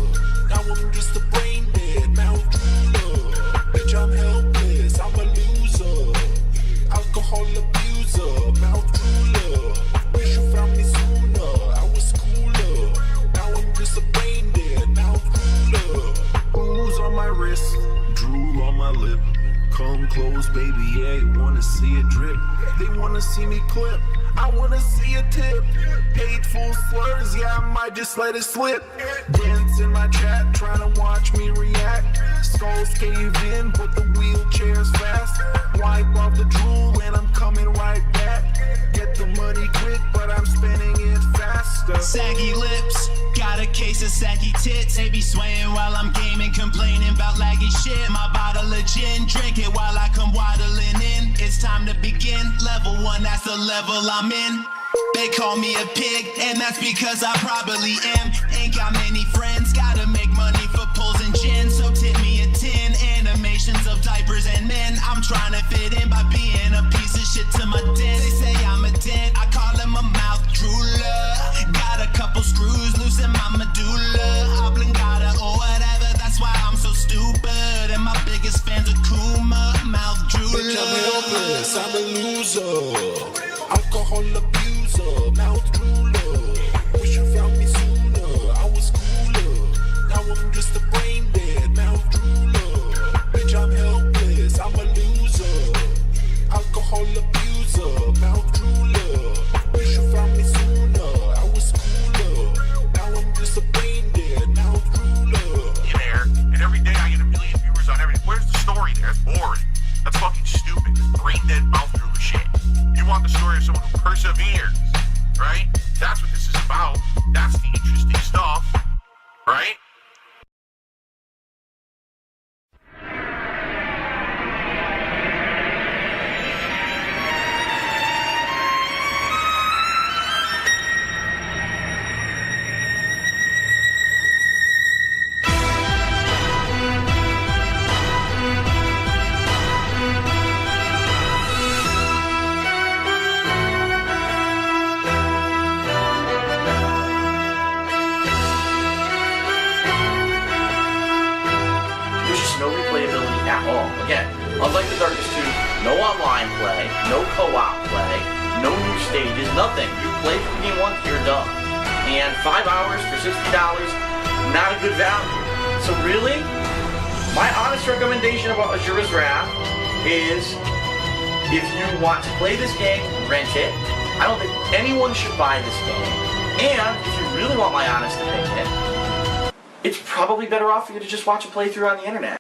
Now I'm just a brain dead mouth ruler. Bitch, I'm helpless, I'm a loser. Alcohol abuser, mouth ruler. Wish you found me sooner, I was cooler. Now I'm just a brain dead mouth ruler. Booze on my wrist, drool on my lip. Come close, baby, yeah, wanna see it drip. They wanna see me clip, I wanna see a tip. Hateful slurs, yeah, I might just let it slip. Dance in my chat, trying to watch me react. Skulls cave in, but the wheelchair's fast. Wipe off the drool and I'm coming right back. Get the money quick, but I'm spending it faster. Saggy lips, got a case of saggy tits. They be swaying while I'm gaming, complaining about laggy shit. My bottle of gin, drink it while I come waddling in. It's time to begin. Level 1, that's the level I'm in. They call me a pig, and that's because I probably am. Ain't got many friends, gotta make money for pulls and gin. So tip me a 10, animations of diapers and men. I'm trying to fit in by being a piece of shit to my dent. They say I'm a dent, I call him a mouth drooler. Got a couple screws loose in my medulla. Oblongata or whatever, that's why I'm so stupid. And my biggest fans are Kuma, mouth drooler. Bitch, I'm helpless, I'm a loser. Alcohol abuser, mouth drooler. Wish you found me sooner, I was cooler. Now I'm just a brain dead mouth drooler. Bitch, I'm helpless, I'm a loser. Alcohol abuser, mouth drooler. Wish you found me sooner, I was cooler. Now I'm just a brain dead mouth drooler. In there, and every day I get a million viewers on everything. Where's the story there? It's boring. That's fucking stupid. Brain dead mouth drooler shit. You want the story of someone who perseveres, right? That's what this is about. That's the interesting stuff, right? Unlike the Darkest 2, no online play, no co-op play, no new stages, nothing. You play from game once, you're done. And 5 hours for $60, not a good value. So really, my honest recommendation about Azura's Wrath is if you want to play this game, rent it. I don't think anyone should buy this game. And if you really want my honest opinion, it's probably better off for you to just watch a playthrough on the internet.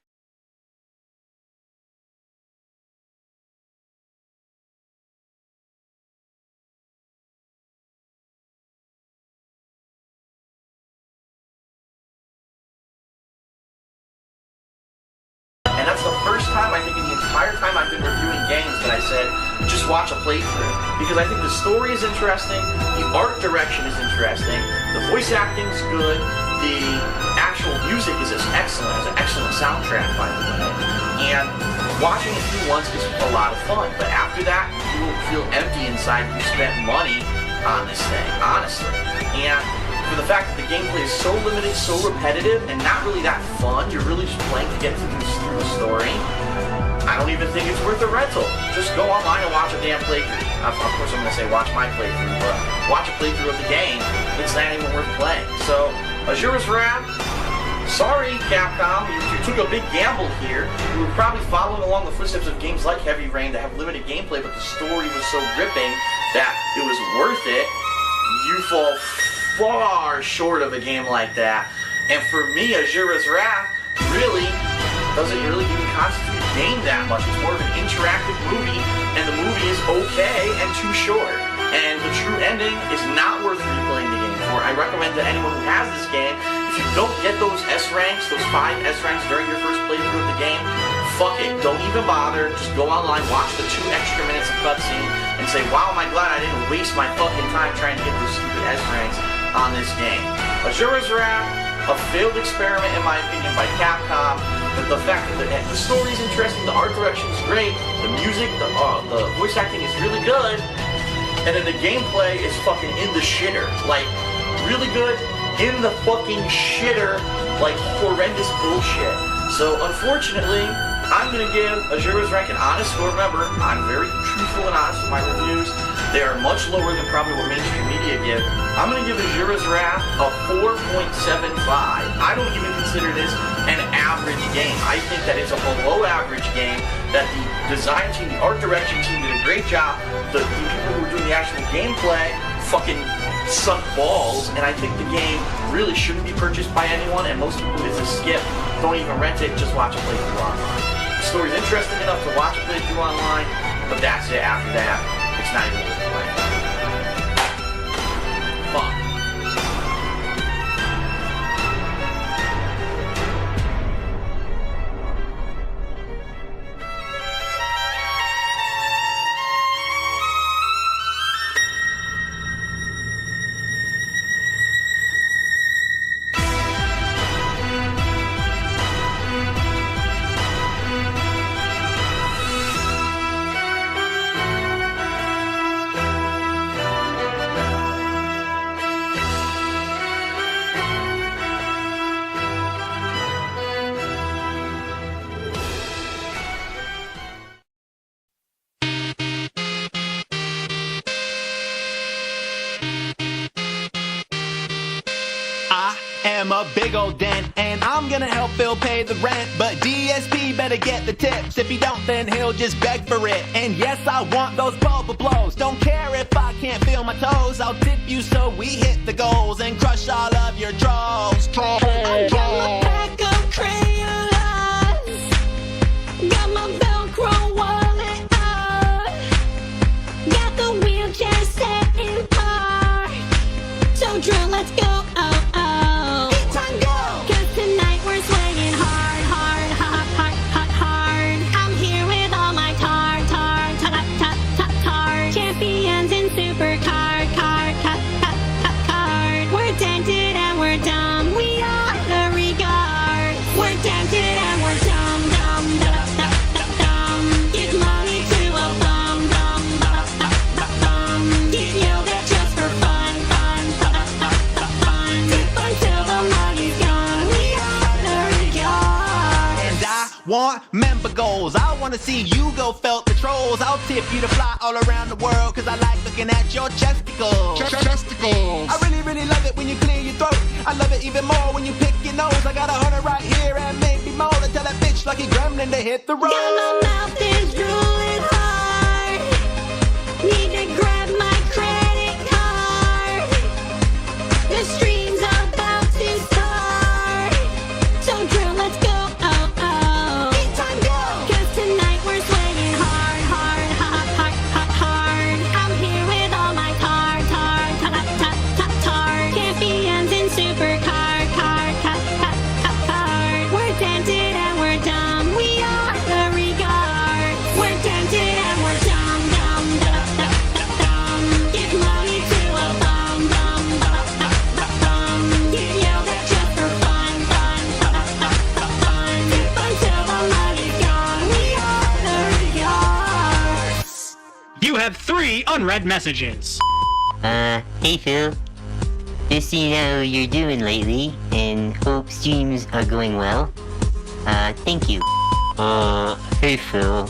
And that's the first time, I think, in the entire time I've been reviewing games that I said, just watch a playthrough. Because I think the story is interesting, the art direction is interesting, the voice acting is good, the actual music is excellent. It's an excellent soundtrack, by the way. And watching it through once is a lot of fun. But after that, you will feel empty inside if you spent money on this thing, honestly. And for the fact that the gameplay is so limited, so repetitive, and not really that fun, you're really just playing to get through the story, I don't even think it's worth a rental. Just go online and watch a damn playthrough. Of course I'm going to say watch my playthrough, but watch a playthrough of the game. It's not even worth playing. So, Azura's Wrath, sorry Capcom, you took a big gamble here. You were probably following along the footsteps of games like Heavy Rain that have limited gameplay, but the story was so gripping that it was worth it. You fall far short of a game like that. And for me, Azura's Wrath really doesn't really even constitute a game that much. It's more of an interactive movie, and the movie is okay and too short. And the true ending is not worth replaying the game for. I recommend to anyone who has this game, if you don't get those S ranks, those 5 S ranks during your first playthrough of the game, fuck it, don't even bother. Just go online, watch the 2 extra minutes of cutscene, and say, wow, am I glad I didn't waste my fucking time trying to get those stupid S ranks on this game. Azura's Wrath, a failed experiment in my opinion by Capcom. The fact that the story's interesting, the art direction's great, the music, the voice acting is really good, and then the gameplay is fucking in the shitter. Like, really good, in the fucking shitter, like horrendous bullshit. So unfortunately, I'm gonna give Azura's Wrath an honest score. Remember, I'm very truthful and honest with my reviews. They are much lower than probably what mainstream media give. I'm gonna give Azura's Wrath a 4.75. I don't even consider this an average game. I think that it's a below average game, that the design team, the art direction team did a great job. The people who were doing the actual gameplay fucking suck balls, and I think the game really shouldn't be purchased by anyone, and most people, it's a skip. Don't even rent it, just watch a playthrough online. The story's interesting enough to watch a playthrough online, but that's it. After that, it's not even worth playing. Fuck. am a big old dent, and I'm gonna help Phil pay the rent. But DSP better get the tips. If he don't, then he'll just beg for it. And yes, I want those bubble blows. Don't care if I can't feel my toes. I'll tip you so we hit the goals and crush all of your trolls. I got my pack of crayons, got my Velcro wallet on, got the wheelchair set in park. So Drew, let's go. Oh, oh. It's time go. 'Cause tonight we're swinging hard, hard, hot, hot, hot, hard. I'm here with all my tar, champions in supercar, card. We're dented and we're dumb. We are the regard. We're dented and we're dumb. Give money to a bum. Get yelled at just for fun. Tip until the money's gone. We are the regard. And I want member goals. I wanna see you go felt the trolls. I'll tip you to fly all around the world, 'cause I like looking at your chesticles. Chesticles. I really love it when you clear your throat. I love it even more when you pick your nose. I got 100 right here and maybe more to tell that bitch Lucky Gremlin to hit the road. Yeah, my mouth is drooling hard. Need to grab my credit card. The stream's about to start. So Drew, let's go. Oh, oh. It's time go. 'Cause tonight we're swinging hard, hard. I'm here with all my tar. Champions in supercar, card. We're dented and we're dumb. We are the regard. We're dented and we're dumb. Give money to a bum. Get yelled at just for fun. Tip until the money's gone. We are the regard. You have 3 unread messages. Hey Phil. Just seeing how you're doing lately, and hope streams are going well. Thank you. Hey Phil,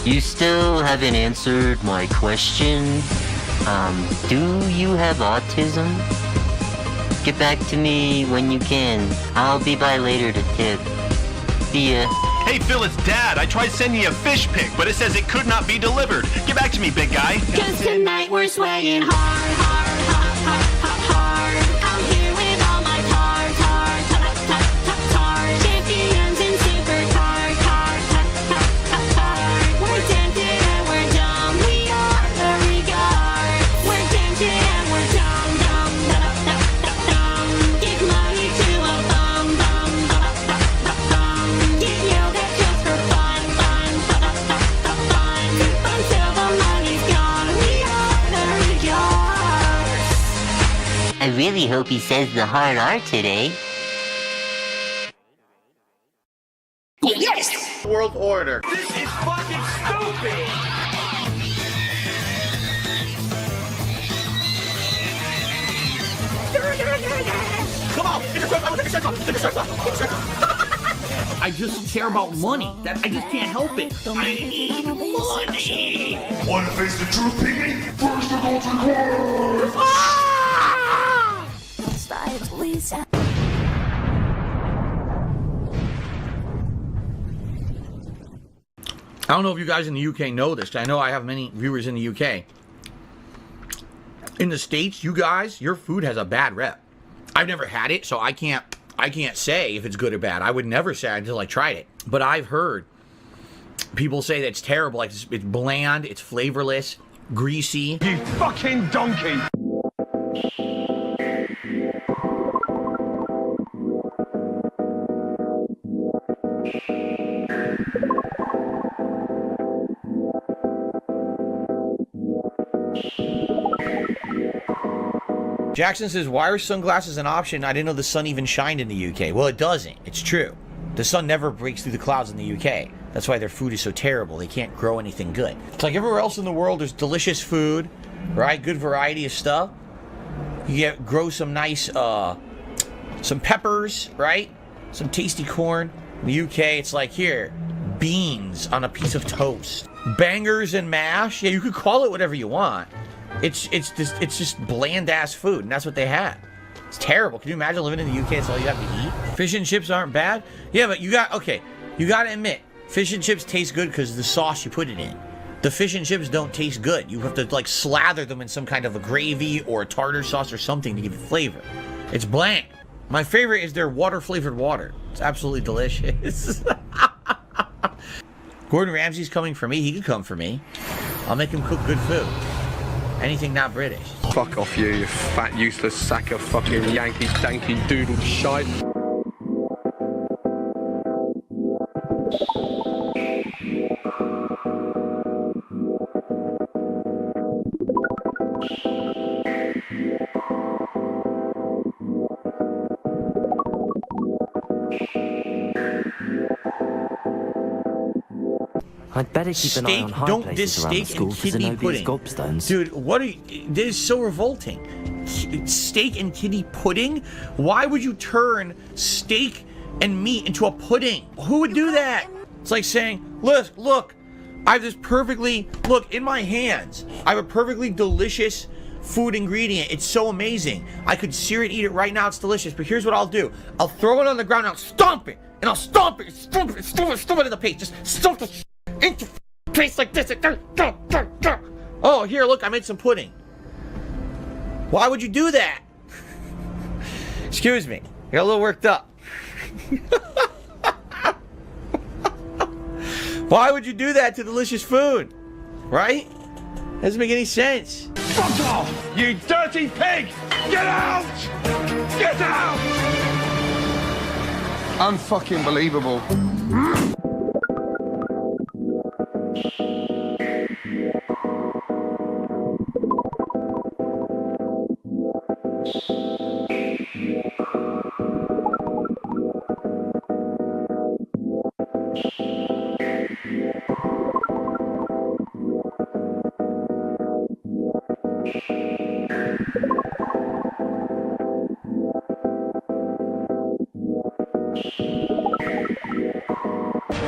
you still haven't answered my question. Do you have autism? Get back to me when you can. I'll be by later to tip. See ya. Hey Phil, it's Dad. I tried sending you a fish pic, but it says it could not be delivered. Get back to me, big guy. Cause tonight we're swaying hard, hard, hard, hard, hard. I'm here with all my champions in super tar. We're tempted and we're dumb. We are the regard. We're tempted and we're dumb. Give money to a bum. Give yoga just for fun. Until the money's gone. We are the regard. I really hope he says the hard R today. Yes! World order. This is fucking stupid! Come on! Get your shirt off! Get your shirt off! Get your shirt off! Get your shirt off! I just care about money. I just can't help it. I need money. Want to face the truth, Piggy? First the golden required. I don't know if you guys in the UK know this. I know I have many viewers in the UK. In the States, you guys, your food has a bad rep. I've never had it, so I can't say if it's good or bad. I would never say until I tried it. But I've heard people say that it's terrible. Like it's bland, it's flavorless, greasy. You fucking donkey! Jackson says, why are sunglasses an option? I didn't know the sun even shined in the UK. Well, it doesn't. It's true. The sun never breaks through the clouds in the UK. That's why their food is so terrible. They can't grow anything good. It's like everywhere else in the world, there's delicious food, right? Good variety of stuff. You grow some nice, some peppers, right? Some tasty corn. In the UK, it's like, here, beans on a piece of toast. Bangers and mash. Yeah, you could call it whatever you want. It's just bland ass food, and that's what they have. It's terrible. Can you imagine living in the UK? That's all you have to eat. Fish and chips aren't bad. Yeah, but you gotta admit, fish and chips taste good because of the sauce you put it in. The fish and chips don't taste good. You have to like slather them in some kind of a gravy or a tartar sauce or something to give it flavor. It's bland. My favorite is their water flavored water. It's absolutely delicious. Gordon Ramsay's coming for me. He could come for me. I'll make him cook good food. Anything not British. Fuck off you fat useless sack of fucking Yankee danky doodle shite. I'd better keep an eye on high Don't places diss around the steak school and for kidney Zenobia's pudding. gobstones. Dude, what are you... This is so revolting. Steak and kidney pudding? Why would you turn steak and meat into a pudding? Who would do that? It's like saying, look, I have this perfectly... Look, in my hands, I have a perfectly delicious food ingredient. It's so amazing. I could sear it, eat it right now. It's delicious. But here's what I'll do. I'll throw it on the ground and I'll stomp it. And I'll stomp it in the face. Just stomp the into face like this. Oh, here, look, I made some pudding. Why would you do that? Excuse me. I got a little worked up. Why would you do that to delicious food? Right? Doesn't make any sense. Fuck off, you dirty pig! Get out! Get out! Unfucking believable.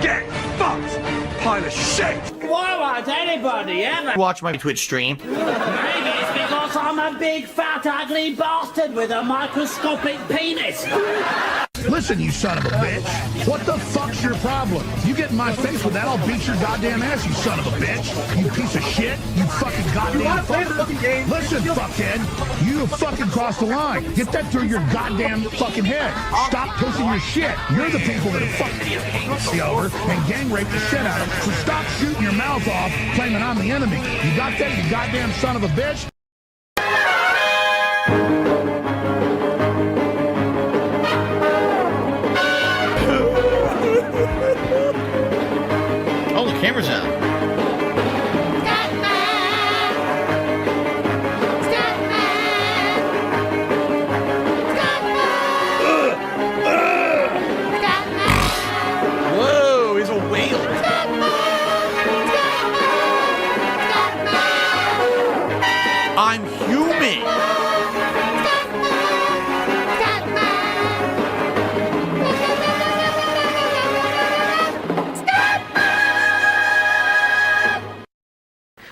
Get fucked! pile of shit. Why won't anybody ever Watch my Twitch stream. Maybe it's because I'm a big, fat, ugly bastard with a microscopic penis. Listen, you son of a bitch. What the fuck's your problem? You get in my face with that, I'll beat your goddamn ass, you son of a bitch. You piece of shit. You fucking goddamn fucker. Listen, fuckhead. You fucking crossed the line. Get that through your goddamn fucking head. Stop pushing your shit. You're the people that have fucked you over and gang raped the shit out of them. So stop shooting your mouth off claiming I'm the enemy. You got that, you goddamn son of a bitch? Oh, the camera's out. Whoa, he's a whale. I'm human.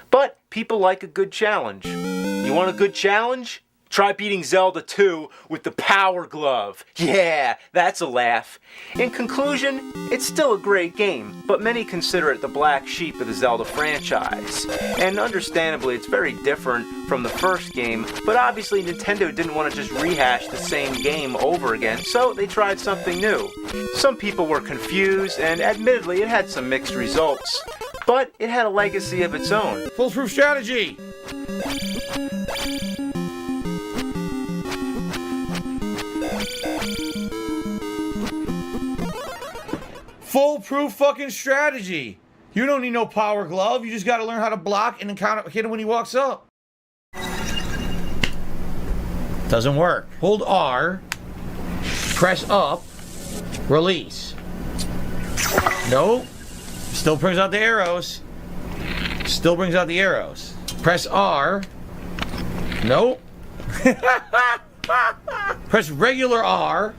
But people like a good challenge. You want a good challenge? Try beating Zelda 2 with the Power Glove. Yeah, that's a laugh. In conclusion, it's still a great game, but many consider it the black sheep of the Zelda franchise. And understandably, it's very different from the first game, but obviously Nintendo didn't want to just rehash the same game over again, so they tried something new. Some people were confused, and admittedly, it had some mixed results. But it had a legacy of its own. Foolproof strategy. Foolproof fucking strategy. You don't need no power glove. You just got to learn how to block and then hit him when he walks up. Doesn't work. Hold R. Press up. Release. Nope. Still brings out the arrows. Still brings out the arrows. Press R. Nope. Press regular R.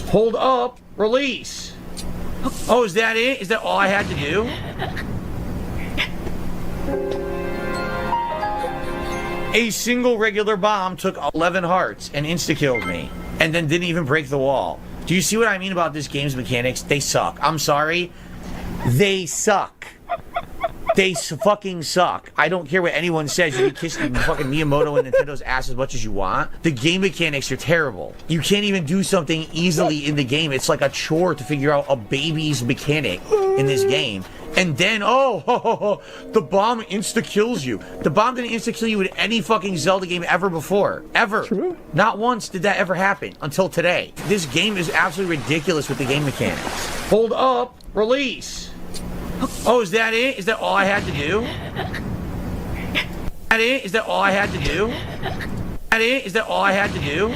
Hold up. Release. Oh, is that it? Is that all I had to do? A single regular bomb took 11 hearts and insta-killed me. And then didn't even break the wall. Do you see what I mean about this game's mechanics? They suck. I'm sorry. They suck. They fucking suck. I don't care what anyone says. You can kiss fucking Miyamoto and Nintendo's ass as much as you want. The game mechanics are terrible. You can't even do something easily in the game. It's like a chore to figure out a baby's mechanic in this game. And then, the bomb insta-kills you. The bomb didn't insta-kill you in any fucking Zelda game ever before. Ever. True. Not once did that ever happen until today. This game is absolutely ridiculous with the game mechanics. Hold up. Release. Oh, is that it? Is that all I had to do? That it? Is that all I had to do? That it? Is that all I had to do?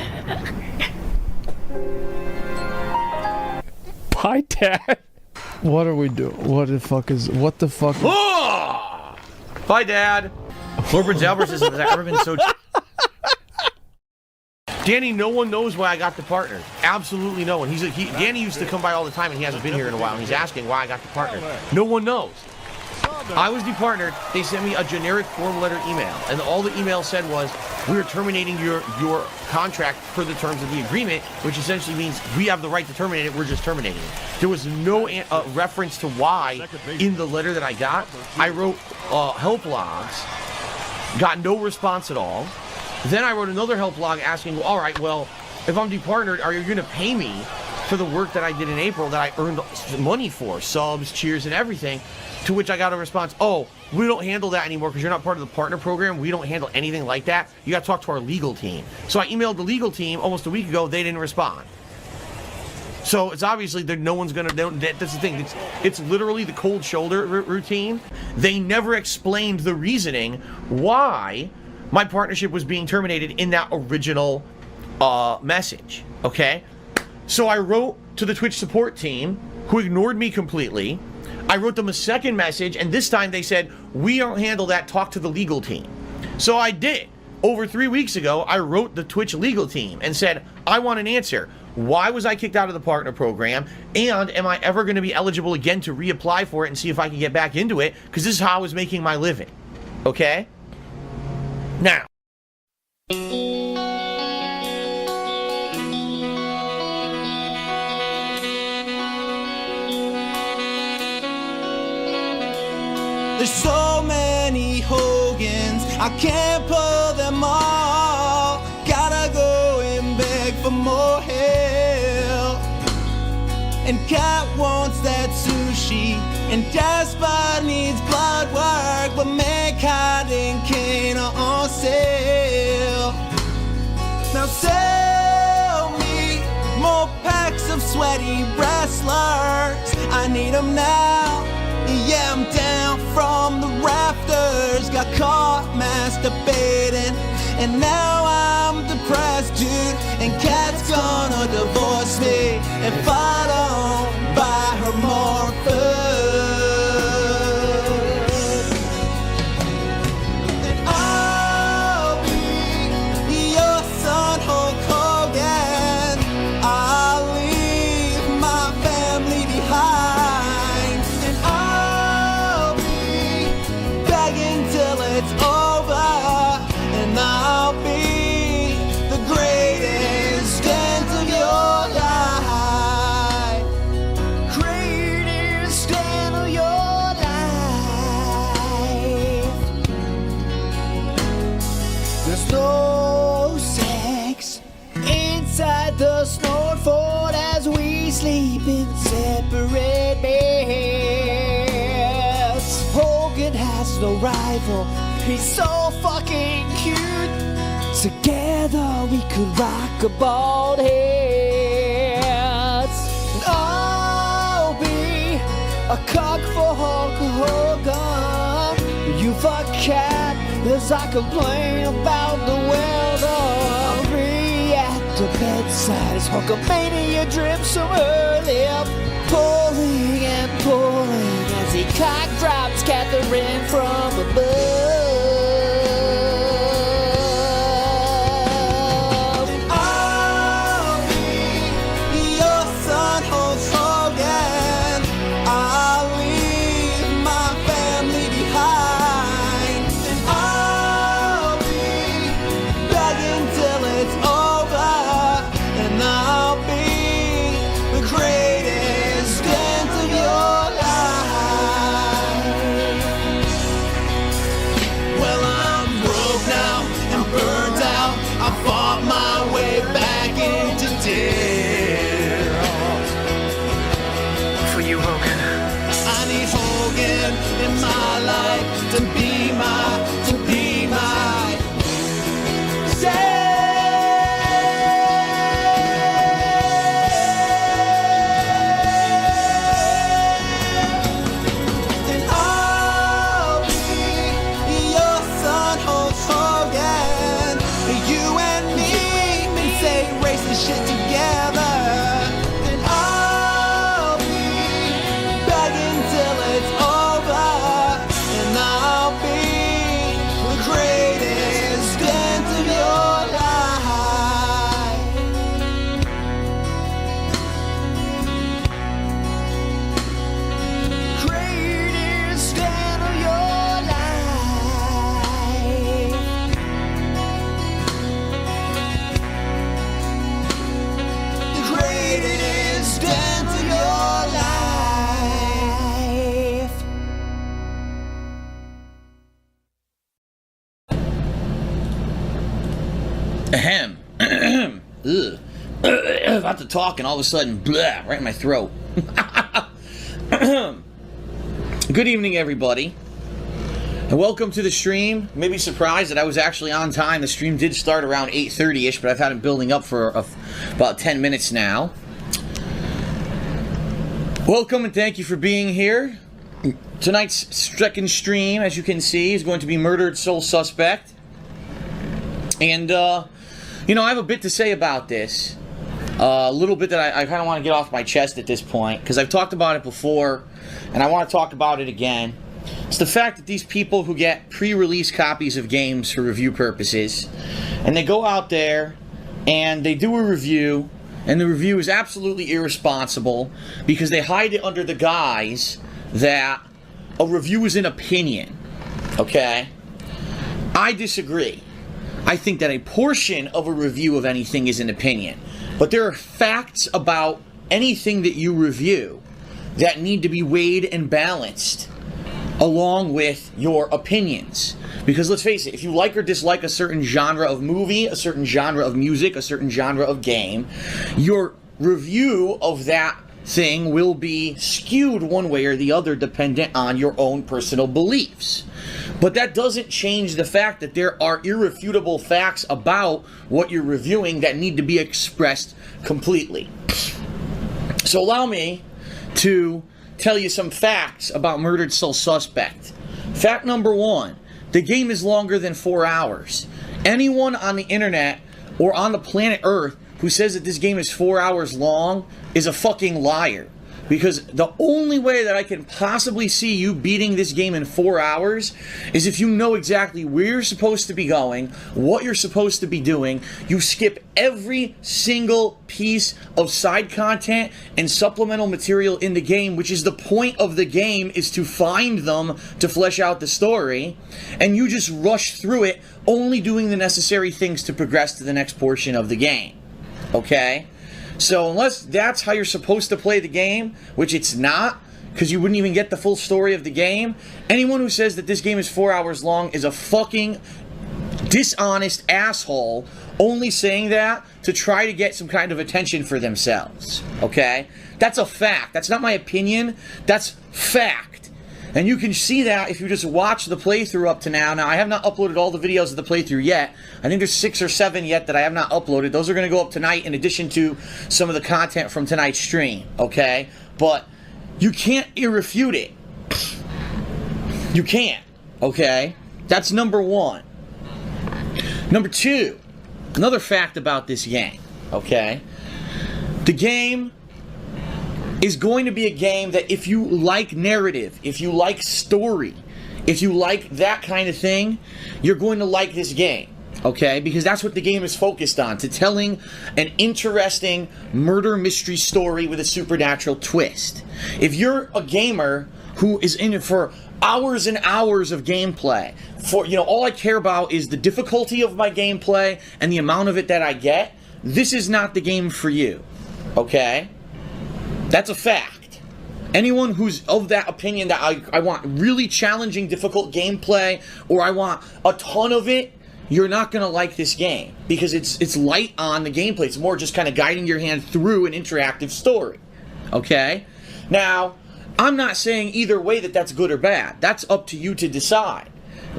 Hi, Dad. What are we doing? What the fuck is... What the fuck? Oh! Bye, Dad. Lord Prince Albert says, has ever been so... Danny, no one knows why I got the partner. Absolutely no one. Danny used to come by all the time, and he hasn't been here in a while, and he's asking why I got the partner. No one knows. I was departnered. They sent me a generic form letter email, and all the email said was, we are terminating your contract per the terms of the agreement, which essentially means we have the right to terminate it, we're just terminating it. There was no reference to why in the letter that I got. I wrote help logs, got no response at all. Then I wrote another help log asking, all right, well, if I'm departnered, are you going to pay me for the work that I did in April that I earned money for, subs, cheers, and everything? To which I got a response, oh, we don't handle that anymore because you're not part of the partner program. We don't handle anything like that. You got to talk to our legal team. So I emailed the legal team almost a week ago. They didn't respond. So it's obviously that no one's going to, that's the thing. It's literally the cold shoulder routine. They never explained the reasoning why my partnership was being terminated in that original message, okay? So I wrote to the Twitch support team, who ignored me completely. I wrote them a second message, and this time they said, we don't handle that, talk to the legal team. So I did. Over 3 weeks ago, I wrote the Twitch legal team and said, I want an answer. Why was I kicked out of the partner program? And am I ever going to be eligible again to reapply for it and see if I can get back into it? Because this is how I was making my living. Okay? Now. There's so many Hogans, I can't pull them all. Gotta go and beg for more help. And Cat wants that sushi, and Jasper needs blood work, but Mankind and Kane are on sale. Now sell me more packs of sweaty wrestlers. I need them now. Yeah, I'm down from the rafters. Got caught masturbating, and now I'm depressed, dude. And Cat's gonna divorce me if I don't buy her more food. And I'll be your son, Hulk Hogan. I'll leave my family behind, and I'll be begging till it's over, and I'll be the greatest end of your life. Greatest end of your life. There's no sex inside the snow fort as we sleep in separate beds. Hogan has no rival, he's so fucking cute. Together we could rock a bald head. And I'll be a cock for Hulk Hogan. You fuck Cat as I complain about the weather. I'll be at the bedside as Hulkamania drips from her lip, pulling and pulling as he cock drops Catherine from above. I'll be your son, Hulk Hogan. I'll leave my family behind, and I'll be begging till it's over, and I'll be the greatest end of your life. Well, I'm broke now and burned out. I fought my way back into debt. For you, Hogan. I need Hogan in my life to be my and I'll be your son, Hulk Hogan. You and me can say race the shit together. And I'll be begging till it's over, and I'll be the greatest end of your life. Greatest end of your life. The greatest end of your life. Ahem. Ugh. About to talk and all of a sudden, blah, right in my throat. Good evening, everybody, and welcome to the stream. You may be surprised that I was actually on time. The stream did start around 8:30ish, but I've had it building up for about 10 minutes now. Welcome and thank you for being here. Tonight's second stream, as you can see, is going to be Murdered Soul Suspect. And, you know, I have a bit to say about this. A little bit that I kind of want to get off my chest at this point, because I've talked about it before, and I want to talk about it again. It's the fact that these people who get pre-release copies of games for review purposes, and they go out there, and they do a review, and the review is absolutely irresponsible because they hide it under the guise that a review is an opinion. Okay? I disagree. I think that a portion of a review of anything is an opinion. But there are facts about anything that you review that need to be weighed and balanced along with your opinions. Because let's face it, if you like or dislike a certain genre of movie, a certain genre of music, a certain genre of game, your review of that thing will be skewed one way or the other dependent on your own personal beliefs. But that doesn't change the fact that there are irrefutable facts about what you're reviewing that need to be expressed completely. So allow me to tell you some facts about Murdered Soul Suspect. Fact number 1, the game is longer than 4 hours. Anyone on the internet or on the planet Earth who says that this game is 4 hours long is a fucking liar. Because the only way that I can possibly see you beating this game in 4 hours is if you know exactly where you're supposed to be going, what you're supposed to be doing, you skip every single piece of side content and supplemental material in the game, which is the point of the game, is to find them to flesh out the story, and you just rush through it, only doing the necessary things to progress to the next portion of the game. Okay? So unless that's how you're supposed to play the game, which it's not, because you wouldn't even get the full story of the game, anyone who says that this game is 4 hours long is a fucking dishonest asshole, only saying that to try to get some kind of attention for themselves. Okay? That's a fact. That's not my opinion. That's fact. And you can see that if you just watch the playthrough up to now. Now, I have not uploaded all the videos of the playthrough yet. I think there's 6 or 7 yet that I have not uploaded. Those are going to go up tonight in addition to some of the content from tonight's stream, okay? But you can't irrefute it. You can't, okay? That's number 1. Number 2, another fact about this game, okay? The game is going to be a game that if you like narrative, if you like story, if you like that kind of thing, you're going to like this game, okay? Because that's what the game is focused on, to telling an interesting murder mystery story with a supernatural twist. If you're a gamer who is in it for hours and hours of gameplay, for, you know, all I care about is the difficulty of my gameplay and the amount of it that I get, this is not the game for you, okay? That's a fact. Anyone who's of that opinion that I want really challenging, difficult gameplay, or I want a ton of it, you're not going to like this game. Because it's light on the gameplay. It's more just kind of guiding your hand through an interactive story. Okay? Now, I'm not saying either way that that's good or bad. That's up to you to decide.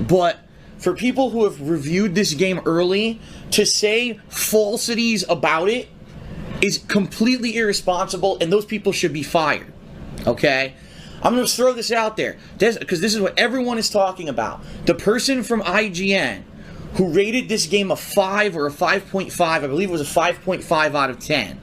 But for people who have reviewed this game early, to say falsities about it is completely irresponsible, and those people should be fired. Okay? I'm going to throw this out there, because this is what everyone is talking about. The person from IGN who rated this game a 5 or a 5.5, I believe it was a 5.5 out of 10,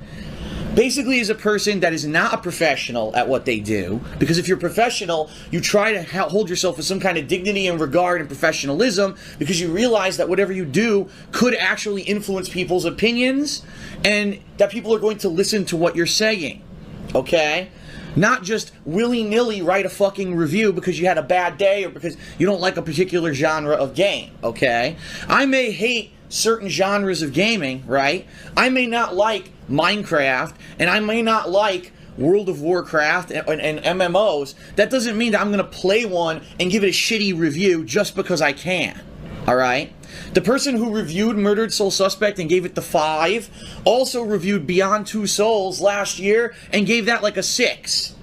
basically is a person that is not a professional at what they do, because if you're professional, you try to hold yourself with some kind of dignity and regard and professionalism, because you realize that whatever you do could actually influence people's opinions, and that people are going to listen to what you're saying, okay? Not just willy-nilly write a fucking review because you had a bad day or because you don't like a particular genre of game, okay? I may hate certain genres of gaming, right? I may not like Minecraft, and I may not like World of Warcraft and MMOs. That doesn't mean that I'm going to play one and give it a shitty review just because I can, alright? The person who reviewed Murdered Soul Suspect and gave it the 5 also reviewed Beyond Two Souls last year and gave that like a 6.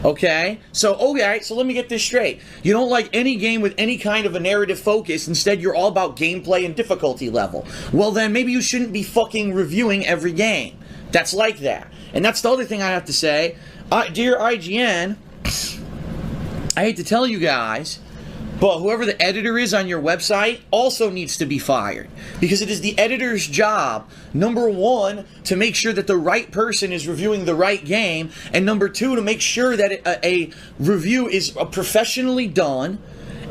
Okay? So let me get this straight. You don't like any game with any kind of a narrative focus. Instead, you're all about gameplay and difficulty level. Well, then maybe you shouldn't be fucking reviewing every game that's like that. And that's the other thing I have to say. Dear IGN, I hate to tell you guys, but whoever the editor is on your website also needs to be fired. Because it is the editor's job, number 1, to make sure that the right person is reviewing the right game, and number 2, to make sure that a review is professionally done,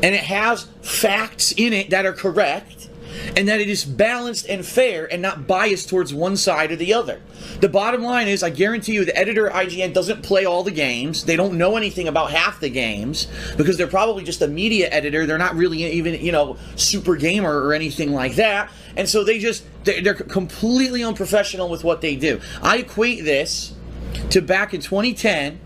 and it has facts in it that are correct, and that it is balanced and fair and not biased towards one side or the other. The bottom line is, I guarantee you the editor at IGN doesn't play all the games. They don't know anything about half the games because they're probably just a media editor. They're not really even, super gamer or anything like that. And so they're completely unprofessional with what they do. I equate this to back in 2010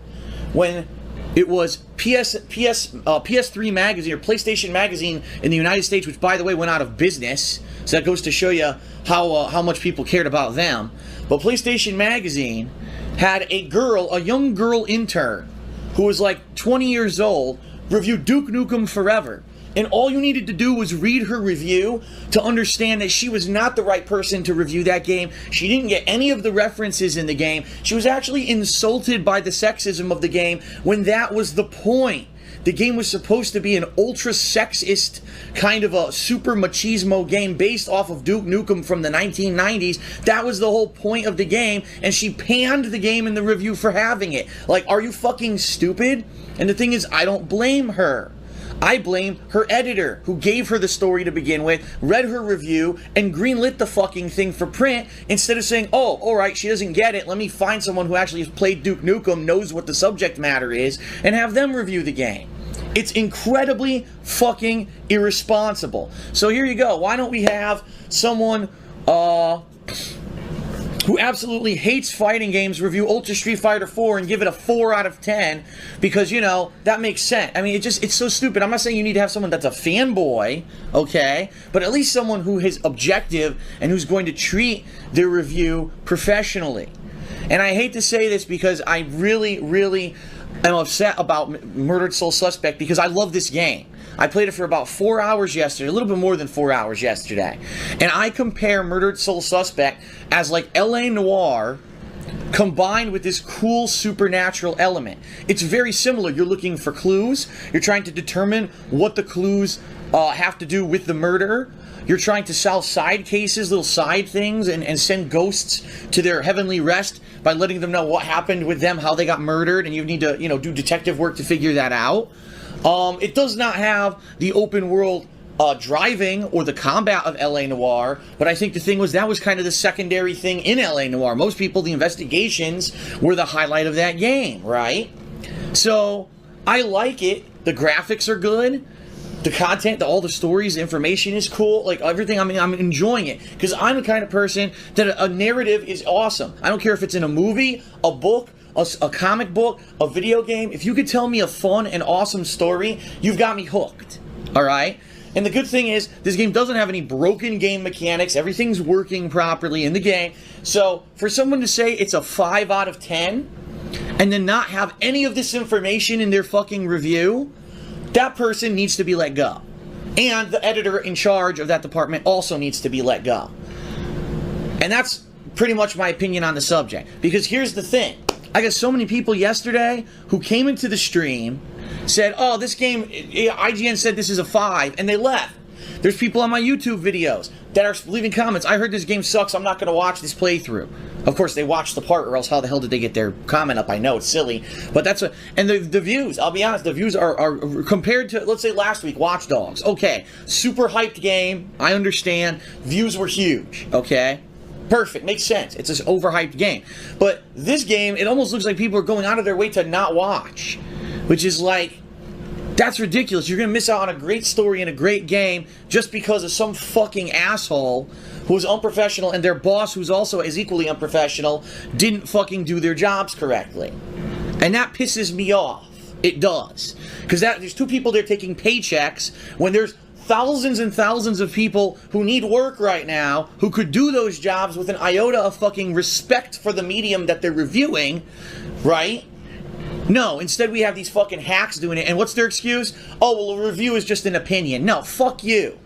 when it was PS3 magazine or PlayStation magazine in the United States, which by the way went out of business. So that goes to show you how much people cared about them. But PlayStation magazine had a young girl intern who was like 20 years old, review Duke Nukem Forever. And all you needed to do was read her review to understand that she was not the right person to review that game. She didn't get any of the references in the game. She was actually insulted by the sexism of the game when that was the point. The game was supposed to be an ultra-sexist kind of a super machismo game based off of Duke Nukem from the 1990s. That was the whole point of the game, and she panned the game in the review for having it. Like, are you fucking stupid? And the thing is, I don't blame her. I blame her editor, who gave her the story to begin with, read her review, and greenlit the fucking thing for print, instead of saying, oh, alright, she doesn't get it, let me find someone who actually has played Duke Nukem, knows what the subject matter is, and have them review the game. It's incredibly fucking irresponsible. So here you go. Why don't we have someone, who absolutely hates fighting games review Ultra Street Fighter 4 and give it a 4 out of 10 because, that makes sense. I mean, it's so stupid. I'm not saying you need to have someone that's a fanboy, okay? But at least someone who is objective and who's going to treat their review professionally. And I hate to say this because I really, really am upset about Murdered Soul Suspect because I love this game. I played it for about 4 hours yesterday, a little bit more than 4 hours yesterday. And I compare Murdered Soul Suspect as like L.A. Noire combined with this cool supernatural element. It's very similar. You're looking for clues. You're trying to determine what the clues have to do with the murder. You're trying to solve side cases, little side things, and send ghosts to their heavenly rest by letting them know what happened with them, how they got murdered, and you need to, do detective work to figure that out. It does not have the open world driving or the combat of L.A. Noire, but I think the thing was that was kind of the secondary thing in L.A. Noire. Most people, the investigations were the highlight of that game, right? So, I like it. The graphics are good. The content, all the stories, the information is cool. Like, everything, I'm enjoying it. Because I'm the kind of person that a narrative is awesome. I don't care if it's in a movie, a book, a comic book, a video game. If you could tell me a fun and awesome story, you've got me hooked. Alright? And the good thing is, this game doesn't have any broken game mechanics. Everything's working properly in the game. So, for someone to say it's a 5 out of 10, and then not have any of this information in their fucking review, that person needs to be let go. And the editor in charge of that department also needs to be let go. And that's pretty much my opinion on the subject. Because here's the thing. I got so many people yesterday who came into the stream, said, oh, this game, IGN said this is a 5, and they left. There's people on my YouTube videos that are leaving comments, I heard this game sucks, I'm not going to watch this playthrough. Of course, they watched the part, or else how the hell did they get their comment up? I know, it's silly. But that's what, and the views, I'll be honest, the views are compared to, let's say last week, Watch Dogs. Okay, super hyped game, I understand. Views were huge, okay? Perfect, makes sense. It's this overhyped game. But this game, it almost looks like people are going out of their way to not watch. Which is like, that's ridiculous. You're going to miss out on a great story and a great game just because of some fucking asshole who was unprofessional and their boss, who's also is equally unprofessional, didn't fucking do their jobs correctly. And that pisses me off. It does. Because there's two people there taking paychecks when there's thousands and thousands of people who need work right now who could do those jobs with an iota of fucking respect for the medium that they're reviewing, right? No, instead we have these fucking hacks doing it, and what's their excuse? Oh, well, a review is just an opinion. No, fuck you.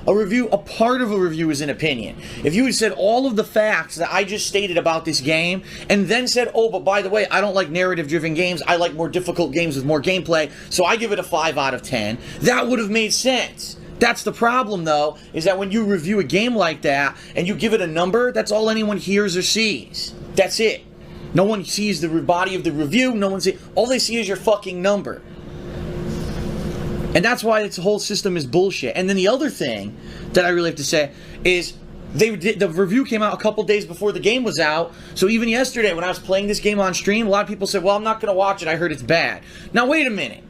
A part of a review is an opinion. If you had said all of the facts that I just stated about this game, and then said, oh, but by the way, I don't like narrative-driven games, I like more difficult games with more gameplay, so I give it a 5 out of 10, that would have made sense. That's the problem, though, is that when you review a game like that, and you give it a number, that's all anyone hears or sees. That's it. No one sees the body of the review, all they see is your fucking number. And that's why this whole system is bullshit. And then the other thing that I really have to say is the review came out a couple days before the game was out. So even yesterday when I was playing this game on stream, a lot of people said, well, I'm not going to watch it. I heard it's bad. Now, wait a minute.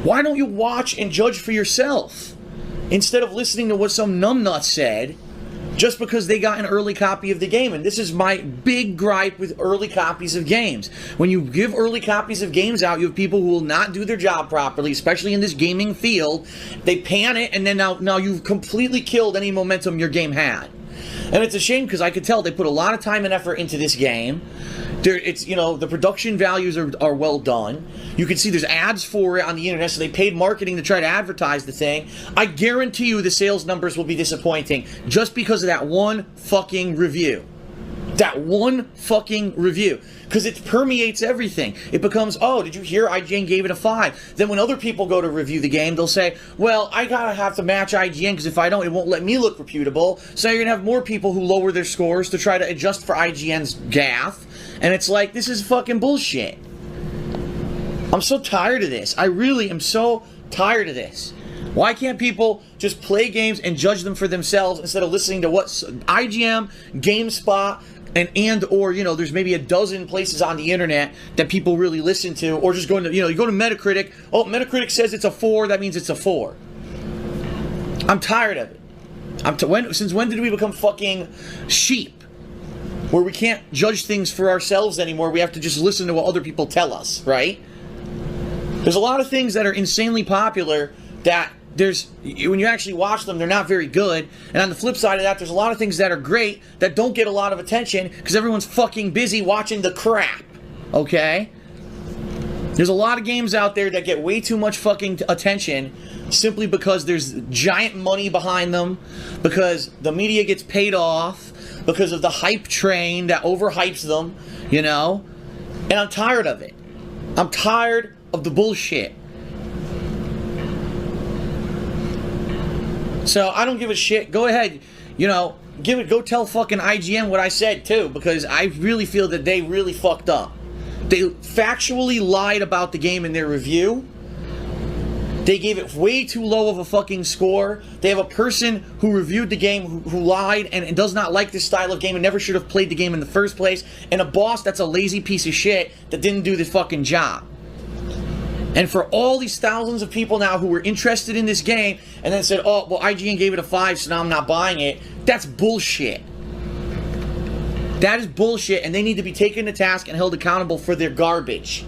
Why don't you watch and judge for yourself instead of listening to what some numbnut said just because they got an early copy of the game? And this is my big gripe with early copies of games. When you give early copies of games out, you have people who will not do their job properly, especially in this gaming field. They pan it, and then now you've completely killed any momentum your game had. And it's a shame because I could tell they put a lot of time and effort into this game. The production values are well done. You can see there's ads for it on the internet, so they paid marketing to try to advertise the thing. I guarantee you the sales numbers will be disappointing just because of that one fucking review. That one fucking review. Because it permeates everything. It becomes, oh, did you hear IGN gave it a 5? Then when other people go to review the game, they'll say, well, I gotta have to match IGN because if I don't, it won't let me look reputable. So you're gonna have more people who lower their scores to try to adjust for IGN's gaffe. And it's like, this is fucking bullshit. I'm so tired of this. I really am so tired of this. Why can't people just play games and judge them for themselves instead of listening to what IGN, GameSpot, or there's maybe a dozen places on the internet that people really listen to, or just going to, you go to Metacritic. Oh, Metacritic says it's a 4, that means it's a 4. I'm tired of it. Since when did we become fucking sheep? Where we can't judge things for ourselves anymore. We have to just listen to what other people tell us, right? There's a lot of things that are insanely popular that when you actually watch them, they're not very good. And on the flip side of that, there's a lot of things that are great that don't get a lot of attention because everyone's fucking busy watching the crap, okay? There's a lot of games out there that get way too much fucking attention simply because there's giant money behind them, because the media gets paid off, because of the hype train that overhypes them, And I'm tired of it. I'm tired of the bullshit. So I don't give a shit. Go ahead, go tell fucking IGN what I said too, because I really feel that they really fucked up. They factually lied about the game in their review. They gave it way too low of a fucking score. They have a person who reviewed the game who lied and does not like this style of game and never should have played the game in the first place. And a boss that's a lazy piece of shit that didn't do the fucking job. And for all these thousands of people now who were interested in this game and then said, oh, well, IGN gave it a 5, so now I'm not buying it. That's bullshit. That is bullshit, and they need to be taken to task and held accountable for their garbage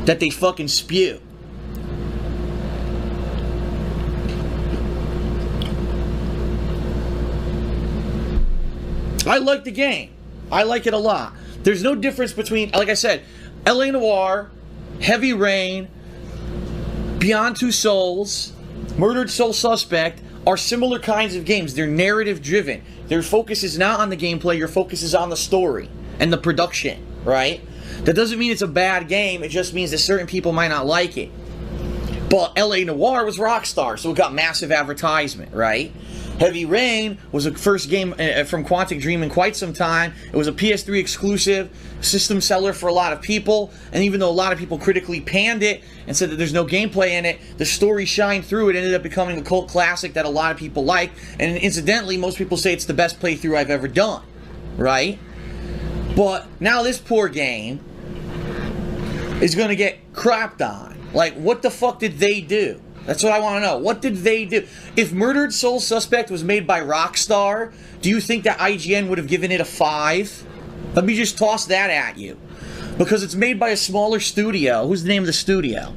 that they fucking spew. I like the game. I like it a lot. There's no difference between, like I said, LA Noire, Heavy Rain, Beyond Two Souls, Murdered Soul Suspect are similar kinds of games. They're narrative driven. Their focus is not on the gameplay. Your focus is on the story and the production, right? That doesn't mean it's a bad game. It just means that certain people might not like it. But LA Noire was Rockstar, so it got massive advertisement, right? Heavy Rain was the first game from Quantic Dream in quite some time. It was a PS3 exclusive, system seller for a lot of people, and even though a lot of people critically panned it and said that there's no gameplay in it, the story shined through. It ended up becoming a cult classic that a lot of people like, and incidentally, most people say it's the best playthrough I've ever done, right? But now this poor game is going to get crapped on. Like, what the fuck did they do? That's what I want to know. What did they do? If Murdered Soul Suspect was made by Rockstar, do you think that IGN would have given it a 5? Let me just toss that at you. Because it's made by a smaller studio. Who's the name of the studio?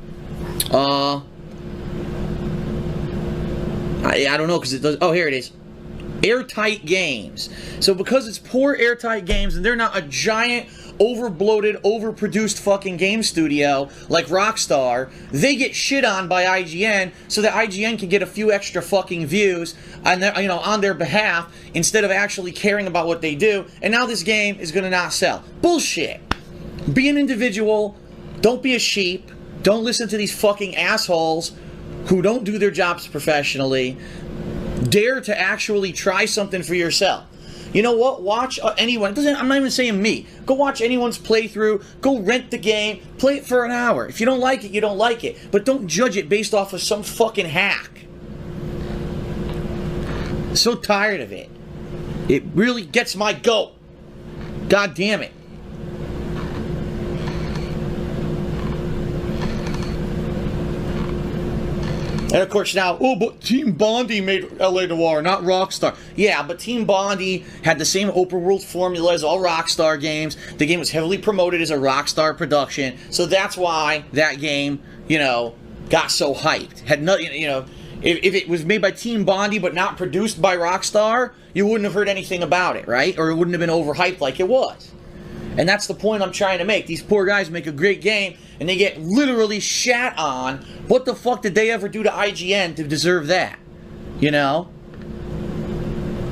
I don't know, because it does... Oh, here it is. Airtight Games. So because it's poor Airtight Games, and they're not a giant... overbloated, overproduced fucking game studio like Rockstar, they get shit on by IGN so that IGN can get a few extra fucking views on their behalf instead of actually caring about what they do. And now this game is gonna not sell. Bullshit. Be an individual. Don't be a sheep. Don't listen to these fucking assholes who don't do their jobs professionally. Dare to actually try something for yourself. You know what? Watch anyone. I'm not even saying me. Go watch anyone's playthrough. Go rent the game. Play it for an hour. If you don't like it, you don't like it. But don't judge it based off of some fucking hack. So tired of it. It really gets my goat. God damn it. And of course now, oh, but Team Bondi made LA Noire, not Rockstar. Yeah, but Team Bondi had the same open world formula as all Rockstar games. The game was heavily promoted as a Rockstar production, so that's why that game, you know, got so hyped. Had nothing, you know, if it was made by Team Bondi but not produced by Rockstar, you wouldn't have heard anything about it, right? Or it wouldn't have been overhyped like it was. And that's the point I'm trying to make. These poor guys make a great game, and they get literally shat on. What the fuck did they ever do to IGN to deserve that? You know?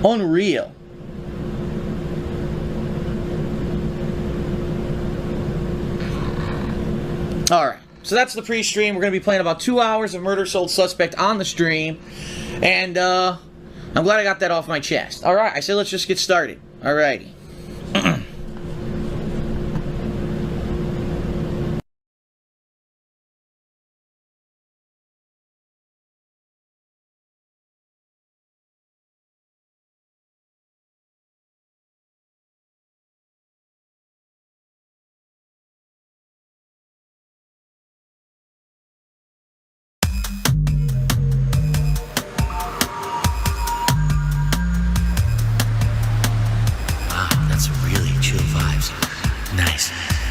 Unreal. Alright, so that's the pre-stream. We're going to be playing about 2 hours of Murder Sold Suspect on the stream. And, I'm glad I got that off my chest. Alright, I say let's just get started. Alrighty.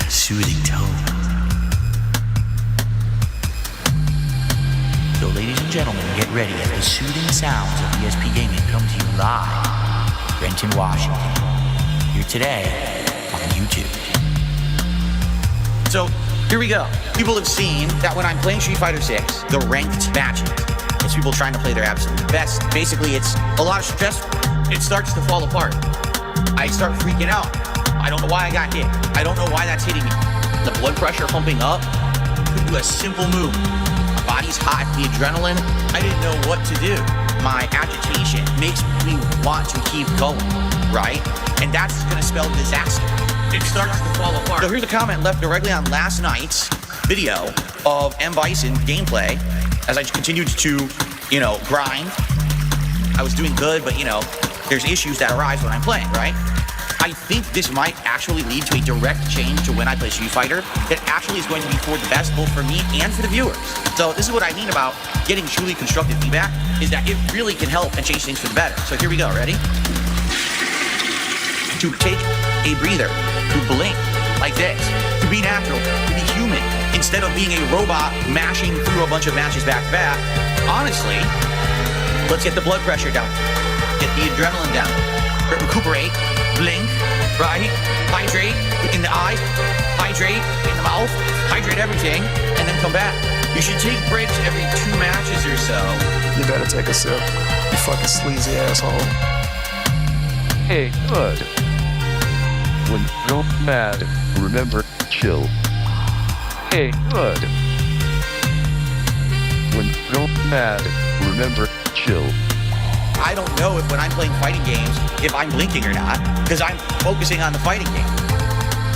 Soothing tone. So ladies and gentlemen, get ready as the soothing sounds of ESP Gaming come to you live. Renton, Washington. Here today on YouTube. So, here we go. People have seen that when I'm playing Street Fighter 6, the ranked matches, it's people trying to play their absolute best. Basically, it's a lot of stress. It starts to fall apart. I start freaking out. I don't know why I got hit. I don't know why that's hitting me. The blood pressure pumping up could do a simple move. My body's hot, the adrenaline. I didn't know what to do. My agitation makes me want to keep going, right? And that's gonna spell disaster. It starts to fall apart. So here's a comment left directly on last night's video of M. Bison gameplay as I continued to, you know, grind. I was doing good, but, you know, there's issues that arise when I'm playing, right? I think this might actually lead to a direct change to when I play Street Fighter that actually is going to be for the best, both for me and for the viewers. So this is what I mean about getting truly constructive feedback, is that it really can help and change things for the better. So here we go, ready? To take a breather, to blink like this, to be natural, to be human, instead of being a robot mashing through a bunch of matches back to back. Honestly, let's get the blood pressure down, get the adrenaline down, recuperate, blink, right? Hydrate in the eyes, hydrate in the mouth, hydrate everything, and then come back. You should take breaks every 2 matches or so. You better take a sip, you fucking sleazy asshole. Hey, bud. When you're mad, remember, chill. Hey, bud. When you're mad, remember, chill. I don't know if when I'm playing fighting games, if I'm blinking or not, because I'm focusing on the fighting game.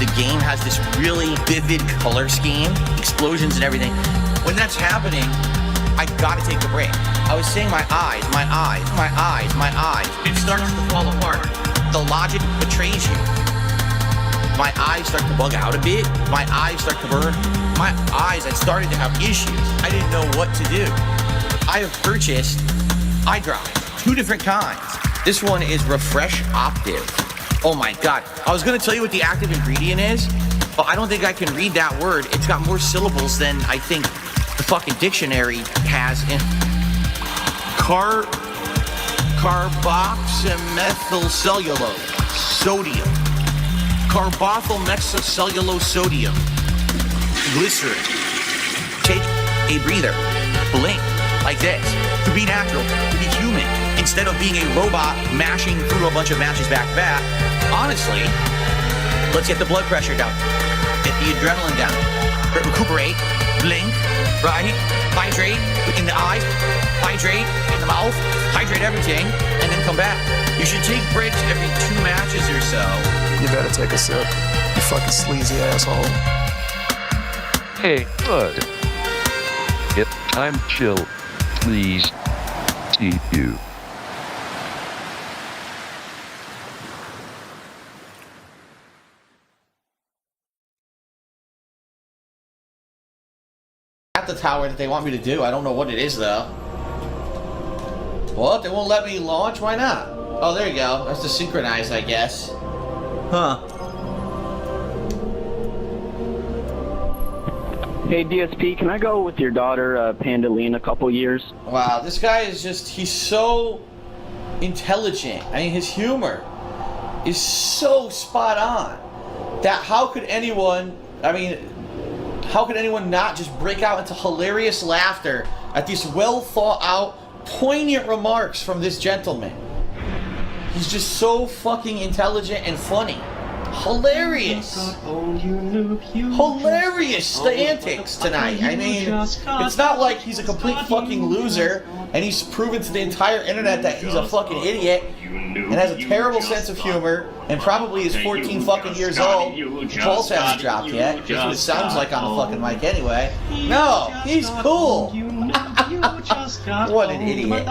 The game has this really vivid color scheme, explosions and everything. When that's happening, I gotta take a break. I was saying my eyes, my eyes, my eyes, my eyes. It starts to fall apart. The logic betrays you. My eyes start to bug out a bit. My eyes start to burn. My eyes, I started to have issues. I didn't know what to do. I have purchased eye drops. 2 different kinds. This one is Refresh Optive. Oh my god. I was gonna tell you what the active ingredient is, but I don't think I can read that word. It's got more syllables than I think the fucking dictionary has in carboxymethylcellulose sodium. Carbethylmethylcellulose sodium. Glycerin. Take a breather. Blink like this. To be natural, to be human, instead of being a robot mashing through a bunch of matches back to back. Honestly, let's get the blood pressure down, get the adrenaline down, recuperate, blink, right? Hydrate in the eyes, hydrate in the mouth, hydrate everything, and then come back. You should take breaks every 2 matches or so. You better take a sip, you fucking sleazy asshole. Hey, bud. If time chill, please. See you. At the tower that they want me to do. I don't know what it is though. What? They won't let me launch? Why not? Oh, there you go. That's to synchronize, I guess. Huh. Hey, DSP, can I go with your daughter, Pandaline, a couple years? Wow, this guy is just, he's so intelligent. I mean, his humor is so spot on that how could anyone not just break out into hilarious laughter at these well thought out, poignant remarks from this gentleman? He's just so fucking intelligent and funny. Hilarious. Hilarious, the antics tonight. I mean, it's not like he's a complete fucking loser and he's proven to the entire internet that he's a fucking idiot and has a terrible sense of humor and probably is 14 fucking years old. His pulse hasn't dropped yet. That's what it sounds like on the fucking mic anyway. No, he's cool. What an idiot.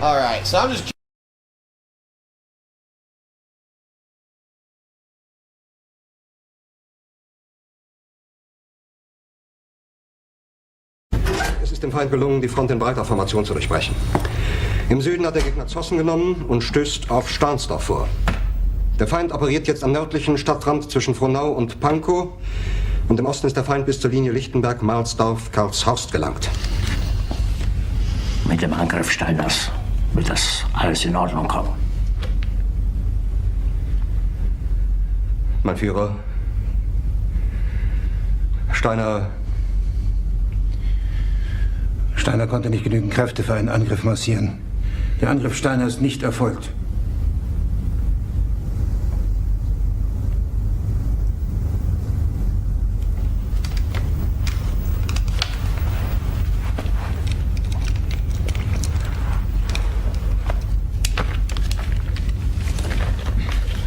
Alright, so I'm just... Es ist dem Feind gelungen, die Front in breiter Formation zu durchbrechen. Im Süden hat der Gegner Zossen genommen und stößt auf Stahnsdorf vor. Der Feind operiert jetzt am nördlichen Stadtrand zwischen Frohnau und Pankow und im Osten ist der Feind bis zur Linie Lichtenberg-Marsdorf-Karlshorst gelangt. Mit dem Angriff Steiners wird das alles in Ordnung kommen. Mein Führer, Steiner konnte nicht genügend Kräfte für einen Angriff massieren. Der Angriff Steiner ist nicht erfolgt.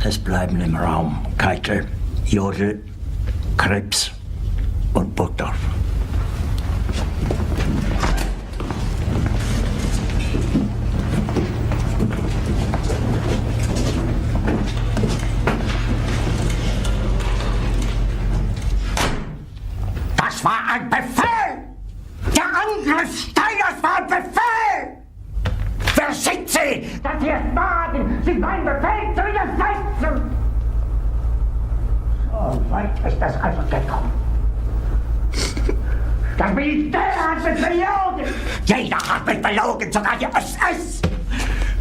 Es bleiben im Raum Keitel, Jodl, Krebs und Burgdorf. Das war ein Befehl! Der Angriff Steiners war ein Befehl! Wer sind Sie, dass Sie es wagen, sich meinen Befehl zu widersetzen? So weit ist das also gekommen. Das Militär hat mich belogen! Jeder hat mich belogen, sogar die SS!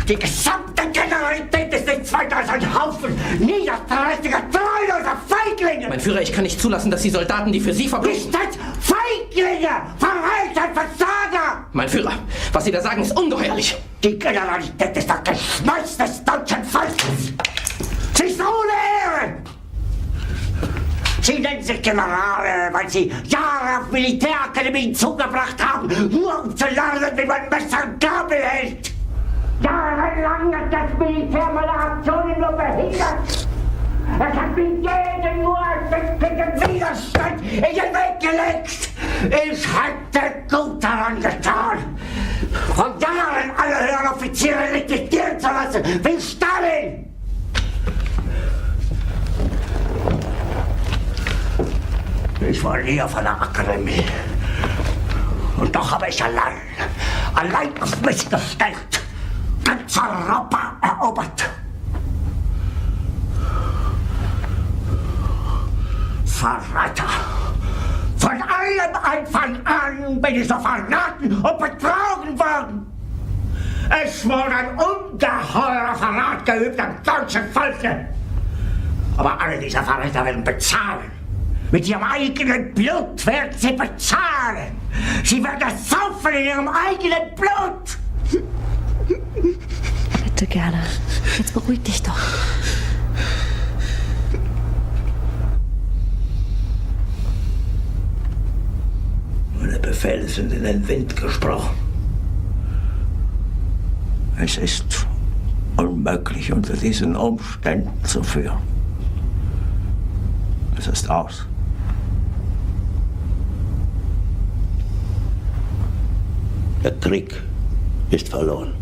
Die gesamte Generalität ist nichts weiter als ein Haufen niederträchtiger, treuloser Feiglinge! Mein Führer, ich kann nicht zulassen, dass die Soldaten, die für Sie verbringen... Nicht als Feiglinge! Verreiter, Versager! Mein Führer, was Sie da sagen, ist ungeheuerlich! Die Generalität ist das Geschmeiß des deutschen Volkes! Sie ist ohne Ehre! Sie nennen sich Generale, weil Sie Jahre auf Militärakademien zugebracht haben, nur um zu lernen, wie man Messer und Gabel hält! Jahrelang hat das Militär meine Aktionen nur behindert! Es hat mir jeden nur ersichtlichen Widerstand in den Weg gelegt! Ich hätte gut daran getan, von Jahren alle höheren Offiziere liquidieren zu lassen, wie Stalin! Ich war nie auf einer Akademie. Und doch habe ich allein auf mich gestellt, ganz Europa erobert. Verräter! Von allem Anfang an bin ich so verraten und betrogen worden. Es wurde ein ungeheurer Verrat geübt am deutschen Volke. Aber alle diese Verräter werden bezahlen. Mit ihrem eigenen Blut werden sie bezahlen. Sie werden das saufen in ihrem eigenen Blut. Bitte gerne. Jetzt beruhig dich doch. Der Befehle sind in den Wind gesprochen. Es ist unmöglich, unter diesen Umständen zu führen. Es ist aus. Der Krieg ist verloren.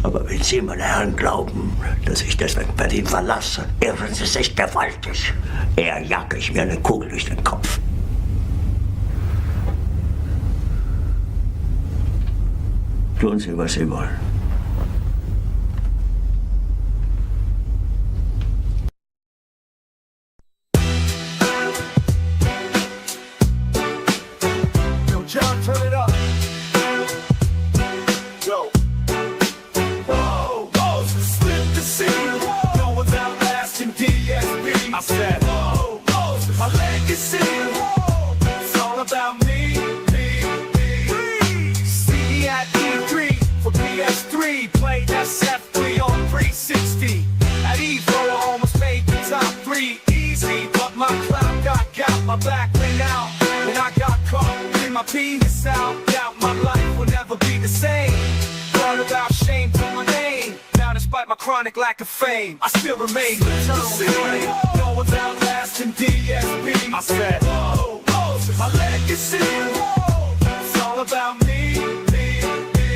Aber wenn Sie, meine Herren, glauben, dass ich deswegen Berlin verlasse, irren Sie sich gewaltig. Eher jage ich mir eine Kugel durch den Kopf. Tun Sie, was Sie wollen. Yo, John, turn it up. Yo. Whoa, whoa, slip the scene. No one's outlasting DSP. I said, whoa, whoa, my legacy. Whoa, it's all about me, me, me. See at E3 for PS3. Played SF3 on 360. At Evo, I almost made the top 3 easy. But my cloud got my back went out. And I got caught in my penis out. Doubt my life will never be the same. All about shame to my name. Now despite my chronic lack of fame, I still remain eternal. No one's outlasting DSP. I said, whoa, whoa, my legacy. Whoa, it's all about me, me, me.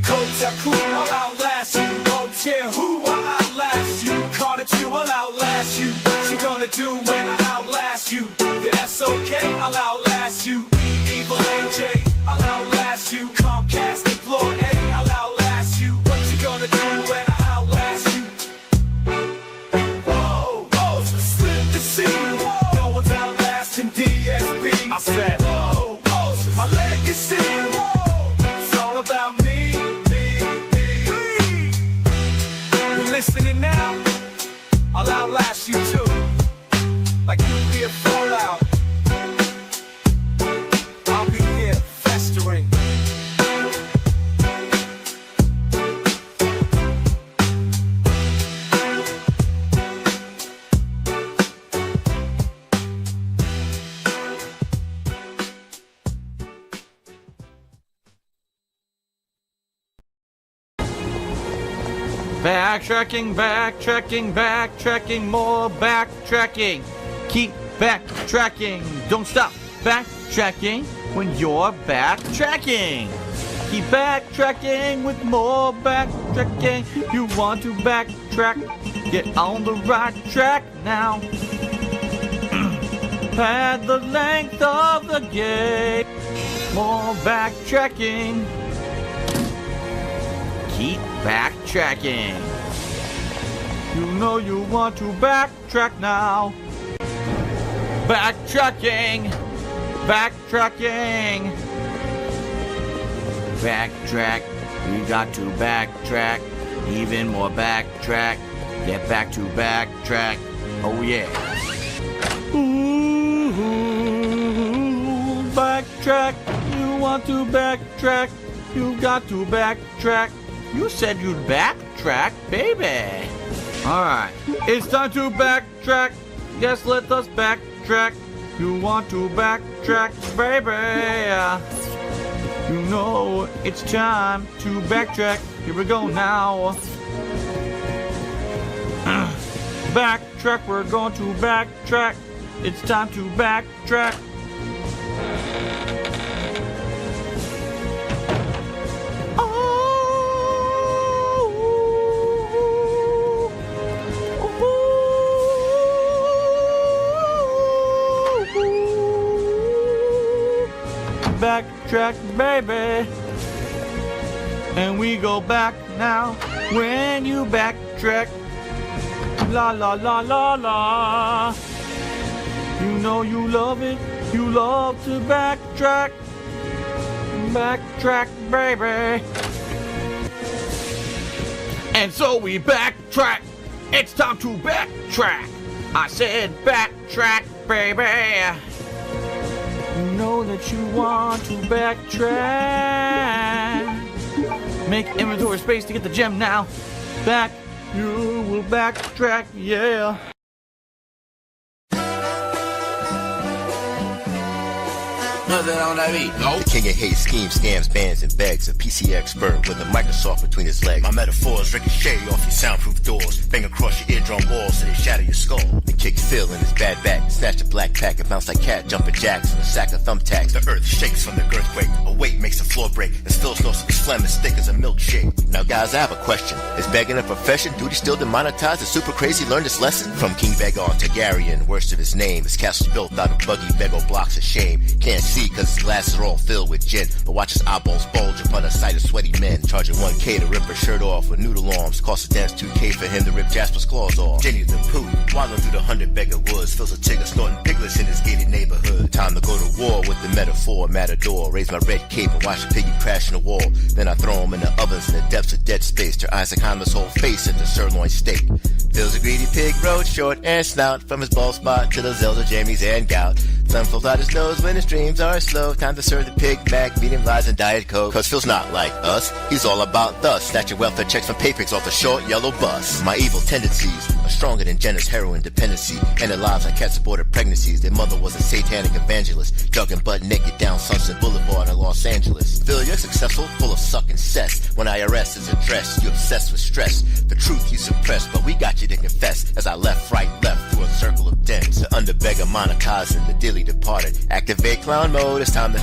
Kotaku, I'll outlast you. Don't care who, I'll outlast you. Carter, you, I'll outlast you. What you gonna do when I outlast you? Yeah, that's okay, I'll outlast you. Evil AJ, I'll outlast you. Comcast, Floor A, I'll outlast you. What you gonna do when I outlast you? Whoa, whoa, slip the scene. No one's outlasting DSP. I said, whoa, whoa, my legacy. Whoa, it's all about me, me, me. You listening now? I'll outlast you too. Like nuclear fallout. I'll be here festering. Backtracking, backtracking, backtracking, more backtracking. Keep backtracking. Don't stop backtracking when you're backtracking. Keep backtracking with more backtracking. You want to backtrack? Get on the right track now. Pad the length of the game. More backtracking. Keep backtracking. You know you want to backtrack now. Backtracking. Backtracking. Backtrack. We got to backtrack. Even more backtrack. Get back to backtrack. Oh yeah. Ooh, backtrack. You want to backtrack. You got to backtrack. You said you'd backtrack, baby. Alright, it's time to backtrack. Yes, let us backtrack. You want to backtrack, baby. You know it's time to backtrack. Here we go now. Backtrack, we're going to backtrack. It's time to backtrack. Backtrack, baby. And we go back now when you backtrack. La la la la la. You know you love it. You love to backtrack. Backtrack, baby. And so we backtrack. It's time to backtrack. I said backtrack, baby. You know that you want to backtrack. Make inventory space to get the gem now. Backtrack. You will backtrack, yeah. The king of hate schemes, scams, bans, and begs. A PC expert with a Microsoft between his legs. My metaphors ricochet off your soundproof doors. Bang across your eardrum walls so they shatter your skull. Then kick Phil in his bad back. Snatch a black pack and bounce like cat. Jumping jacks and a sack of thumbtacks. The earth shakes from the earthquake. A weight makes the floor break. As Phil snorts his phlegm as thick as a milkshake. Now guys, I have a question. Is begging a profession? Duty still demonetized? Is super crazy learn this lesson? From King Vagon Targaryen, worst of his name. His castle's built out of buggy Bego blocks of shame. Can't see cause his glasses are all filled with gin. But watch his eyeballs bulge upon a sight of sweaty men. Charging 1K to rip her shirt off with noodle arms. Cost a dance 2K for him to rip Jasper's claws off. Jenny the Pooh, wandering through the 100 beggar woods. Fills a tigger snorting piglets in his gated neighborhood. Time to go to war with the metaphor, matador. Raise my red cape and watch the piggy crash in the wall. Then I throw him in the ovens in the depths of dead space. Turn Isaac Heimer's whole face into sirloin steak. Feels a greedy pig, road short and snout. From his bald spot to the Zelda jammies and gout. Sun flows out his nose when his dreams are slow. Time to serve the Pig Mac, medium lies and Diet Coke. Cause Phil's not like us, he's all about thus. Snatching welfare checks from paypigs off the short yellow bus. My evil tendencies are stronger than Jenner's heroin dependency. And their lives like cats aborted pregnancies. Their mother was a satanic evangelist, jogging butt naked down Sunset Boulevard in Los Angeles. Phil, you're successful, full of suck and cess. When IRS is addressed, you're obsessed with stress. The truth you suppress, but we got you to confess. As I left, right, left through a circle of dents. The underbeggar monetizing, the dearly departed. Activate clown mode, it's time to...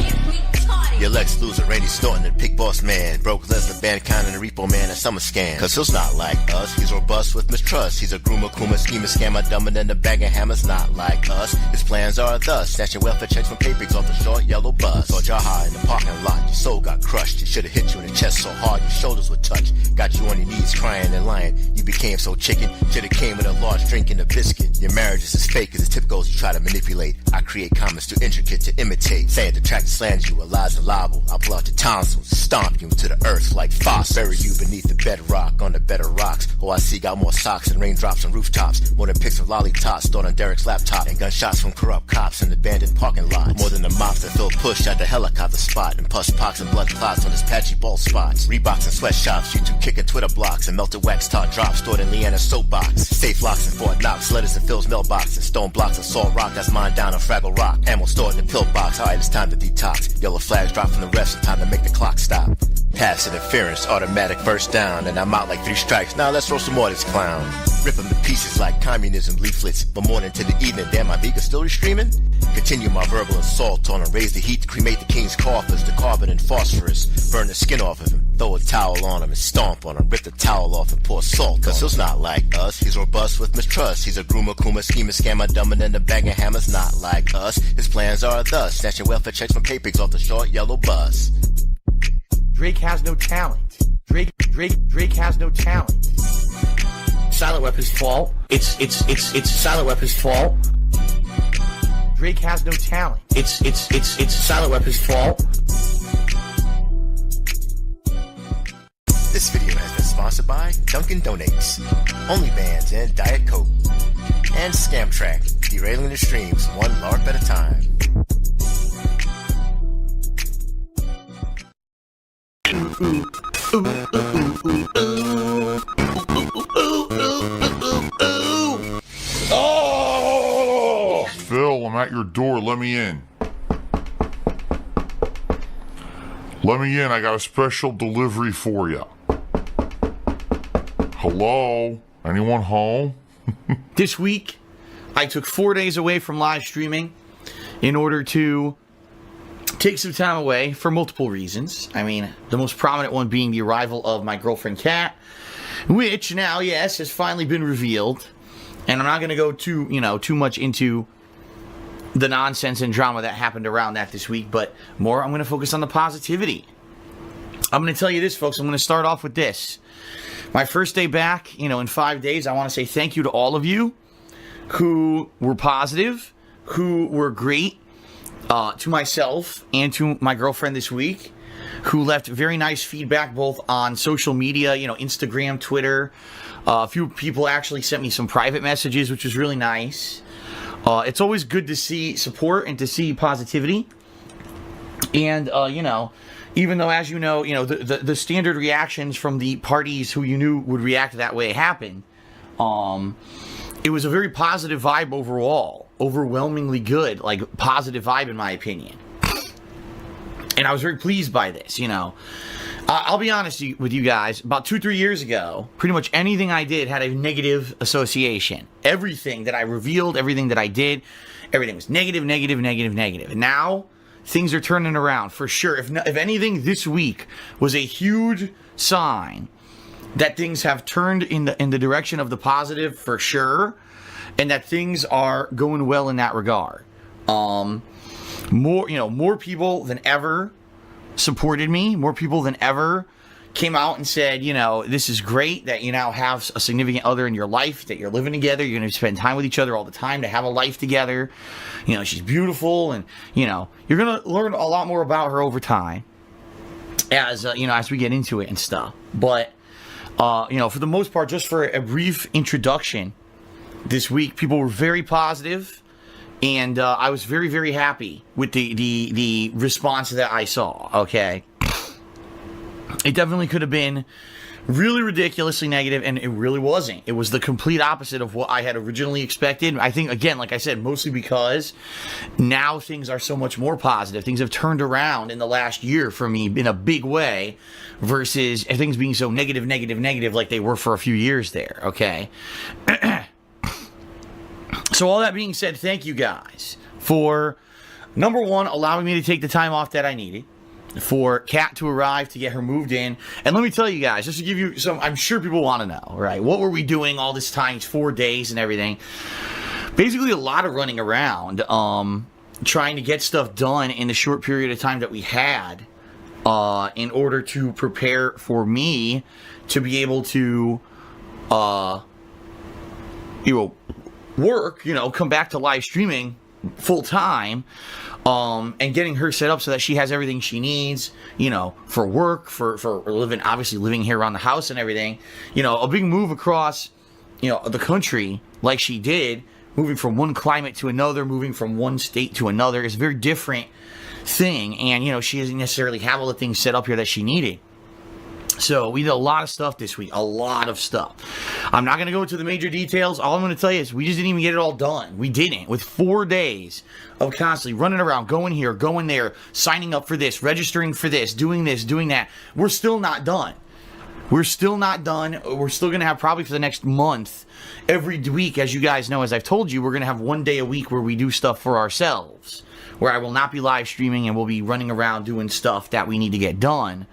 Your Lex Luthor, Randy Stanton, and Pig Boss Man. Broke Lesnar, Mankind, and the Repo Man, and Summer Scam. Cause Phil's not like us, he's robust with mistrust. He's a groomer, kuma, schemer, scammer, dumber than the bag of hammers. Not like us, his plans are thus. Snatching welfare checks from paypigs off the short yellow bus. Saw Jaha in the parking lot, your soul got crushed. It should've hit you in the chest so hard your shoulders would touch. Got you on your knees crying and lying. You became so chicken, should've came with a large drink and a biscuit. Your marriage is as fake as the tip goes you try to manipulate. I create comments too intricate to imitate. Saying to track to slands you, a lies and libel. I'll pull out your tonsils, stomp you into the earth like fossils. Bury you beneath the bedrock on the better rocks. Oh, I see got more socks and raindrops on rooftops. More than pics of lollipops stored on Derek's laptop. And gunshots from corrupt cops in abandoned parking lots. More than the mops that Phil pushed at the helicopter spot. And pus pox and blood clots on his patchy bald spots. Reeboks and sweatshops, you two kicking Twitter blocks. And melted wax top drops stored in Leanna's soapbox. Safe locks in Fort Knox, letters in Phil's mailbox. And stone blocks of salt rock, that's mine down on Fraggle Rock. Ammo stored in the pill box, alright, it's time to detox. Yellow flags drop from the refs, it's time to make the clock stop. Pass interference, automatic first down. And I'm out like 3 strikes, now let's roll some more this clown. Rip them to pieces like communism leaflets. From morning to the evening, damn, my Vega still streaming? Continue my verbal assault on him. Raise the heat to cremate the king's coffers. The carbon and phosphorus. Burn the skin off of him. Throw a towel on him and stomp on him. Rip the towel off and pour salt. Cause Phil's not like us. He's robust with mistrust. He's a groomer, kuma, schemer, scammer, dumber than the bag of hammers. Not like us. His plans are thus. Snatching welfare checks from paypigs off the short yellow bus. Drake has no talent. Drake has no talent. Silent Weapon's fault. It's Silent Weapon's fault. Drake has no talent. It's Silent Weapon's fault. This video has been sponsored by Dunkin' Donuts, OnlyFans, and Diet Coke, and Scamtrack, derailing the streams one LARP at a time. Oh! Phil, I'm at your door. Let me in. Let me in. I got a special delivery for you. Hello? Anyone home? This week, I took 4 days away from live streaming in order to take some time away for multiple reasons. I mean, the most prominent one being the arrival of my girlfriend, Kat, which now, yes, has finally been revealed. And I'm not going to go too much into the nonsense and drama that happened around that this week, but more I'm going to focus on the positivity. I'm going to tell you this, folks. I'm going to start off with this. My first day back, in 5 days, I want to say thank you to all of you who were positive, who were great, to myself and to my girlfriend this week, who left very nice feedback both on social media, Instagram, Twitter. A few people actually sent me some private messages, which was really nice. It's always good to see support and to see positivity. And, even though, as you know, the standard reactions from the parties who you knew would react that way happened. It was a very positive vibe overall, overwhelmingly good, like positive vibe in my opinion. And I was very pleased by this, I'll be honest with you guys, about 2-3 years ago, pretty much anything I did had a negative association. Everything that I revealed, everything that I did, everything was negative, negative, negative, negative. And now, things are turning around, for sure. If anything, this week was a huge sign that things have turned in the direction of the positive, for sure, and that things are going well in that regard. More people than ever supported me. More people than ever came out and said, this is great that you now have a significant other in your life, that you're living together, you're going to spend time with each other all the time, to have a life together. She's beautiful, and, you're going to learn a lot more about her over time as, as we get into it and stuff. But, for the most part, just for a brief introduction this week, people were very positive. And I was very, very happy with the response that I saw, okay? It definitely could have been really ridiculously negative, and it really wasn't. It was the complete opposite of what I had originally expected. I think, again, like I said, mostly because now things are so much more positive. Things have turned around in the last year for me in a big way versus things being so negative, negative, negative like they were for a few years there, okay? So all that being said, thank you guys for, number one, allowing me to take the time off that I needed, for Kat to arrive to get her moved in. And let me tell you guys, just to give you some, I'm sure people want to know, right? What were we doing all this time, 4 days and everything? Basically a lot of running around, trying to get stuff done in the short period of time that we had, in order to prepare for me to be able to, work, come back to live streaming full time, and getting her set up so that she has everything she needs, for work, for living here around the house and everything. A big move across, the country like she did, moving from one climate to another, moving from one state to another is a very different thing. And, she doesn't necessarily have all the things set up here that she needed. So we did a lot of stuff this week, a lot of stuff. I'm not going to go into the major details. All I'm going to tell you is we just didn't even get it all done. We didn't. With 4 days of constantly running around, going here, going there, signing up for this, registering for this, doing that, we're still not done. We're still not done. We're still going to have probably for the next month, every week, as you guys know, as I've told you, we're going to have 1 day a week where we do stuff for ourselves, where I will not be live streaming and we'll be running around doing stuff that we need to get done.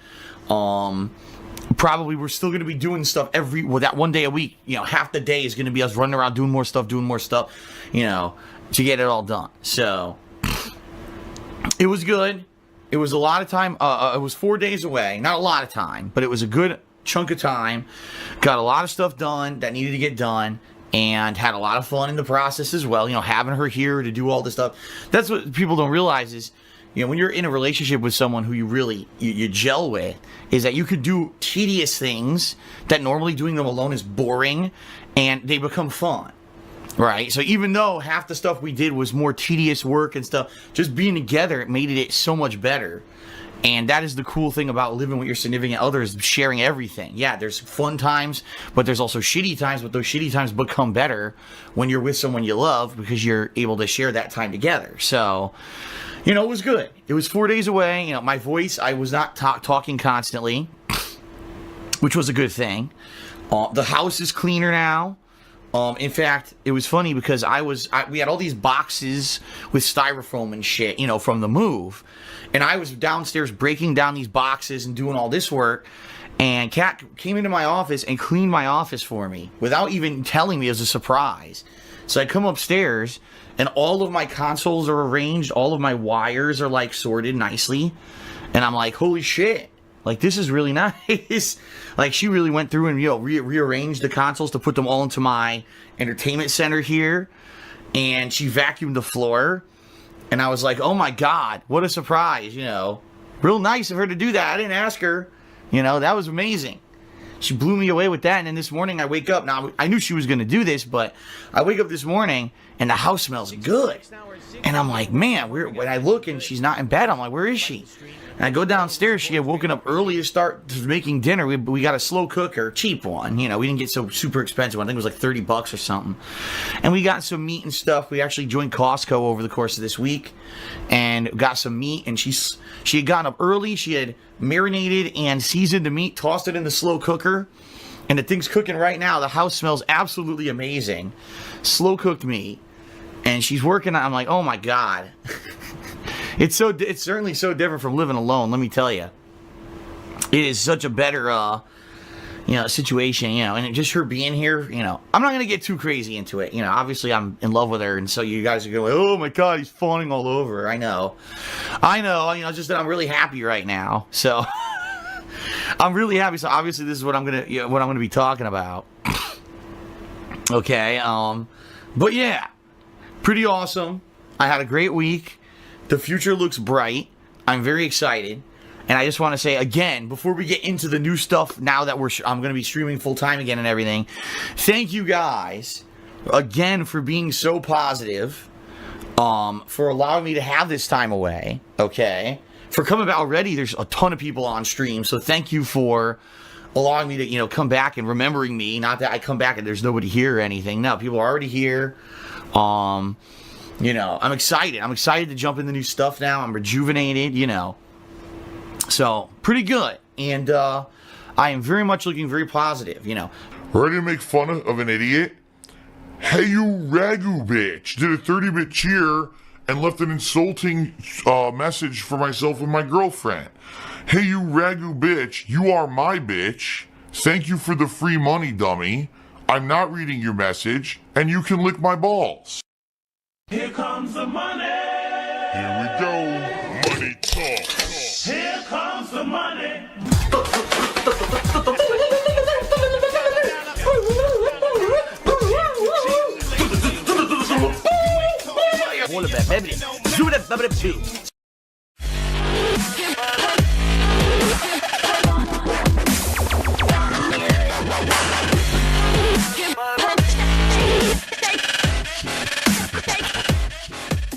Probably we're still going to be doing stuff that 1 day a week. Half the day is going to be us running around doing more stuff, to get it all done. So it was good. It was a lot of time. It was 4 days away. Not a lot of time, but it was a good chunk of time. Got a lot of stuff done that needed to get done, and had a lot of fun in the process as well. Having her here to do all this stuff. That's what people don't realize is, when you're in a relationship with someone who you really you gel with, is that you could do tedious things that normally doing them alone is boring, and they become fun, right? So even though half the stuff we did was more tedious work and stuff, just being together, it made it so much better. And that is the cool thing about living with your significant other, is sharing everything. Yeah, there's fun times, but there's also shitty times, but those shitty times become better when you're with someone you love, because you're able to share that time together. So, it was good. It was 4 days away. My voice, I was not talking constantly, which was a good thing. The house is cleaner now. In fact, it was funny because we had all these boxes with styrofoam and shit, from the move. And I was downstairs breaking down these boxes and doing all this work. And Kat came into my office and cleaned my office for me without even telling me. It was a surprise. So I come upstairs, and all of my consoles are arranged. All of my wires are sorted nicely. And I'm like, holy shit. This is really nice. She really went through and, rearranged the consoles to put them all into my entertainment center here. And she vacuumed the floor. And I was like, oh my God, what a surprise, Real nice of her to do that. I didn't ask her. That was amazing. She blew me away with that. And then this morning I wake up. Now, I knew she was going to do this, but I wake up this morning and the house smells good. And I'm like, man, when I look and she's not in bed, I'm like, where is she? And I go downstairs. She had woken up early to start making dinner. We got a slow cooker, cheap one. You know, we didn't get so super expensive one. I think it was like $30 or something. And we got some meat and stuff. We actually joined Costco over the course of this week and got some meat. And she had gotten up early. She had marinated and seasoned the meat, tossed it in the slow cooker. And the thing's cooking right now. The house smells absolutely amazing. Slow cooked meat. And she's working on it. I'm like, oh my God. It's certainly so different from living alone, let me tell you. It is such a better, situation, and just her being here, I'm not going to get too crazy into it. Obviously I'm in love with her, and so you guys are going, oh my God, he's fawning all over her. I know, just that I'm really happy right now. So, I'm really happy. So obviously this is what I'm going to be talking about. Okay, but yeah, pretty awesome. I had a great week. The future looks bright. I'm very excited. And I just want to say again, before we get into the new stuff, now that I'm going to be streaming full time again and everything, thank you guys again for being so positive, for allowing me to have this time away, okay? For coming back already, there's a ton of people on stream, so thank you for allowing me to, come back and remembering me. Not that I come back and there's nobody here or anything. No, people are already here. I'm excited. I'm excited to jump in the new stuff now. I'm rejuvenated, So, pretty good. And I am very much looking very positive, Ready to make fun of an idiot? Hey, you ragu bitch. Did a 30-bit cheer and left an insulting message for myself and my girlfriend. Hey, you ragu bitch. You are my bitch. Thank you for the free money, dummy. I'm not reading your message, and you can lick my balls. Here comes the money. Here we go. Money talk. Here comes the money.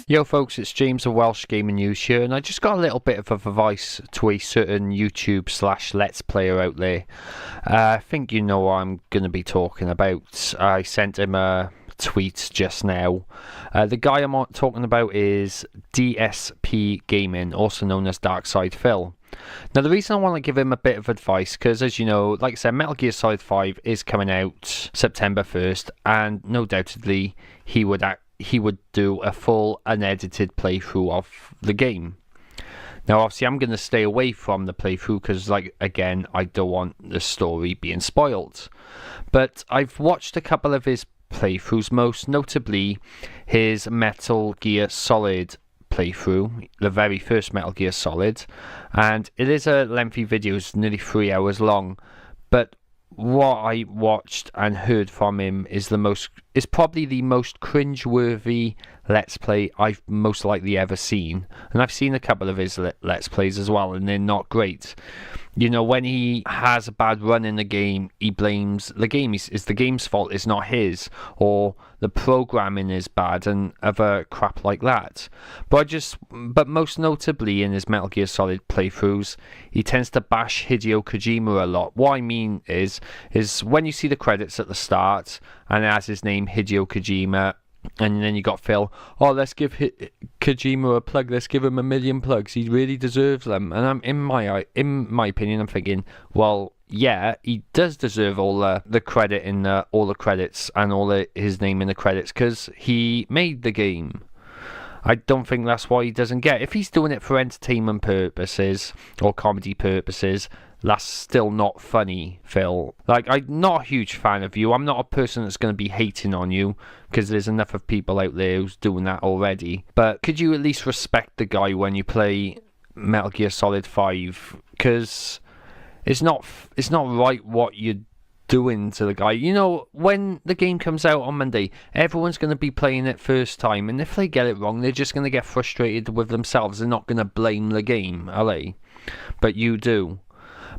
Yo folks, it's James of Welsh Gaming News here, and I just got a little bit of advice to a certain YouTube/Let's Player out there. I think you know what I'm going to be talking about. I sent him a tweet just now. The guy I'm talking about is DSP Gaming, also known as Darkside Phil. Now the reason I want to give him a bit of advice, because as you know, like I said, Metal Gear Solid 5 is coming out September 1st, and no doubtedly he would do a full unedited playthrough of the game. Now obviously I'm going to stay away from the playthrough because, like, again, I don't want the story being spoiled. But I've watched a couple of his playthroughs, most notably his Metal Gear Solid playthrough, the very first Metal Gear Solid, and it is a lengthy video, it's nearly 3 hours long, but what I watched and heard from him is probably the most cringe-worthy Let's Play I've most likely ever seen. And I've seen a couple of his Let's Plays as well, and they're not great. When he has a bad run in the game, he blames the game. It's the game's fault, it's not his. Or the programming is bad and other crap like that. But most notably in his Metal Gear Solid playthroughs, he tends to bash Hideo Kojima a lot. What I mean is when you see the credits at the start, and it has his name, Hideo Kojima, and then you got Phil, let's give Kojima a plug, let's give him 1 million plugs, he really deserves them. And I'm in my opinion, I'm thinking, well, yeah, he does deserve all the credit in all the credits and all his name in the credits, because he made the game. I don't think that's why he doesn't get. If he's doing it for entertainment purposes or comedy purposes, that's still not funny, Phil. Like, I'm not a huge fan of you. I'm not a person that's going to be hating on you, because there's enough of people out there who's doing that already. But could you at least respect the guy when you play Metal Gear Solid 5? Because it's not right what you're doing to the guy. When the game comes out on Monday, everyone's going to be playing it first time, and if they get it wrong, they're just going to get frustrated with themselves. They're not going to blame the game, are they? But you do.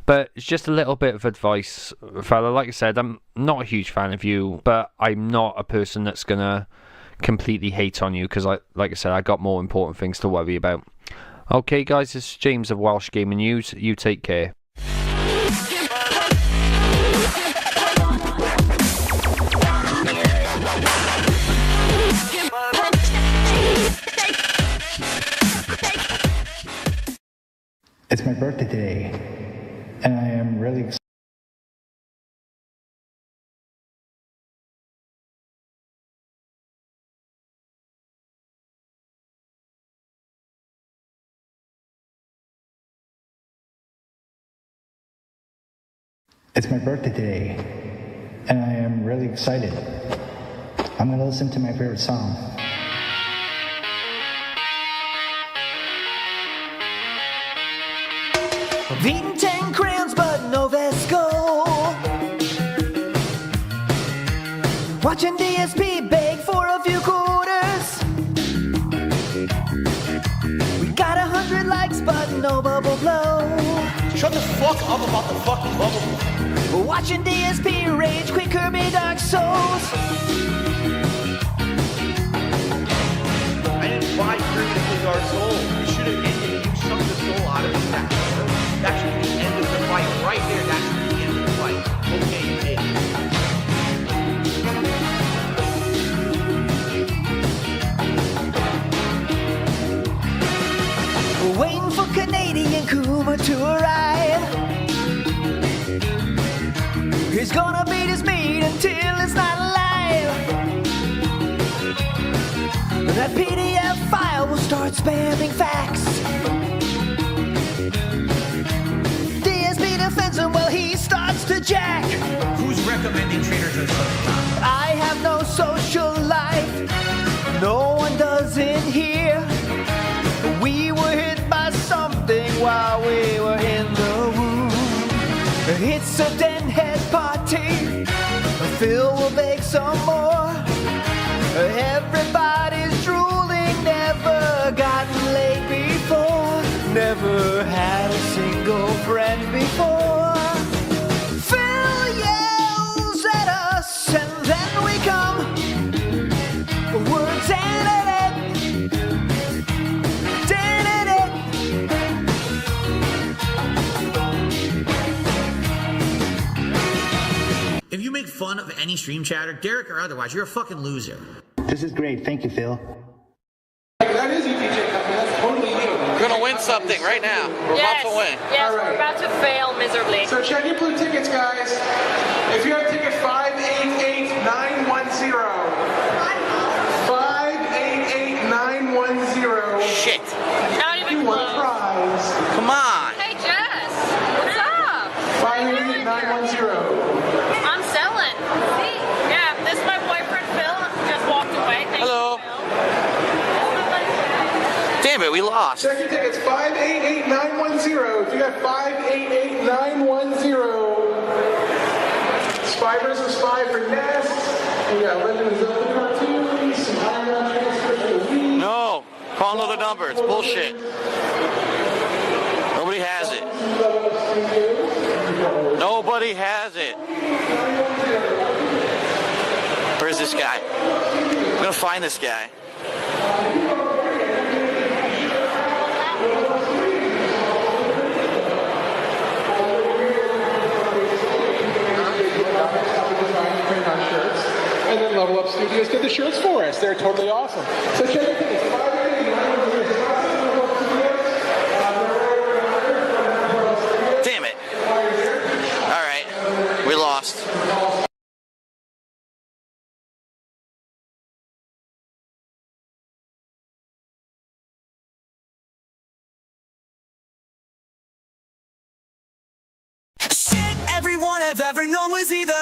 But it's just a little bit of advice, fella. Like I said, I'm not a huge fan of you, but I'm not a person that's going to completely hate on you, because, like I said, I got more important things to worry about. Okay, guys, this is James of Welsh Gaming News. You take care. It's my birthday today, and I am really excited. It's my birthday today, and I am really excited. I'm going to listen to my favorite song. I've eaten 10 crayons but no Vesco. Watching DSP beg for a few quarters. We got 100 likes but no bubble blow. Shut the fuck up about the fucking bubble blow. We're watching DSP rage quit Kirby Dark Souls. I didn't buy Kirby Dark Souls. You should have ended. You sucked the soul out of it. That should be the end of the fight. Right there, that should be the end of the fight. Okay, you did. We're waiting for Canadian Kuma to arrive. He's gonna beat his meat until it's not alive. That PDF file will start spamming facts. Defends him while he starts to jack. Who's recommending Trader Joe's? I have no social life. No one does in here. We were hit by something while we were in the womb. It's a deadhead party. Phil will bake some more. Everybody's drooling. Never gotten laid before. Never had a single friend before. Phil yells at us and then we come. We're dead. If you make fun of any stream chatter, Derek or otherwise, you're a fucking loser. This is great. Thank you, Phil. That is you, DJ Cup. That's totally you. We're gonna win something right now. We're about to win. Yes, We're about to fail miserably. So check your blue tickets, guys. If you have ticket 588910. 588910. Shit. Not even you close. won a prize. Come on. Hey, Jess. What's up? 588910. I'm selling. See? Yeah, this is my boyfriend, Phil. Just walked away. Thank Hello. you, Phil. Damn it, we lost. Check your tickets 588910. If you got 588910. Spy vs. Spy for Ness. We got Legend of Zelda cartoons. Some Iron transfers for the Wii. No. Call another number. It's bullshit. Nobody has it. Nobody has it. Where's this guy? I'm gonna find this guy. And then Level Up Studios did the shirts for us. They're totally awesome. So check it out. Damn it. All right. We lost. Shit everyone I've ever known was either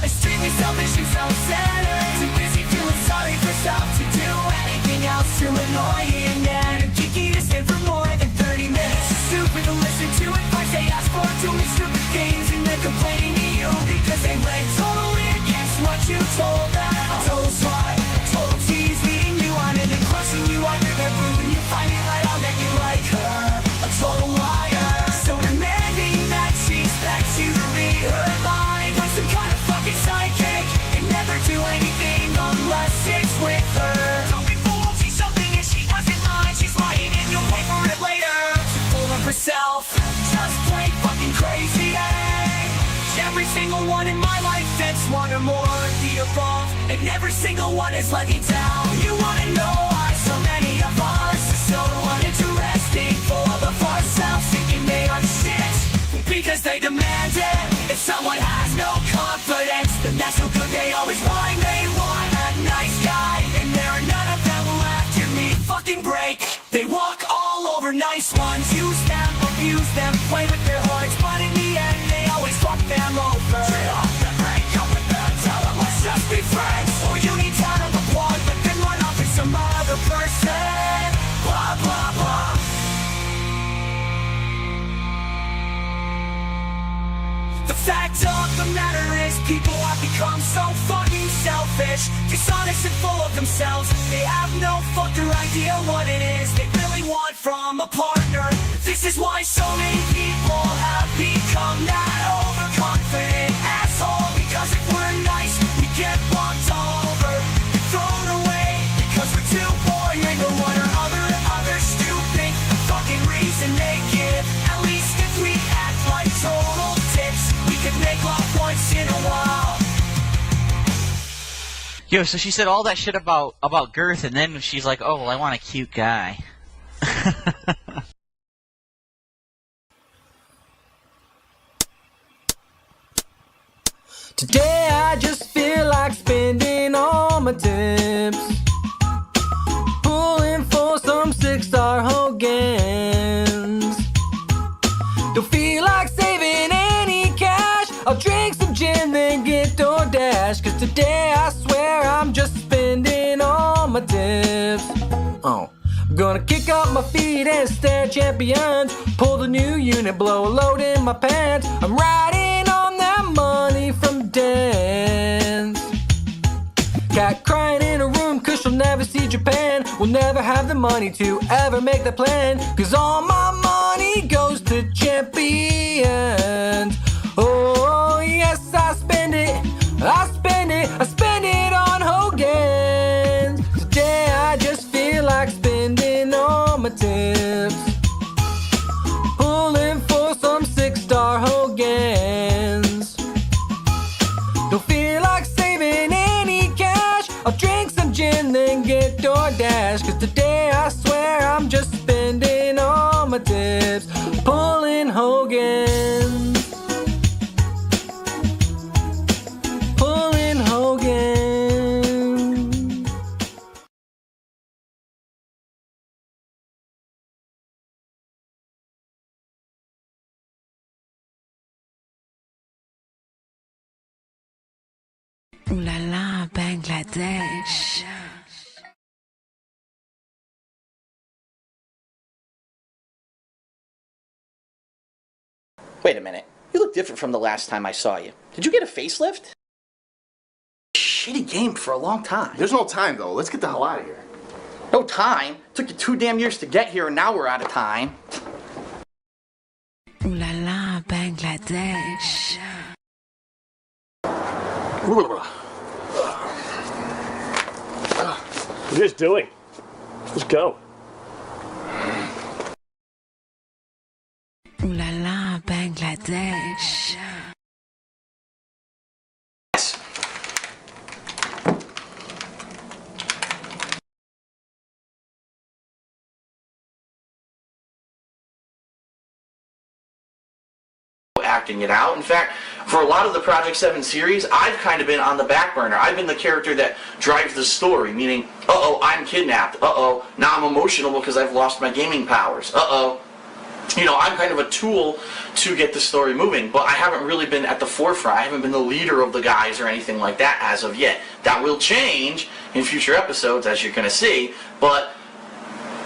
extremely selfish and self-centered, too busy feeling sorry for self to do anything else, too annoying and geeky to stand for more than 30 minutes. Stupid to listen to advice they ask for, doing stupid things and then complaining to you because they went totally against what you told them. Total swat, total tease, leading you on and then crushing you under their boot, and you find it right out that you like her, a total liar. So demanding that she expects you to be her line, like some kind of fucking sidekick, and never do anything unless it's with her. Don't be fooled, she's something and she wasn't single one is let me down. You wanna know why so many of us are so uninteresting, full of ourselves, thinking they are shit because they demand it. If someone has no confidence, then that's no good. They always whine, they want a nice guy, and there are none of them left. Hear me fucking break. They walk all over nice ones, use them, abuse them, play with their hearts, but in the end they always fuck them over. Straight off the break, up with them, tell them let's just be friends. Or you need time to applaud, but then run off with some other person. Blah blah blah. The fact of the matter is, people have become so fucking selfish, dishonest and full of themselves. They have no fucking idea what it is they really want from a partner. This is why so many people have become that overconfident asshole. Because if we're nice, we get walked all over and thrown away because we're too boring or one or other stupid fucking reason they give. At least if we act like total tips, we could make love once in a while. Yo, so she said all that shit about girth, and then she's like, oh, well, I want a cute guy. Today I just feel like spending all my tips, pulling for some 6-star Hogans. Don't feel like saving any cash, I'll drink some gin then get DoorDash. Cause today I swear I'm just spending all my tips. Oh, I'm gonna kick up my feet and stare at champions, pull the new unit, blow a load in my pants. I'm riding on that money from dance. Cat crying in a room cause she'll never see Japan. We'll never have the money to ever make the plan, cause all my money goes to champions. Oh yes, I spend it on Hogan. Today I just feel like spending all my tips, pulling for some 6-star Hogans. Don't feel like saving any cash, I'll drink some gin then get DoorDash. Cause today I swear I'm just spending all my tips, pulling Hogan. Pulling Hogan. Ooh la la, Bangladesh. Wait a minute. You look different from the last time I saw you. Did you get a facelift? Shitty game for a long time. There's no time, though. Let's get the hell out of here. No time? Took you 2 damn years to get here, and now we're out of time. Ooh la la, Bangladesh. What are you guys doing? Let's go. Ooh la la, Bangladesh. Acting it out. In fact, for a lot of the Project 7 series, I've kind of been on the back burner. I've been the character that drives the story, meaning, uh-oh, I'm kidnapped. Uh-oh, now I'm emotional because I've lost my gaming powers. Uh-oh. You know, I'm kind of a tool to get the story moving, but I haven't really been at the forefront. I haven't been the leader of the guys or anything like that as of yet. That will change in future episodes, as you're going to see, but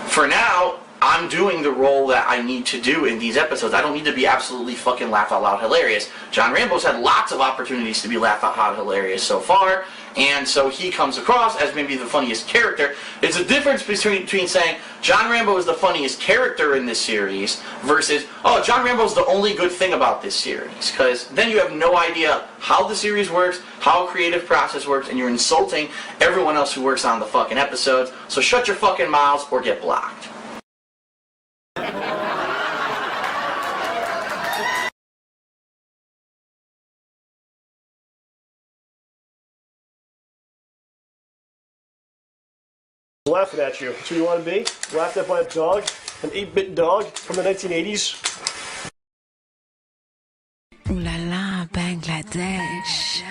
for now, I'm doing the role that I need to do in these episodes. I don't need to be absolutely fucking laugh out loud hilarious. John Rambo's had lots of opportunities to be laugh out loud hilarious so far, and so he comes across as maybe the funniest character. It's a difference between saying John Rambo is the funniest character in this series versus, oh, John Rambo's the only good thing about this series, because then you have no idea how the series works, how a creative process works, and you're insulting everyone else who works on the fucking episodes. So shut your fucking mouths or get blocked. Laughing at you. That's who you want to be? Laughed at by a dog? An 8-bit dog from the 1980s? Ooh la la, Bangladesh.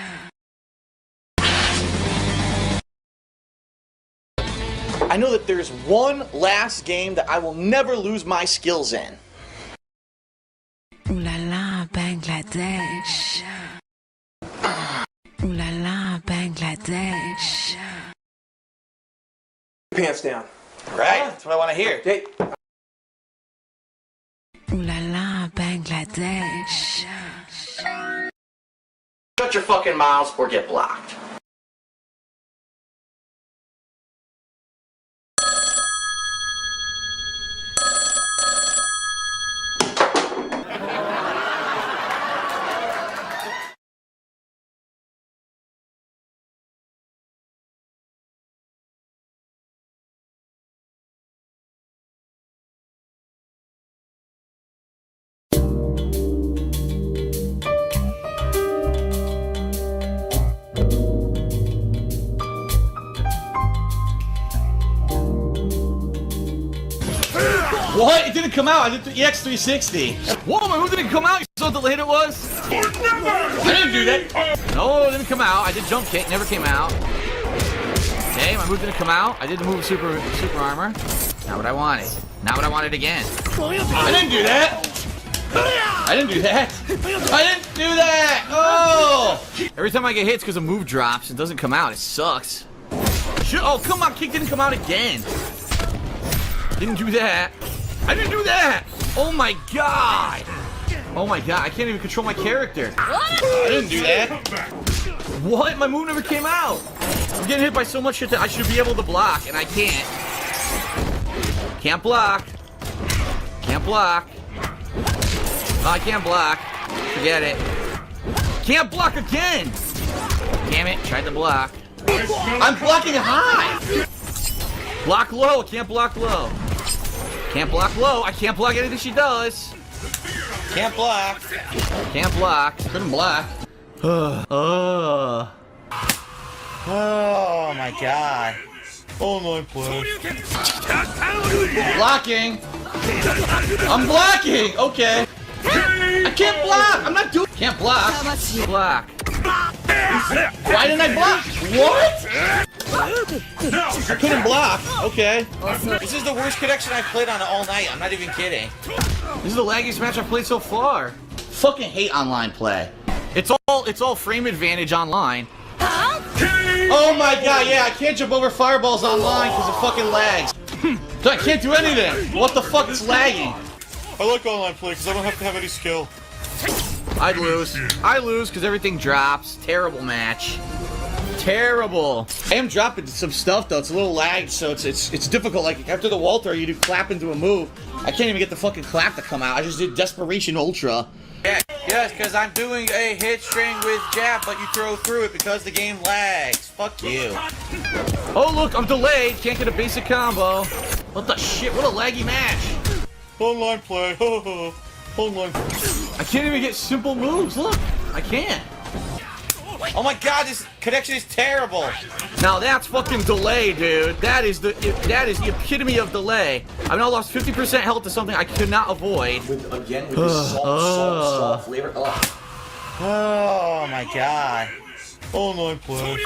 I know that there's one last game that I will never lose my skills in. Ooh la la, Bangladesh. Ooh la la, Bangladesh. Pants down. Right, that's what I want to hear. Hey. Ooh la la, Bangladesh. Shut your fucking mouths or get blocked. What? It didn't come out. I did the EX360. Whoa, my move didn't come out. You saw how delayed it was? I didn't do that. No, it didn't come out. I did jump kick. Never came out. Okay, my move didn't come out. I did the move super armor. Not what I wanted. Not what I wanted again. I didn't do that. I didn't do that. I didn't do that. Oh! Every time I get hit, it's because a move drops. It doesn't come out. It sucks. Oh, come on. Kick didn't come out again. Didn't do that. I didn't do that! Oh my god! Oh my god, I can't even control my character. I didn't do that. What? My move never came out. I'm getting hit by so much shit that I should be able to block, and I can't. Can't block. Can't block. Oh, I can't block. Forget it. Can't block again! Damn it, tried to block. I'm blocking high! Block low, can't block low. Can't block low. I can't block anything she does. Can't block. Can't block. Couldn't block. Oh my god. Oh my play. Blocking. I'm blocking. Okay. I can't block. I'm not doing. Can't block. Block. Why didn't I block? What? I couldn't block. Okay. This is the worst connection I've played on all night. I'm not even kidding. This is the laggiest match I've played so far. Fucking hate online play. It's all frame advantage online. Oh my god, yeah, I can't jump over fireballs online because it fucking lags. So I can't do anything. What the fuck is lagging? I like online play because I don't have to have any skill. I'd lose. I lose because everything drops. Terrible match. Terrible. I am dropping some stuff though. It's a little lagged, so it's difficult. Like after the Walter, you do clap into a move. I can't even get the fucking clap to come out. I just did Desperation Ultra. Yeah, yes, because I'm doing a hit string with jab, but you throw through it because the game lags. Fuck you. Oh look, I'm delayed. Can't get a basic combo. What the shit? What a laggy match. Online play. Online. I can't even get simple moves. Look, I can't. Oh my god, this connection is terrible. Now that's fucking delay, dude. That is the epitome of delay. I've now lost 50% health to something I could not avoid. With this salt flavor. Oh my god. Online play.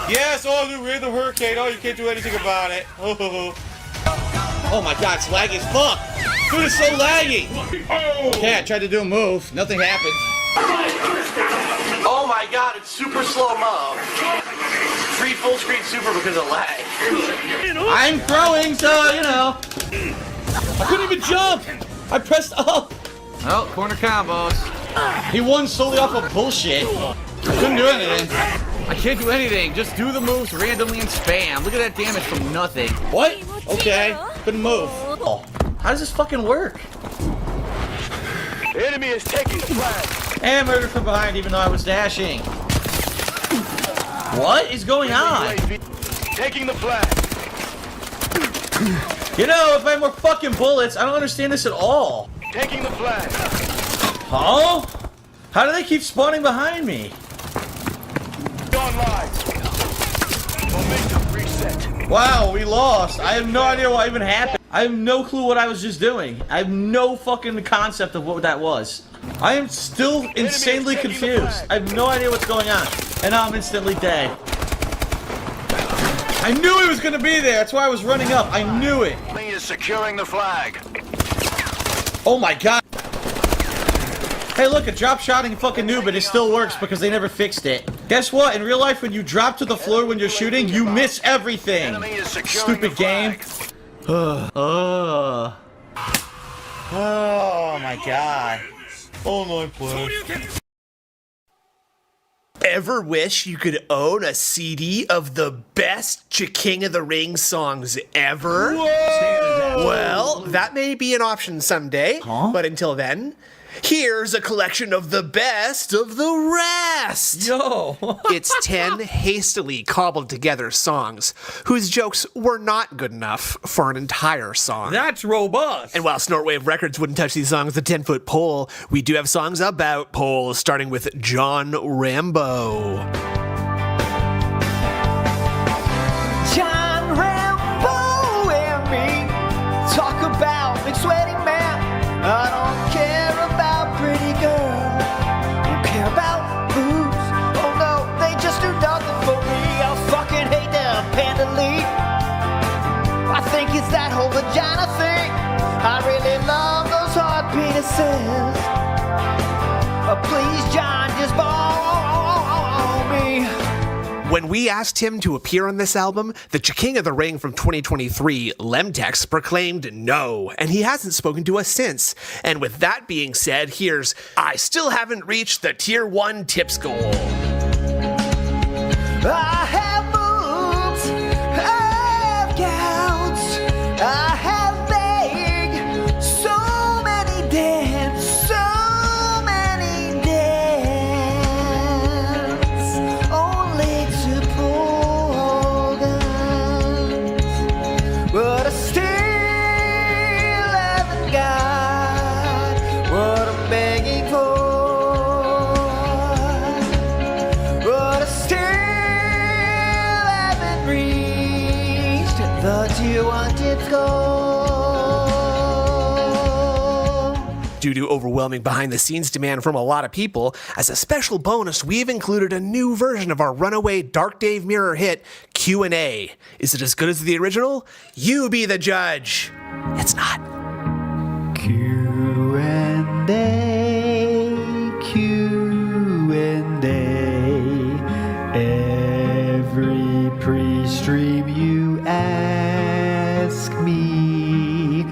Yes, oh, the Rhythm Hurricane. Oh, you can't do anything about it. Oh my god, it's laggy as fuck. Dude, it's so laggy. Okay, I tried to do a move. Nothing happened. Oh my god, it's super slow-mo. Free full screen super because of lag. I'm throwing, so, you know. I couldn't even jump. I pressed up. Oh, corner combos. He won solely off of bullshit. I couldn't do anything. I can't do anything. Just do the moves randomly and spam. Look at that damage from nothing. What? Okay. Couldn't move. Oh. How does this fucking work? The enemy is taking the flag. And murder from behind even though I was dashing. What is going on? Taking the flag. You know, if I had more fucking bullets, I don't understand this at all. Taking the flag. Huh? How do they keep spawning behind me? Gone live. Momentum reset. Wow, we lost. I have no idea what even happened. I have no clue what I was just doing. I have no fucking concept of what that was. I am still insanely confused. I have no idea what's going on. And now I'm instantly dead. I knew he was gonna be there. That's why I was running up. I knew it. Enemy is securing the flag. Oh my god. Hey look, a drop shotting fucking noob, but it still works because they never fixed it. Guess what? In real life, when you drop to the floor when you're shooting, you miss everything. Stupid game. Oh my god. Oh my god. Ever wish you could own a CD of the best King of the Ring songs ever? Whoa! Well, that may be an option someday, but until then, here's a collection of the best of the rest. Yo! It's 10 hastily cobbled together songs whose jokes were not good enough for an entire song. That's robust. And while Snortwave Records wouldn't touch these songs with a 10-foot pole, we do have songs about poles, starting with John Rambo. John Rambo and me talk about big sweaty man. I don't care about pretty girl. Don't care about boobs. Oh no, they just do nothing for me. I fucking hate them, Panda Lee. I think it's that whole vagina thing. I really love those hard penises. Please, John, just bone me. When we asked him to appear on this album, the King of the Ring from 2023, Lemtex, proclaimed no, and he hasn't spoken to us since. And with that being said, here's I Still Haven't Reached the Tier 1 Tips Goal. I have boobs, I have gouts, I have vague, so many dents, so many dents, only to pull guns, but I still haven't got what I'm begging for, but I still haven't reached the tier 1 tips goal. Due to overwhelming behind-the-scenes demand from a lot of people, as a special bonus, we've included a new version of our runaway Dark Dave Mirror hit, Q&A. Is it as good as the original? You be the judge. It's not. Q&A, every pre-stream you ask me,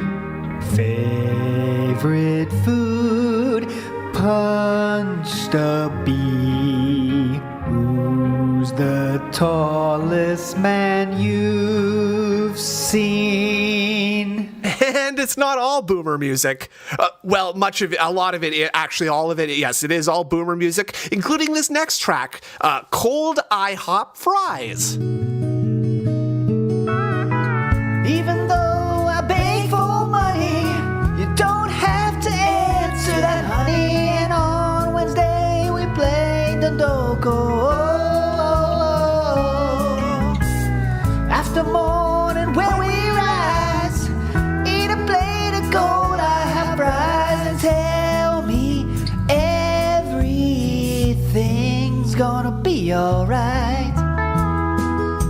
favorite food, punched a bee, who's the tallest man you've seen? And it's not all boomer music. Well, much of it, a lot of it, actually all of it, yes, it is all boomer music, including this next track, Cold IHOP Fries. Even though I beg for money, you don't have to answer that, honey. And on Wednesday we play Dondoko. After morning when we rise, eat a plate of gold IHOP fries and tell me everything's gonna be alright.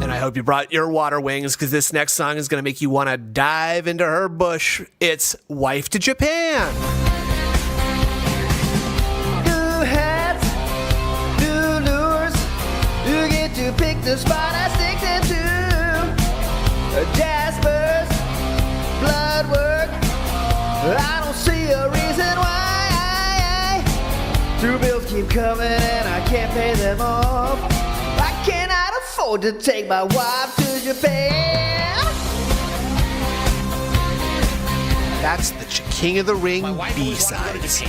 And I hope you brought your water wings, because this next song is going to make you want to dive into her bush. It's Wife to Japan. New hats, new lures, you get to pick the spot I stick them to. Jasper's blood work, I don't see a reason why. Through bills keep coming and I can't pay them off. I cannot afford to take my wife to Japan. That's the King of the Ring B-sides.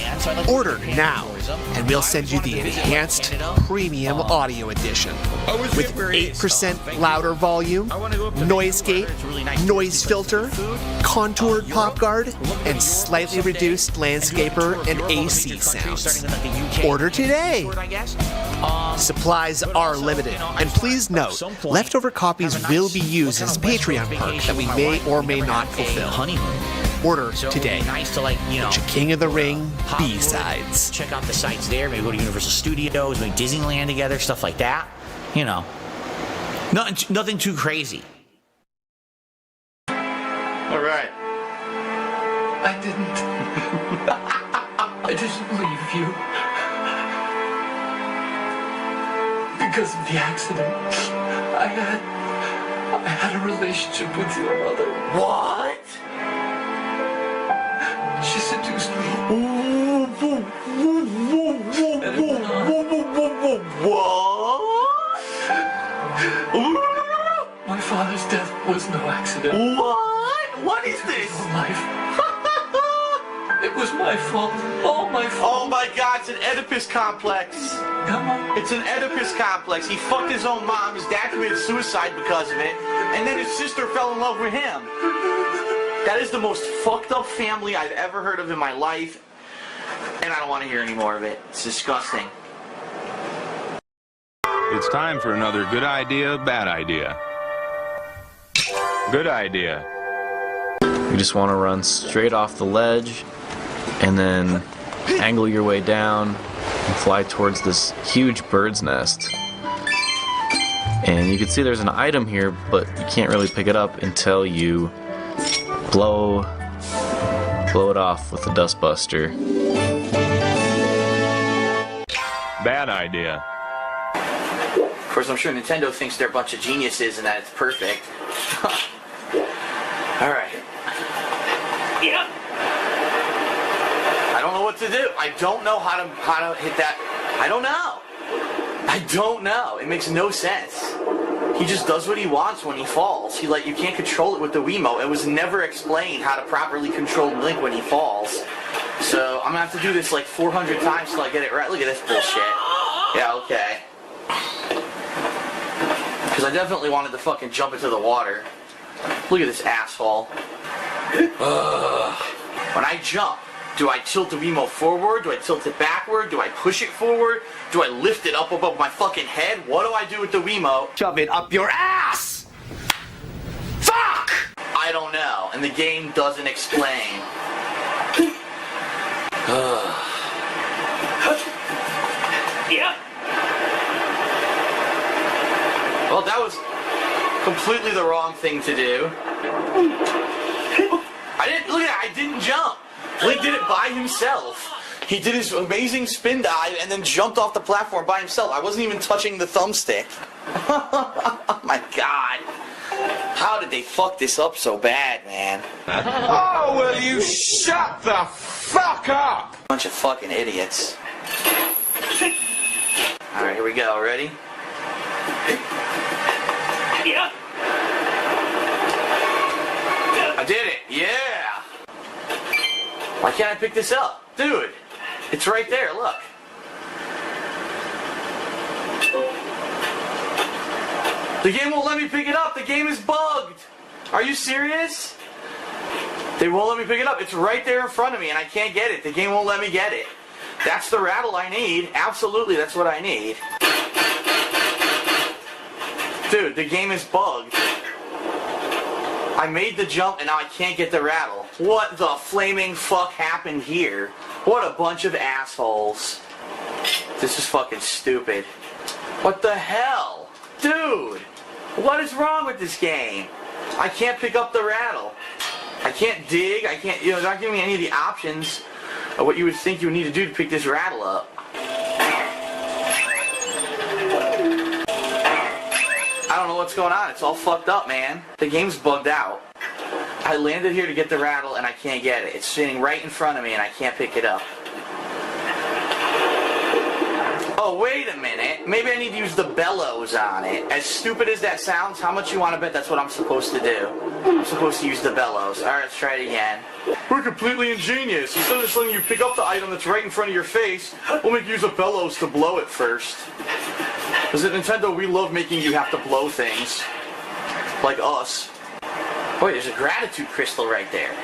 Order now, and we'll send you the enhanced premium audio edition with 8% louder volume, noise gate, noise filter, contoured pop guard, and slightly reduced landscaper and AC sounds. Order today. Supplies are limited, and please note, leftover copies will be used as Patreon perk that we may or may not fulfill. Order today. Nice to, like, you know, King of the Ring B-sides. Check out the sites there. Maybe go to Universal Studios, maybe Disneyland together, stuff like that. You know, nothing too crazy. All right. I didn't leave you. Because of the accident. I had a relationship with your mother. What? She seduced me. What? My father's death was no accident. What? What is this? It was my fault. All my fault. Oh my God, it's an Oedipus complex. It's an Oedipus complex. He fucked his own mom. His dad committed suicide because of it. And then his sister fell in love with him. That is the most fucked up family I've ever heard of in my life. And I don't want to hear any more of it. It's disgusting. It's time for another good idea, bad idea. Good idea. You just want to run straight off the ledge and then angle your way down and fly towards this huge bird's nest. And you can see there's an item here, but you can't really pick it up until you blow it off with the dustbuster. Bad idea. Of course, I'm sure Nintendo thinks they're a bunch of geniuses and that it's perfect. Alright. Yeah. I don't know what to do. I don't know how to hit that. I don't know. It makes no sense. He just does what he wants when he falls. You can't control it with the Wiimote. It was never explained how to properly control Link when he falls. So I'm gonna have to do this like 400 times till I get it right. Look at this bullshit. Yeah, okay. Because I definitely wanted to fucking jump into the water. Look at this asshole. When I jump, do I tilt the Wiimote forward? Do I tilt it backward? Do I push it forward? Do I lift it up above my fucking head? What do I do with the Wiimote? Shove it up your ass! Fuck! I don't know, and the game doesn't explain. Yeah. Well, that was completely the wrong thing to do. Look at that, I didn't jump. Link did it by himself. He did his amazing spin dive and then jumped off the platform by himself. I wasn't even touching the thumbstick. Oh my God. How did they fuck this up so bad, man? Oh, will you shut the fuck up? Bunch of fucking idiots. Alright, here we go. Ready? Yeah. I did it. Yeah. Why can't I pick this up? Dude, it's right there. Look. The game won't let me pick it up. The game is bugged. Are you serious? They won't let me pick it up. It's right there in front of me and I can't get it. The game won't let me get it. That's the rattle I need. Absolutely, that's what I need. Dude, the game is bugged. I made the jump and now I can't get the rattle. What the flaming fuck happened here? What a bunch of assholes. This is fucking stupid. What the hell? Dude, what is wrong with this game? I can't pick up the rattle. I can't dig, I can't, they're not giving me any of the options of what you would think you would need to do to pick this rattle up. I don't know what's going on. It's all fucked up, man. The game's bugged out. I landed here to get the rattle and I can't get it. It's sitting right in front of me and I can't pick it up. Oh, wait a minute. Maybe I need to use the bellows on it. As stupid as that sounds, how much you want to bet that's what I'm supposed to do? I'm supposed to use the bellows. Alright, let's try it again. We're completely ingenious. Instead of just letting you pick up the item that's right in front of your face, we'll make you use the bellows to blow it first. Because at Nintendo, we love making you have to blow things. Like us. Wait, there's a gratitude crystal right there.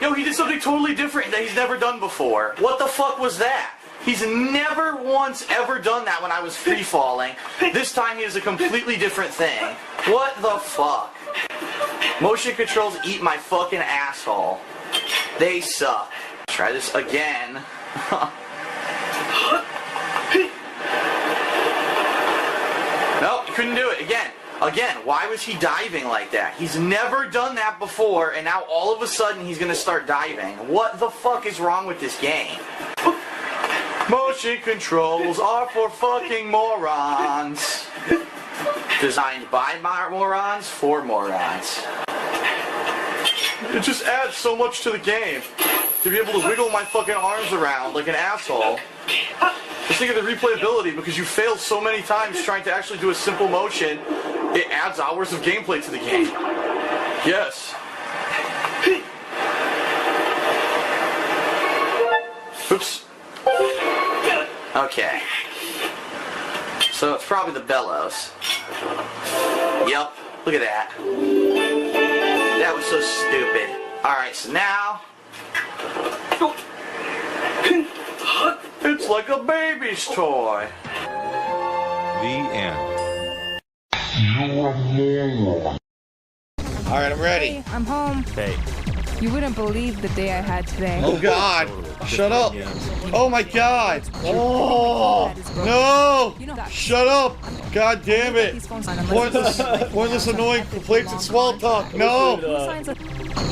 Yo, he did something totally different that he's never done before. What the fuck was that? He's never once ever done that when I was free falling. This time he is a completely different thing. What the fuck? Motion controls eat my fucking asshole. They suck. Try this again. Nope, couldn't do it. Again, why was he diving like that? He's never done that before, and now all of a sudden he's gonna start diving. What the fuck is wrong with this game? Motion controls are for fucking morons. Designed by morons, for morons. It just adds so much to the game. To be able to wiggle my fucking arms around like an asshole. Just think of the replayability, because you fail so many times trying to actually do a simple motion, it adds hours of gameplay to the game. Yes. Oops. Okay. So it's probably the bellows. Yup. Look at that. That was so stupid. Alright, so now... It's like a baby's toy. The end. Alright, I'm ready. Hey, I'm home. Okay. You wouldn't believe the day I had today. Oh god! Shut up! Oh my god! Oh no! Shut up! God damn it! Pointless annoying complaints and small talk. No!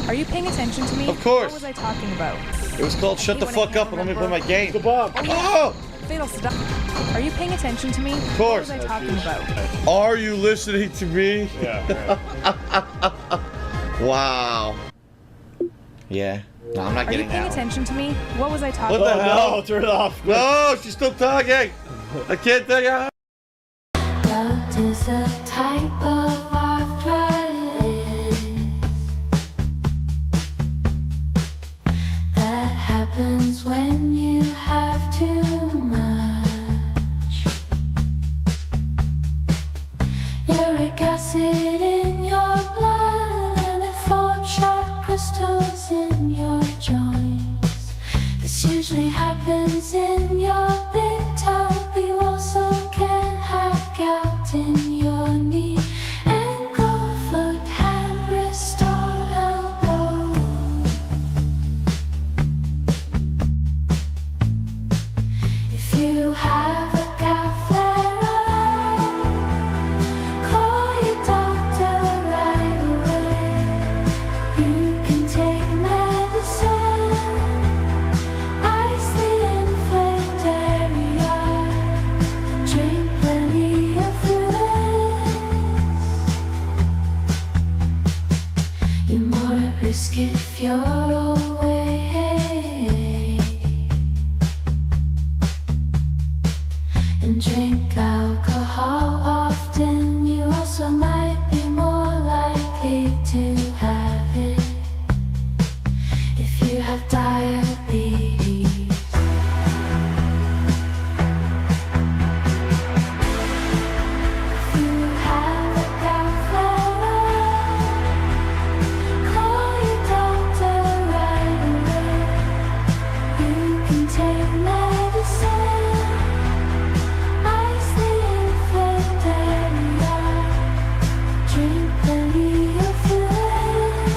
Are you paying attention to me? Of course. What was I talking about? It was called Shut the Fuck Up and Let Me Play My Game. Oh! Fatal seduction. Are you paying attention to me? Of course. What was I talking about? Are you listening to me? Yeah. Wow. Yeah. No, I'm not Are you getting paying that. attention to me? What was I talking What the about? hell? No, turn it off. No, she's still talking. I can't tell you. Love is a type of arthritis that happens when you have too much uric acid in your blood, and it forms sharp crystals in your joints. This usually happens in your big toe, but you also can have gout in your knee, ankle, foot, hand, wrist, or elbow. If you have a gout flare-up, call your doctor right away. You can take medicine, ice the inflamed area, drink plenty of fluids. You're more at risk if you're awake. And drink alcohol often, you also might be more likely to have it if you have diabetes. If you have a gout flare-up, call your doctor right away. You can take medicine, ice the inflamed area, drink plenty of fluids.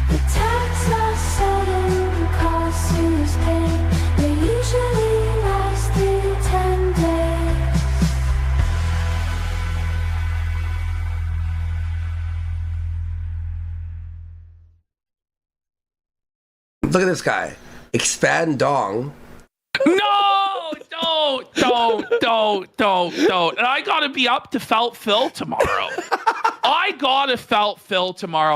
Attacks are sudden and cause serious pain. They usually last 3 to 10 days. Look at this guy. Expand dong. No! Don't. And I gotta be up to Felt Phil tomorrow.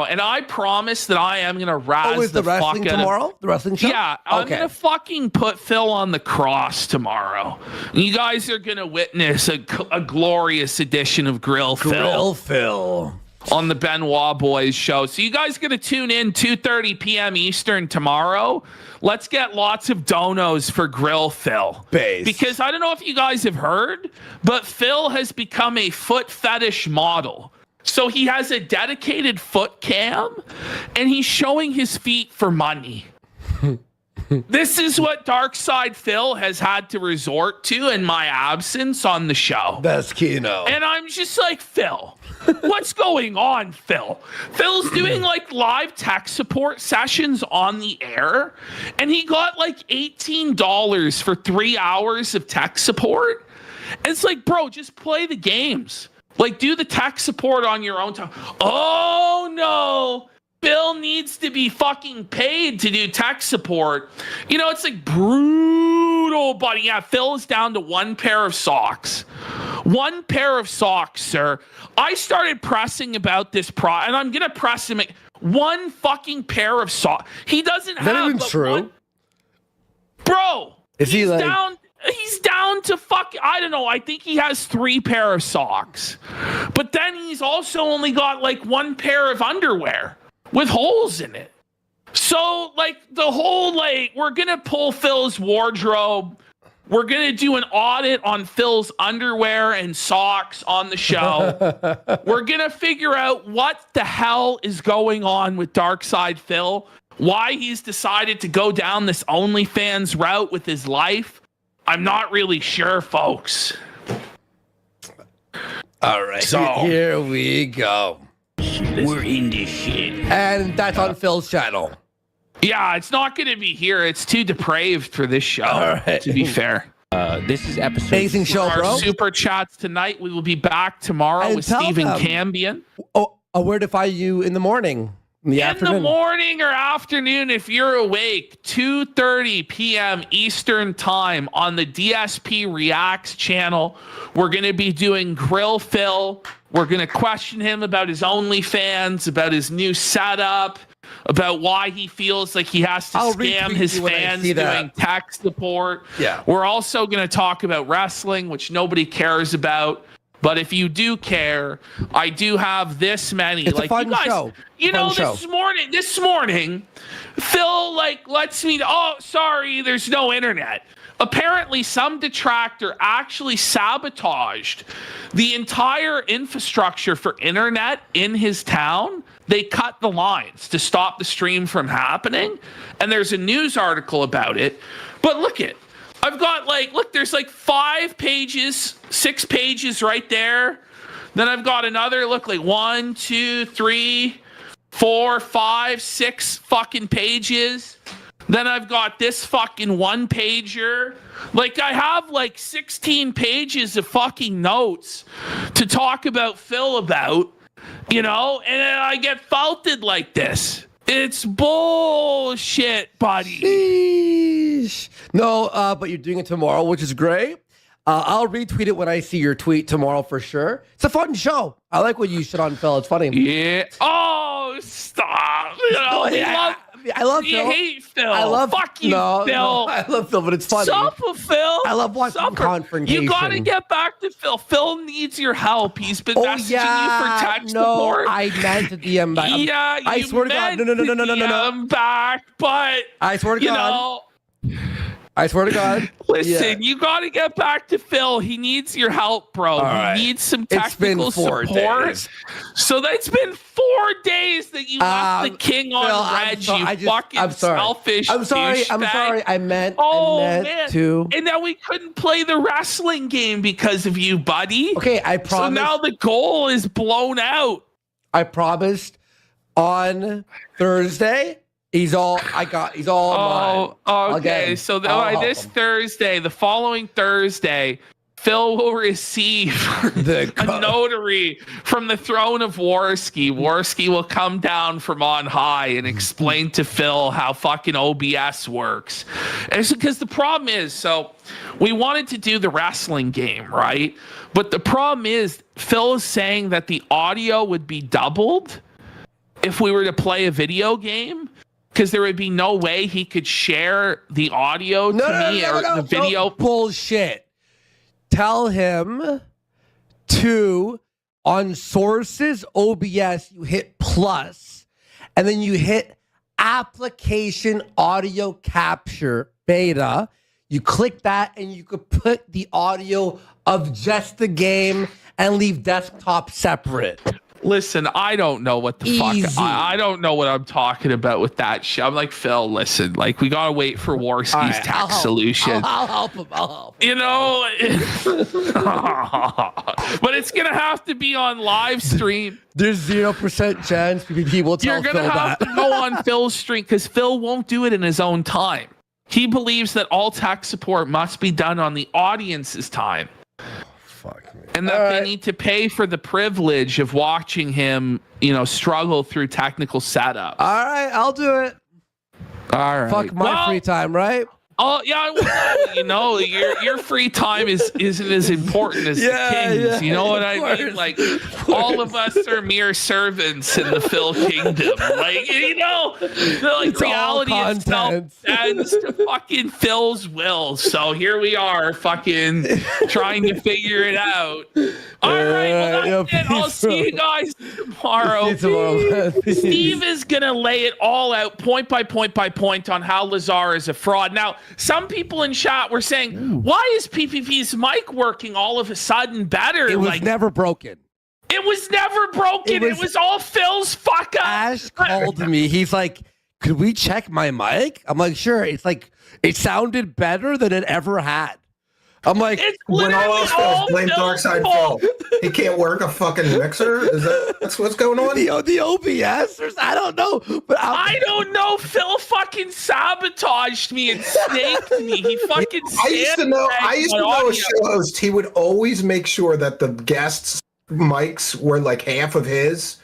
And I promise that I am gonna razz Oh, is the wrestling fuck out of- tomorrow? The wrestling show? Yeah, I'm Okay. gonna fucking put Phil on the cross tomorrow. You guys are gonna witness a glorious edition of Grill Phil on the Benoit Boys show. So you guys gonna tune in 2:30 p.m. Eastern tomorrow. Let's get lots of donos for Grill Phil. Because I don't know if you guys have heard, but Phil has become a foot fetish model. So he has a dedicated foot cam, and he's showing his feet for money. This is what Darkside Phil has had to resort to in my absence on the show. Best Keno. And I'm just like, Phil, what's going on, Phil? Phil's doing like live tech support sessions on the air, and he got like $18 for 3 hours of tech support. And it's like, bro, just play the games. Like, do the tech support on your own time. Oh, no. Phil needs to be fucking paid to do tech support. You know, it's like brutal, buddy. Yeah, Phil is down to one pair of socks. One pair of socks, sir. I started pressing about this and I'm going to press him. One fucking pair of socks. He doesn't have... Is that even true? Bro, is he like... He's down to I don't know. I think he has 3 pair of socks. But then he's also only got like 1 pair of underwear with holes in it. So like the whole we're going to pull Phil's wardrobe. We're going to do an audit on Phil's underwear and socks on the show. We're going to figure out what the hell is going on with Darkside Phil. Why he's decided to go down this OnlyFans route with his life. I'm not really sure, folks. All right, so here we go. We're in this shit. And that's on Phil's channel. Yeah, it's not going to be here. It's too depraved for this show, to be fair. This is episode... Amazing show, our bro. Super chats tonight. We will be back tomorrow And with tell Stephen them, Cambion. Where to find you in the morning? In the morning or afternoon, if you're awake, 2:30 p.m. Eastern Time on the DSP Reacts channel. We're going to be doing Grill Phil. We're going to question him about his OnlyFans, about his new setup, about why he feels like he has to scam his fans doing tech support. Yeah. We're also going to talk about wrestling, which nobody cares about. But if you do care, I do have this many. It's a fun you guys, show. You know, this morning, Phil lets me. Oh, sorry, there's no internet. Apparently, some detractor actually sabotaged the entire infrastructure for internet in his town. They cut the lines to stop the stream from happening, and there's a news article about it. But look it. I've got there's 5 pages, 6 pages right there. Then I've got another, 1, 2, 3, 4, 5, 6 fucking pages. Then I've got this fucking 1 pager. I have 16 pages of fucking notes to talk about Phil about, you know, and then I get faulted like this. It's bullshit, buddy. Sheesh. No, but you're doing it tomorrow, which is great. I'll retweet it when I see your tweet tomorrow for sure. It's a fun show. I like when you shit on Phil. It's funny. Yeah. Oh, stop. You know, I love Phil. You hate Phil. I love Fuck you, Phil. No, I love Phil, but it's funny. Suffer, Phil. I love watching confrontation. You got to get back to Phil. Phil needs your help. He's been messaging you for tech support. I meant to DM back. Yeah, I swear to God. No. I'm back, but I swear to God. I swear to God. Listen, you got to get back to Phil. He needs your help, bro. He needs some technical support. Days. So that's been 4 days that you left the king on red. I'm selfish. I'm sorry. I meant to. And now we couldn't play the wrestling game because of you, buddy. Okay, I promised. So now the goal is blown out. I promised on Thursday. He's all mine. Okay. So this Thursday, the following Thursday, Phil will receive a notary from the throne of Warski. Warski will come down from on high and explain to Phil how fucking OBS works. And it's because the problem is, so we wanted to do the wrestling game, right? But the problem is, Phil is saying that the audio would be doubled if we were to play a video game. Because there would be no way he could share the audio to me or the video. No, bullshit. Tell him to, on Sources OBS, you hit plus, and then you hit application audio capture beta. You click that, and you could put the audio of just the game and leave desktop separate. Listen, I don't know what the fuck. I don't know what I'm talking about with that shit. I'm like, Phil, listen, like, we gotta wait for Warski's tax solution. I'll help him. You know, but it's gonna have to be on live stream. There's 0% chance people will tell You're gonna Phil have that. to go on Phil's stream because Phil won't do it in his own time. He believes that all tech support must be done on the audience's time. Fuck me. And that they need to pay for the privilege of watching him, you know, struggle through technical setups. All right, I'll do it. All right. Fuck my free time, right? Oh yeah, well, you know, your free time isn't as important as the king's. Yeah, you know what I mean? Like, all of us are mere servants in the Phil kingdom. Like, you know, like It's all reality itself content. bends to fucking Phil's will. So here we are, fucking trying to figure it out. All right, well that's it. I'll see you guys tomorrow. Steve is gonna lay it all out, point by point, on how Lazar is a fraud. Now, some people in chat were saying, why is PPP's mic working all of a sudden better? It was never broken. It was never broken. It was all Phil's fuck up. Ash called me. He's like, could we check my mic? I'm like, sure. It's like, it sounded better than it ever had. I'm like, when all else fails, blame Darkside Phil. He can't work a fucking mixer? That's what's going on? The OBS? I don't know. But I don't know. Phil fucking sabotaged me and snaked me. He fucking I used to know a show host. He would always make sure that the guests' mics were like half of his,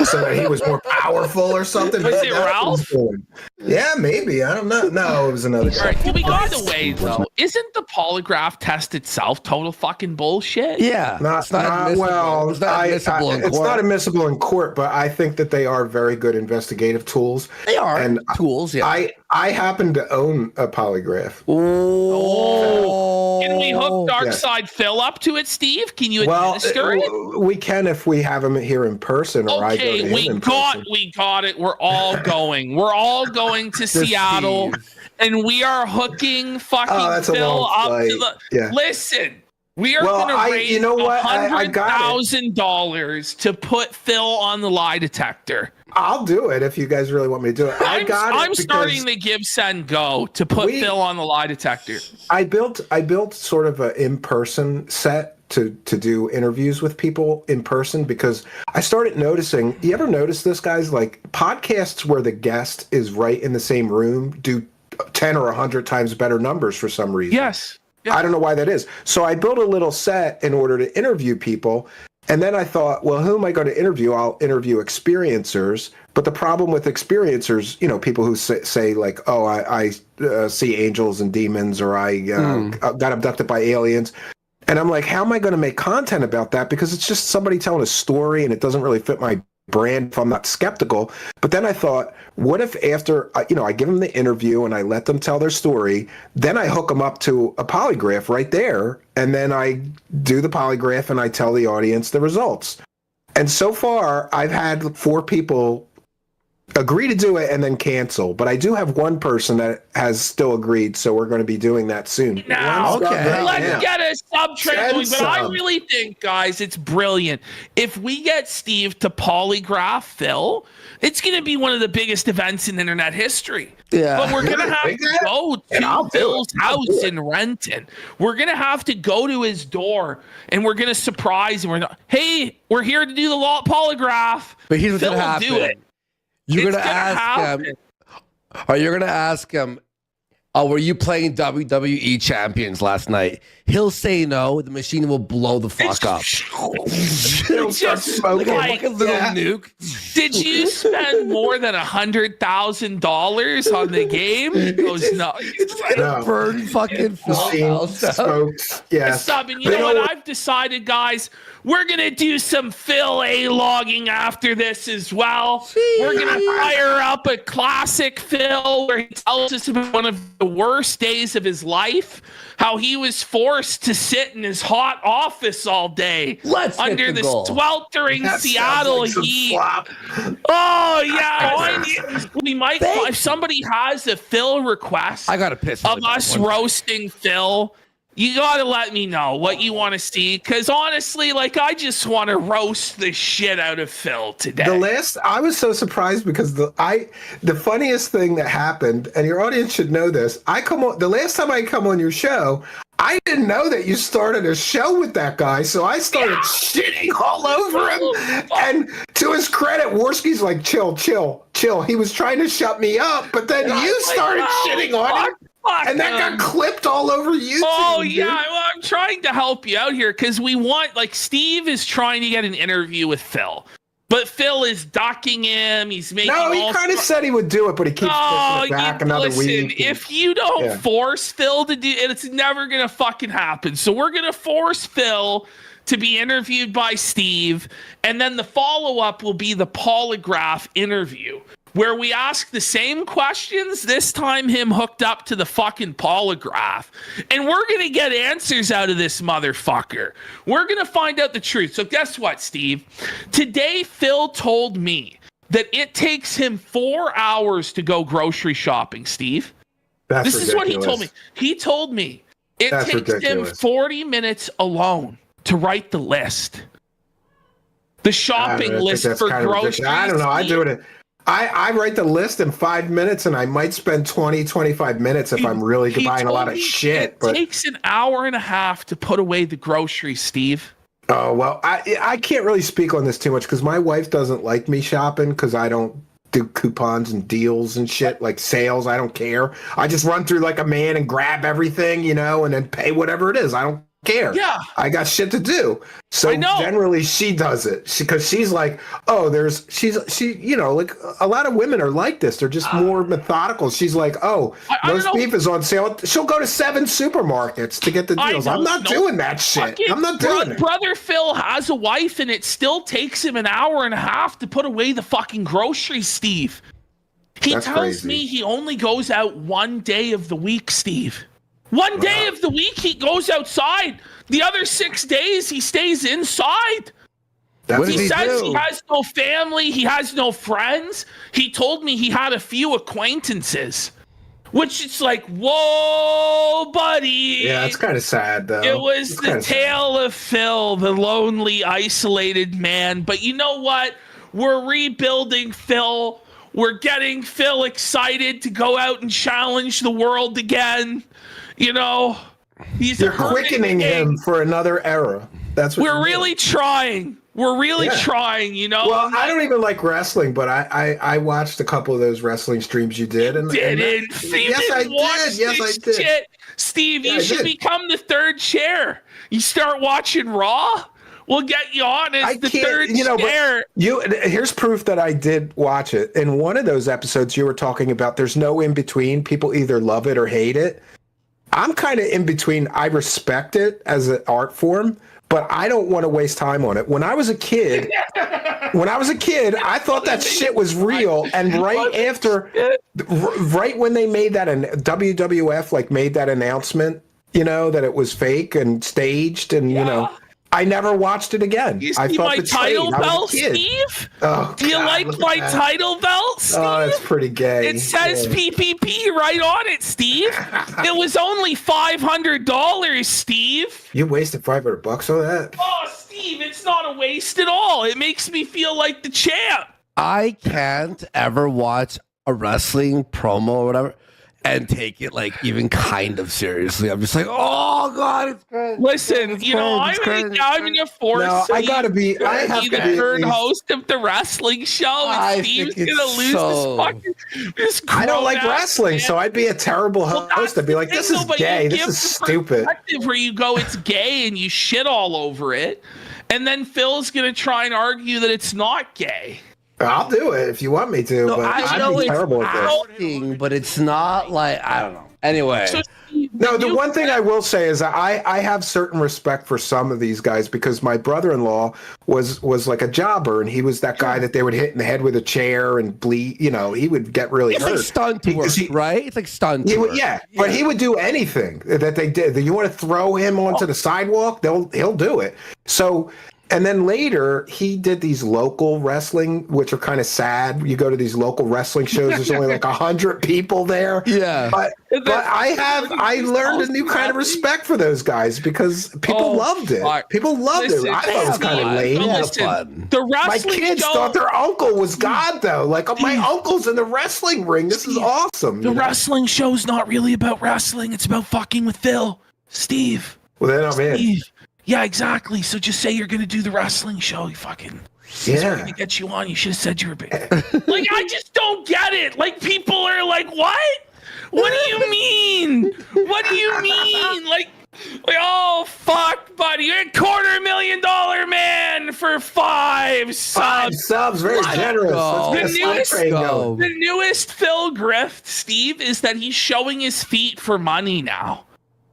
so that he was more powerful or something. Was it Ralph? Yeah, maybe. I don't know. No, it was another guy. All right, by the way, though, isn't the polygraph test itself total fucking bullshit? Yeah. It's not admissible in court, but I think that they are very good investigative tools. They are and tools, yeah. I happen to own a polygraph. Oh. Can we hook Darkside Phil up to it, Steve? Can you administer it? We can if we have him here in person, or I go to him in person. We got it. We're all going. We're all going to Seattle, and we are hooking fucking Phil up to the. Yeah. Listen, we are going to raise $100,000 to put Phil on the lie detector. I'll do it if you guys really want me to do it. I'm starting the give, send, go to put Phil on the lie detector. I built sort of an in-person set to do interviews with people in person, because I started noticing, you ever notice this, guys? Like, podcasts where the guest is right in the same room do 10 or 100 times better numbers for some reason. Yes. I don't know why that is. So I built a little set in order to interview people. And then I thought, well, who am I going to interview? I'll interview experiencers. But the problem with experiencers, you know, people who say like, oh, I see angels and demons, or I got abducted by aliens. And I'm like, how am I going to make content about that? Because it's just somebody telling a story, and it doesn't really fit my brand if I'm not skeptical. But then I thought, what if after, I give them the interview and I let them tell their story, then I hook them up to a polygraph right there, and then I do the polygraph and I tell the audience the results. And so far, I've had 4 people agree to do it and then cancel. But I do have one person that has still agreed, so we're going to be doing that soon. Now, let's get a sub-trend going. But I really think, guys, it's brilliant. If we get Steve to polygraph Phil, it's going to be one of the biggest events in internet history. Yeah. But we're going to have to go to Phil's house in Renton. We're going to have to go to his door, and we're going to surprise him. Hey, we're here to do the polygraph. But here's what's Phil going to will happen. do it. You're going to ask him, or you're going to ask him, oh, were you playing WWE champions last night? He'll say no. The machine will blow the fuck up. It'll just like a little nuke. Did you spend more than $100,000 on the game? He goes, no. Burn fucking smokes. Yeah. Stop. And you know what? I've decided, guys, we're going to do some Phil A-logging after this as well. We're going to fire up a classic Phil where he tells us about one of the worst days of his life, how he was forced to sit in his hot office all day under the sweltering Seattle heat. Oh, yeah. We might, if somebody has a Phil request I gotta piss of us roasting Phil, You gotta let me know what you want to see, because honestly, like, I just want to roast the shit out of Phil today. I was so surprised because the funniest thing that happened, and your audience should know this. The last time I come on your show, I didn't know that you started a show with that guy, so I started shitting all over him. And to his credit, Worski's like, chill. He was trying to shut me up, but then you started shitting on him. And that got clipped all over YouTube. Oh, dude. yeah. Well, I'm trying to help you out here because Steve is trying to get an interview with Phil. But Phil is ducking him. He's making he kind of said he would do it, but he keeps pushing it back another week. If you don't force Phil to do it, it's never going to fucking happen. So we're going to force Phil to be interviewed by Steve. And then the follow-up will be the polygraph interview, where we ask the same questions, this time him hooked up to the fucking polygraph. And we're going to get answers out of this motherfucker. We're going to find out the truth. So guess what, Steve? Today, Phil told me that it takes him 4 hours to go grocery shopping, Steve. This is what he told me. He told me it takes him 40 minutes alone to write the list. The shopping list for groceries. I don't know. I do it. I write the list in 5 minutes, and I might spend 25 minutes if I'm really buying a lot of shit. It takes an hour and a half to put away the groceries, Steve. Oh, well, I can't really speak on this too much because my wife doesn't like me shopping because I don't do coupons and deals and shit, like sales. I don't care. I just run through like a man and grab everything, and then pay whatever it is. I don't care. Yeah. I got shit to do. So generally she does it because she's like, like a lot of women are like this. They're just more methodical. She's like, roast beef is on sale. She'll go to 7 supermarkets to get the deals. I'm not doing that shit. I'm not doing it. Brother Phil has a wife and it still takes him an hour and a half to put away the fucking groceries, Steve. He tells me he only goes out 1 day of the week, Steve. One day of the week he goes outside. The other 6 days he stays inside. He says he has no family. He has no friends. He told me he had a few acquaintances. Which it's like, whoa, buddy. Yeah, it's kind of sad, though. It was the tale of Phil, the lonely, isolated man. But you know what? We're rebuilding Phil. We're getting Phil excited to go out and challenge the world again. You're quickening him for another era. That's what we're really trying. We're really trying, Well, I don't even like wrestling, but I watched a couple of those wrestling streams you did. Yes, I did. Shit. Steve, you should become the third chair. You start watching Raw. We'll get you on as the third chair. Here's proof that I did watch it. In one of those episodes, you were talking about there's no in between. People either love it or hate it. I'm kind of in between. I respect it as an art form, but I don't want to waste time on it. When I was a kid, I thought that shit was real. And right when they made that, and WWF made that announcement, that it was fake and staged, and I never watched it again. You see my title belt, Steve? Oh, do you like my title belt, Steve? Oh, it's pretty gay. It says PPP right on it, Steve. It was only $500, Steve. You wasted $500 on that? Oh, Steve, it's not a waste at all. It makes me feel like the champ. I can't ever watch a wrestling promo or whatever and take it even kind of seriously. I'm just like, oh God, it's crazy. Listen, I'm gonna force. No, I gotta be. I have to be the third host of the wrestling show. And Steve's gonna lose this I don't like wrestling, so I'd be a terrible host. I'd be like, this is gay. This is stupid. Where you go, it's gay, and you shit all over it, and then Phil's gonna try and argue that it's not gay. I'll do it if you want me to, but I'd be terrible at this. But it's not I don't know. Anyway. The one thing I will say is I have certain respect for some of these guys because my brother-in-law was like a jobber, and he was that guy that they would hit in the head with a chair and bleed. He would get really hurt. It's like stunt work, right? It's like stunt work. Yeah, but he would do anything that they did. You want to throw him onto the sidewalk, he'll do it. So And then later, he did these local wrestling, which are kind of sad. You go to these local wrestling shows, there's only like 100 people there. Yeah. But I learned a new kind of respect for those guys because people loved it. People loved it. I thought it was kind of lame. The My wrestling kids show, thought their uncle was God, though. Like, my uncle's in the wrestling ring. This is awesome. The wrestling show's not really about wrestling. It's about fucking with Phil. Steve. Well, then I'm in. Yeah, exactly. So just say you're going to do the wrestling show. You fucking... Yeah. We're going to get you on. You should have said you were big. Like, I just don't get it. Like, people are like, what? What do you mean? What do you mean? Like, oh, fuck, buddy. You're a $250,000 man for 5 subs. 5 subs, very generous. The newest Phil grift, Steve, is that he's showing his feet for money now.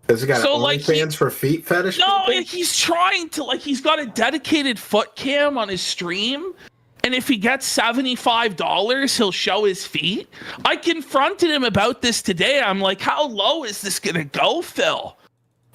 Has he got OnlyFans for feet fetish? No, he's trying to, like, he's got a dedicated foot cam on his stream. And if he gets $75, he'll show his feet. I confronted him about this today. I'm like, how low is this going to go, Phil?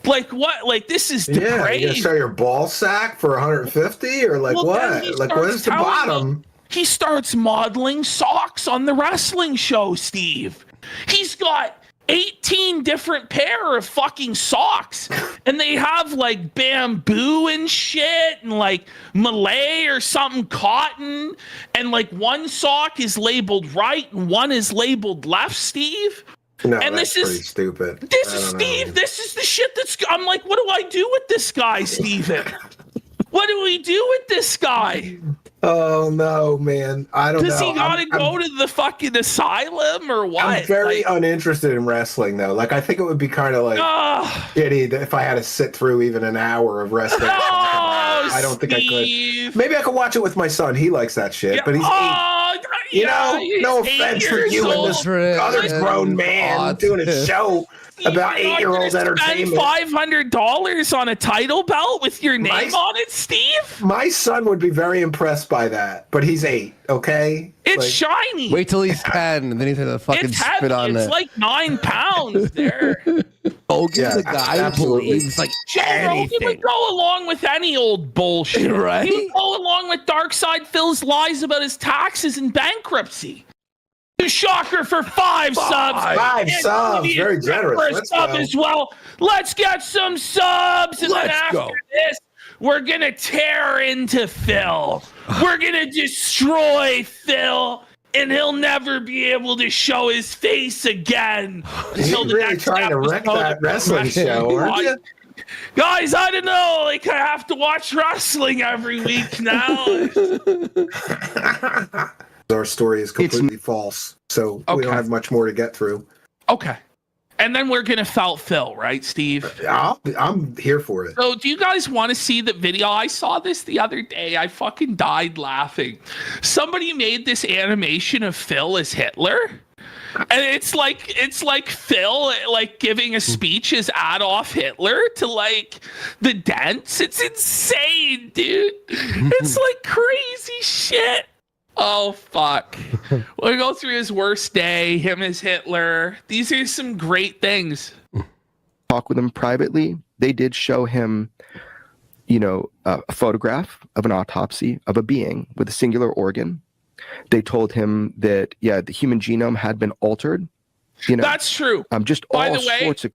Like, what? Like, this is depraved. Yeah, you going to show your ball sack for 150 or like what? Like, where's the bottom? He starts modeling socks on the wrestling show, Steve. He's got 18 different pair of fucking socks, and they have like bamboo and shit and like Malay or something cotton, and like one sock is labeled right and one is labeled left, Steve. No, and that's pretty stupid. This is Steve. This is the shit that's. I'm like, what do I do with this guy, Steven? What do we do with this guy? Oh no, man! I don't know. Does he gotta go to the fucking asylum or what? I'm very uninterested in wrestling, though. Like, I think it would be kind of like shitty if I had to sit through even an hour of wrestling. I don't think I could. Maybe I could watch it with my son. He likes that shit, but he's 8. You know, no offense for you and this other grown man doing a show about 8-year-old entertainment. Spend $500 on a title belt with your name on it, Steve? My son would be very impressed by that, but he's 8, okay? It's shiny. Wait till he's 10, and then he's gonna fucking It's spit heavy. on It's it. like 9 pounds there. Hogan's a guy who believes like Joe Rogan would go along with any old bullshit. Right? He would go along with Darkside Phil's lies about his taxes and bankruptcy. Shocker for 5 subs. 5 subs, very generous. For a Let's sub go. as well. Let's get some subs, and then after this, we're gonna tear into Phil. We're gonna destroy Phil, and he'll never be able to show his face again until the really next trying to wreck episode that of wrestling show, aren't you? Guys, I don't know. Like, I have to watch wrestling every week now. Our story is completely false, so we don't have much more to get through. Okay. And then we're going to felt Phil, right, Steve? I'm here for it. So do you guys want to see the video? I saw this the other day. I fucking died laughing. Somebody made this animation of Phil as Hitler. And it's like Phil like giving a speech as Adolf Hitler to like the dents. It's insane, dude. It's like crazy shit. Oh, fuck. We'll go through his worst day, him as Hitler. These are some great things. Talk with him privately. They did show him, a photograph of an autopsy of a being with a singular organ. They told him that, the human genome had been altered. That's true. Just By all the way, sorts of...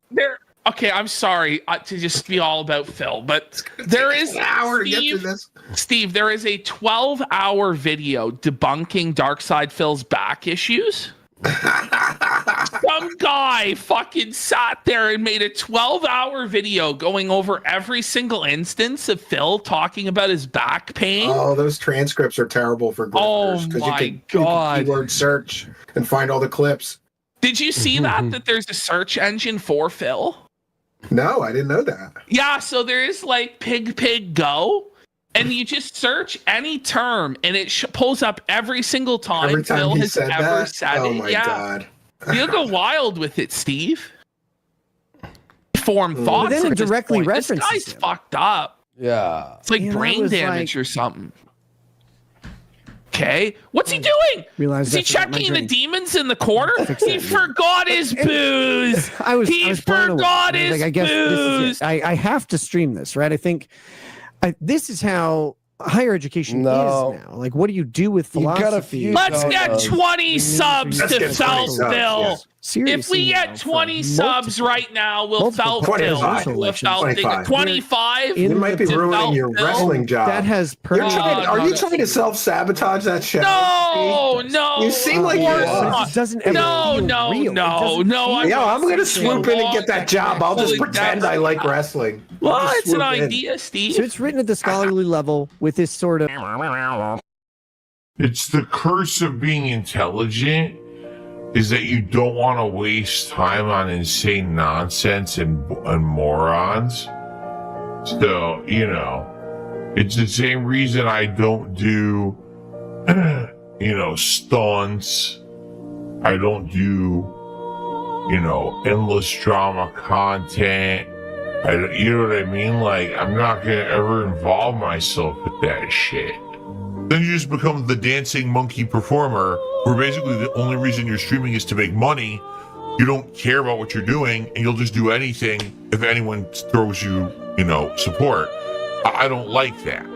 Okay, I'm sorry to just be all about Phil, but there is an hour to get through this. Steve, there is a 12-hour video debunking Darkside Phil's back issues. Some guy fucking sat there and made a 12-hour video going over every single instance of Phil talking about his back pain. Oh, those transcripts are terrible for grifters because you can keyword search and find all the clips. Did you see that there's a search engine for Phil? No, I didn't know that. Yeah, so there is like Pig Go, and you just search any term, and it pulls up every single time, Every time Phil he has said ever that? said Oh it. my Yeah. God. You'll go wild with it, Steve. Form thoughts. then it at this directly point. references This guy's fucked up. Yeah. It's like Yeah, that brain was damage like- or something. Okay, what's he doing? Realized Is he I forgot my checking the drink. demons in the corner? He forgot his booze. I was He blown away. forgot I was his like, I guess this booze. is it. I have to stream this, right? I think This is how higher education is now. Like, what do you do with philosophy? Let's get 20 subs to Felt Bill. Seriously, if we get 20 subs right now, we'll Felt Bill. 25? You might be ruining your wrestling job. That has Are you trying to self-sabotage that show? No. You seem like you are. It doesn't ever No. I'm going to swoop in and get that job. I'll just pretend I like wrestling. Well, it's an idea, Steve. So it's written at the scholarly level with this sort of... It's the curse of being intelligent is that you don't want to waste time on insane nonsense and morons. So, it's the same reason I don't do, stunts. I don't do, endless drama content. You know what I mean? Like, I'm not going to ever involve myself with that shit. Then you just become the dancing monkey performer, where basically the only reason you're streaming is to make money. You don't care about what you're doing, and you'll just do anything if anyone throws you, support. I don't like that.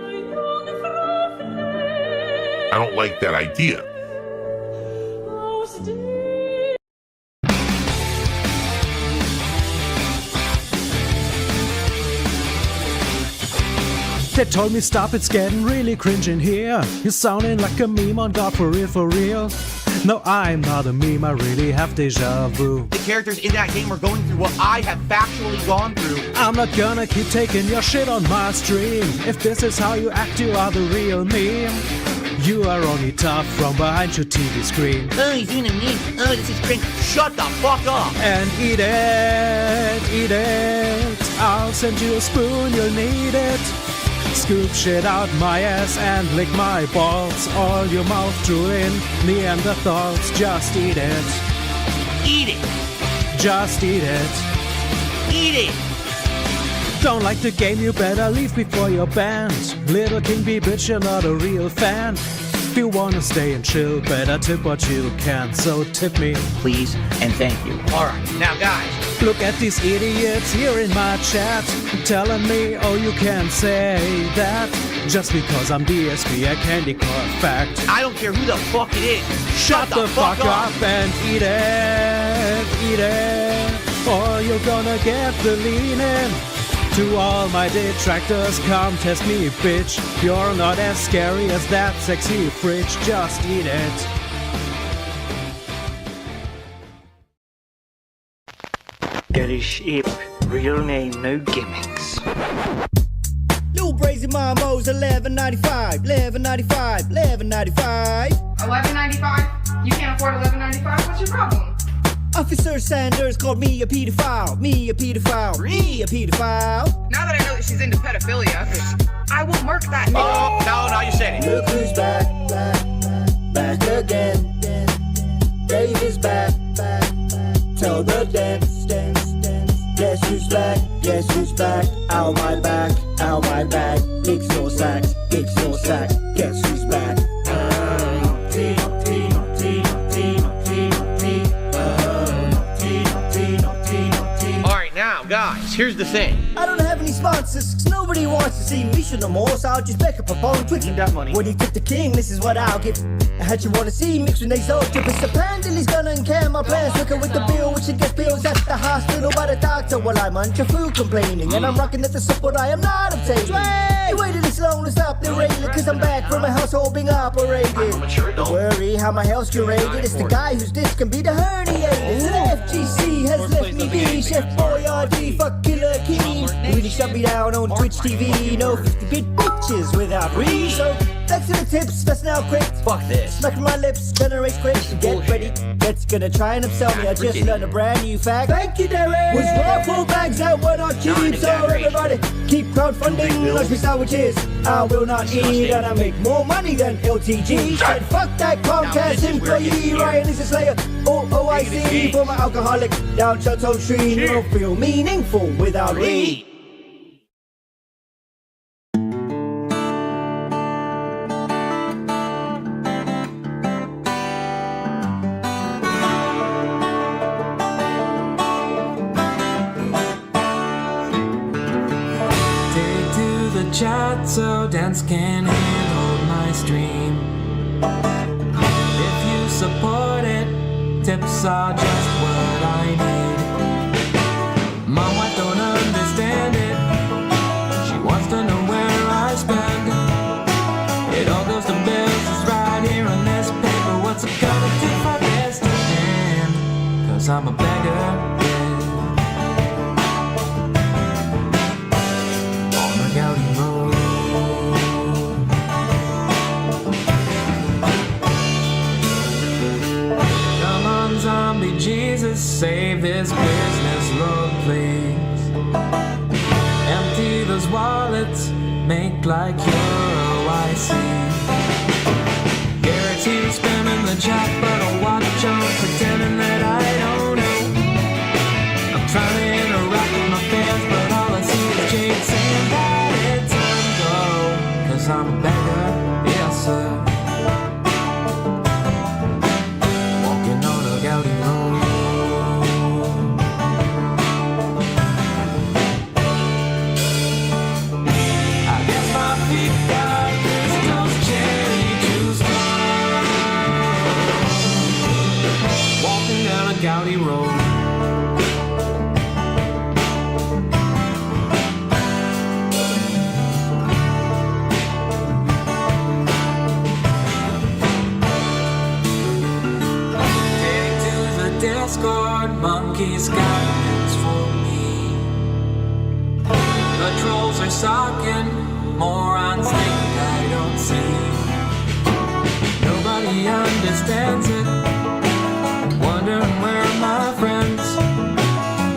I don't like that idea. They told me stop, it's getting really cringe in here. You're sounding like a meme on God, for real, for real. No, I'm not a meme, I really have deja vu. The characters in that game are going through what I have factually gone through. I'm not gonna keep taking your shit on my stream. If this is how you act, you are the real meme. You are only tough from behind your TV screen. Oh, he's doing a meme. Oh, this is cringe. Shut the fuck up. And eat it. I'll send you a spoon, you'll need it. Scoop shit out my ass and lick my balls. All your mouth drew in Neanderthals. Just eat it. Eat it. Just eat it. Eat it. Don't like the game, you better leave before you're banned. Little King B, bitch, you're not a real fan. If you wanna stay and chill, better tip what you can. So tip me, please, and thank you. Alright, now guys, look at these idiots here in my chat, telling me, oh, you can't say that just because I'm DSP, a candy card fact. I don't care who the fuck it is. Shut the fuck up and eat it, or you're gonna get the lean-in. To all my detractors, come test me, bitch. You're not as scary as that sexy fridge. Just eat it. Gary Sheep, real name, no gimmicks. Lil Brazy Mambo's $11.95, $11.95, $11.95. $11.95? You can't afford $11.95? What's your problem? Officer Sanders called me a pedophile, me a pedophile, me a pedophile. Now that I know that she's into pedophilia, I will murk that. Oh, no, you said it. Look who's back, back again. Dave is back. Tell the dance. Guess who's back, ow my back, kicks no sacks, guess who's back. Alright, now, guys, here's the thing. I don't have any sponsors, 'cause nobody wants to see me show no more, so I'll just back up a phone Twitch. That money. When he took the king, this is what I'll give. I had you wanna see mixed with nasal drip. It's a plan till he's gonna encam my plans. Working with the bill, which gets bills at the hospital by the doctor while I'm on your food complaining. And I'm rocking at the support I am not obtaining. You waited this long to stop the railing, 'cause I'm back from my household being operated. Don't worry how my health's curated. It's the guy whose disc can be the herniated. So the FGC has left me be Chef Boyardee, fuck Killer King. Really shut me down on Twitch TV. No 50-bit bitches without reason. So back to the tips, that's now quick. Fuck this. Smacking my lips, generate quick. Get ready, Get's gonna try and upsell me. I just learned a brand new fact. Thank you, Derek. Was raw full bags that were not cheap. So everybody keep crowdfunding lunch with sandwiches. I will not eat and I make more money than LTG. Said fuck that Comcast employee. Ryan is a slayer. OIC for my alcoholic. Down Shoutouts tree. You don't feel meaningful without me. Chat not so dense, can't handle my stream. If you support it, tips are just what I need. Mom, I don't understand it. She wants to know where I spend. It all goes to bills, it's right here on this paper. What's it gonna do for this to end? 'Cause I'm a beggar, yeah. On the Gowdy Road. Come on, zombie Jesus, save this business, Lord, please. Empty those wallets, make like you're OIC. Guarantee to spam in the chat, but I'll watch on pretending that I don't know. I'm trying to interact with my fans, but all I see is Jade saying that it's time to go. 'Cause I'm a beggar, yes sir. Walking on a Gowdy Road. I guess my feet got crystals, cherry juice. Walking down a Gowdy Road. Discord monkeys got news for me. The trolls are sucking, morons think I don't see. Nobody understands it, wondering where are my friends.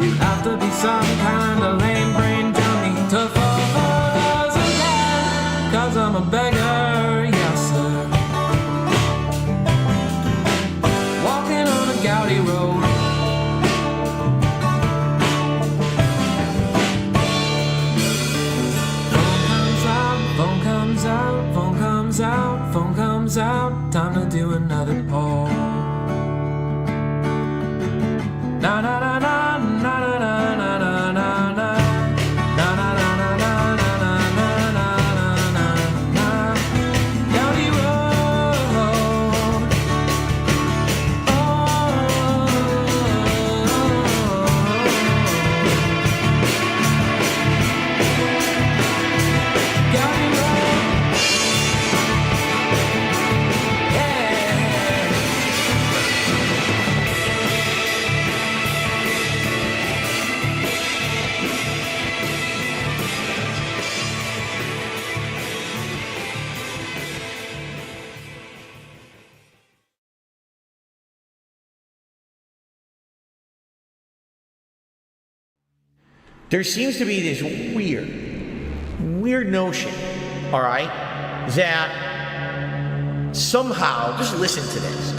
You have to be some kind of lame brain dummy to fall for those again. 'Cause I'm a beggar, yes sir. Walking on a Gowdy Road. Phone comes out, time to do another poll. Na na na na na na na na na na na. Na na na na na na na na na na na. Gowdy Road. Gowdy Road. There seems to be this weird notion, all right, that somehow, just listen to this.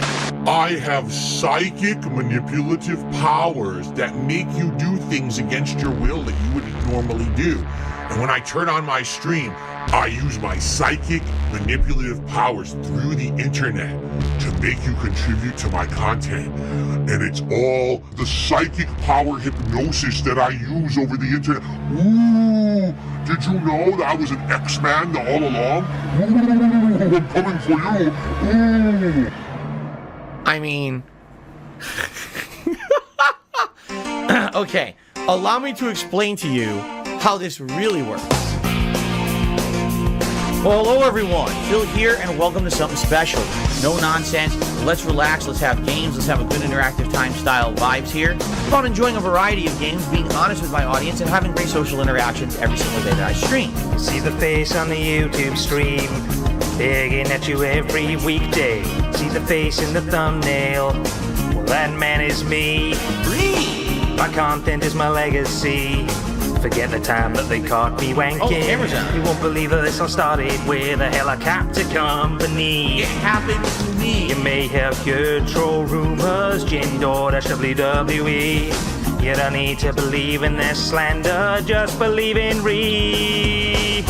I have psychic manipulative powers that make you do things against your will that you wouldn't normally do. And when I turn on my stream, I use my psychic manipulative powers through the internet to make you contribute to my content. And it's all the psychic power hypnosis that I use over the internet. Ooh, did you know that I was an X-Man all along? Ooh, I'm coming for you. Ooh. I mean, okay, allow me to explain to you how this really works. Well, hello everyone, Phil here, and welcome to something special. No nonsense, let's relax, let's have games, let's have a good interactive time style vibes here. About enjoying a variety of games, being honest with my audience, and having great social interactions every single day that I stream. See the face on the YouTube stream, digging at you every weekday. See the face in the thumbnail, well that man is me. My content is my legacy. Forget the time that they caught me wanking. Oh, camera's on. You won't believe that this all started with a helicopter company. It happened to me. You may have heard troll rumors, Jin.WWE. You don't need to believe in their slander, just believe in Ree.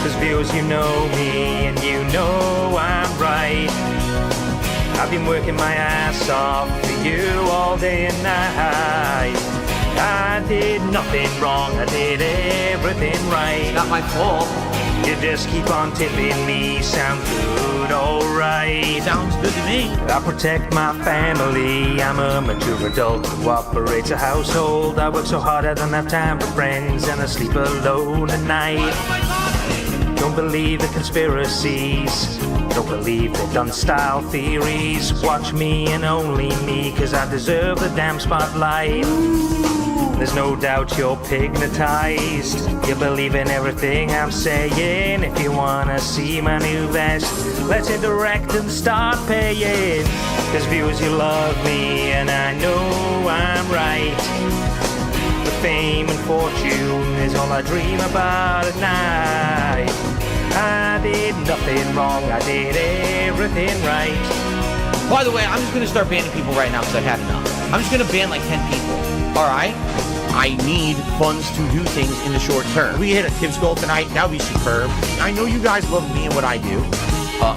Cause viewers, you know me, and you know I'm right. I've been working my ass off for you all day and night. I did nothing wrong, I did everything right. Not my fault. You just keep on tipping me, sound good, alright. Sounds good to me. I protect my family, I'm a mature adult who operates a household. I work so hard I don't have time for friends, and I sleep alone at night. Don't believe the conspiracies, don't believe the done style theories. Watch me and only me, cause I deserve the damn spotlight. There's no doubt you're pignatized, you believe in everything I'm saying. If you wanna see my new vest, let's hit direct and start paying. Cause viewers, you love me and I know I'm right. The fame and fortune is all I dream about at night. I did nothing wrong, I did everything right. By the way, I'm just going to start banning people right now because I've had enough. I'm just going to ban like 10 people. All right? I need funds to do things in the short term. We hit a Tibbs goal tonight. That would be superb. I know you guys love me and what I do.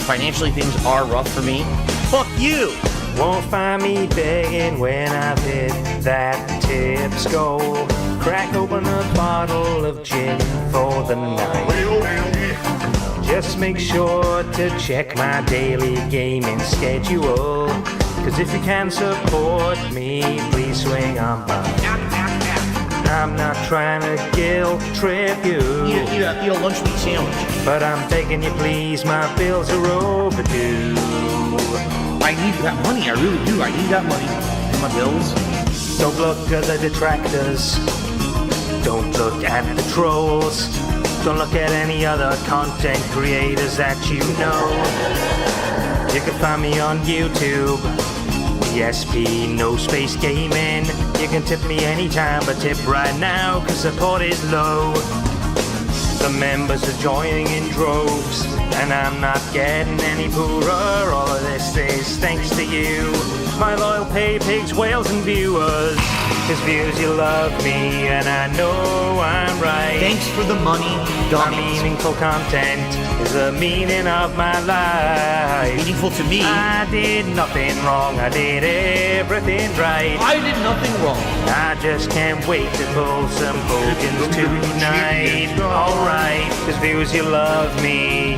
Financially, things are rough for me. Fuck you. Won't find me begging when I've hit that Tibbs goal. Crack open a bottle of gin for the night. Just make sure to check my daily gaming schedule. Cause if you can support me, please swing on by. I'm not trying to guilt trip you. Eat a lunch meat sandwich. But I'm begging you please, my bills are overdue. I need that money, I really do. I need that money. My bills. Don't look at the detractors. Don't look at the trolls. Don't look at any other content creators that you know. You can find me on YouTube, ESP, No Space Gaming. You can tip me anytime, but tip right now, cause support is low. The members are joining in droves, and I'm not getting any poorer. All of this is thanks to you, my loyal pay pigs, whales, and viewers. Cause viewers, you love me, and I know I'm right. Thanks for the money, my meaningful content is the meaning of my life. Meaningful to me. I did nothing wrong, I did everything right. I did nothing wrong. I just can't wait to pull some Hogans tonight. Alright, cause viewers, you love me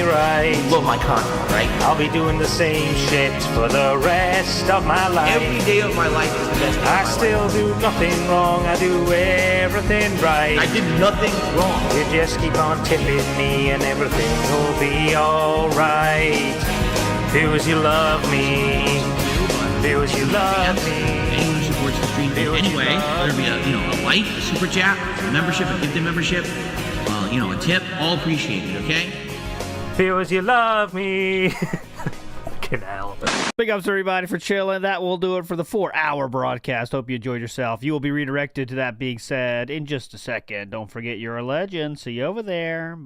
right. Love my content, right? I'll be doing the same shit for the rest of my life. Every day of my life is the best day of my life. I still do nothing wrong, I do everything right. I did nothing wrong. You just keep on tipping me and everything will be alright. Viewers, you love me. Viewers, you love me. Anyone who supports the stream anyway, whether it be a like, a super chat, a membership, a gifted membership, a tip, all appreciated, okay? Viewers, you love me. Get out. Big ups to everybody for chilling. That will do it for the 4-hour broadcast. Hope you enjoyed yourself. You will be redirected to that being said in just a second. Don't forget you're a legend. See you over there. Bye.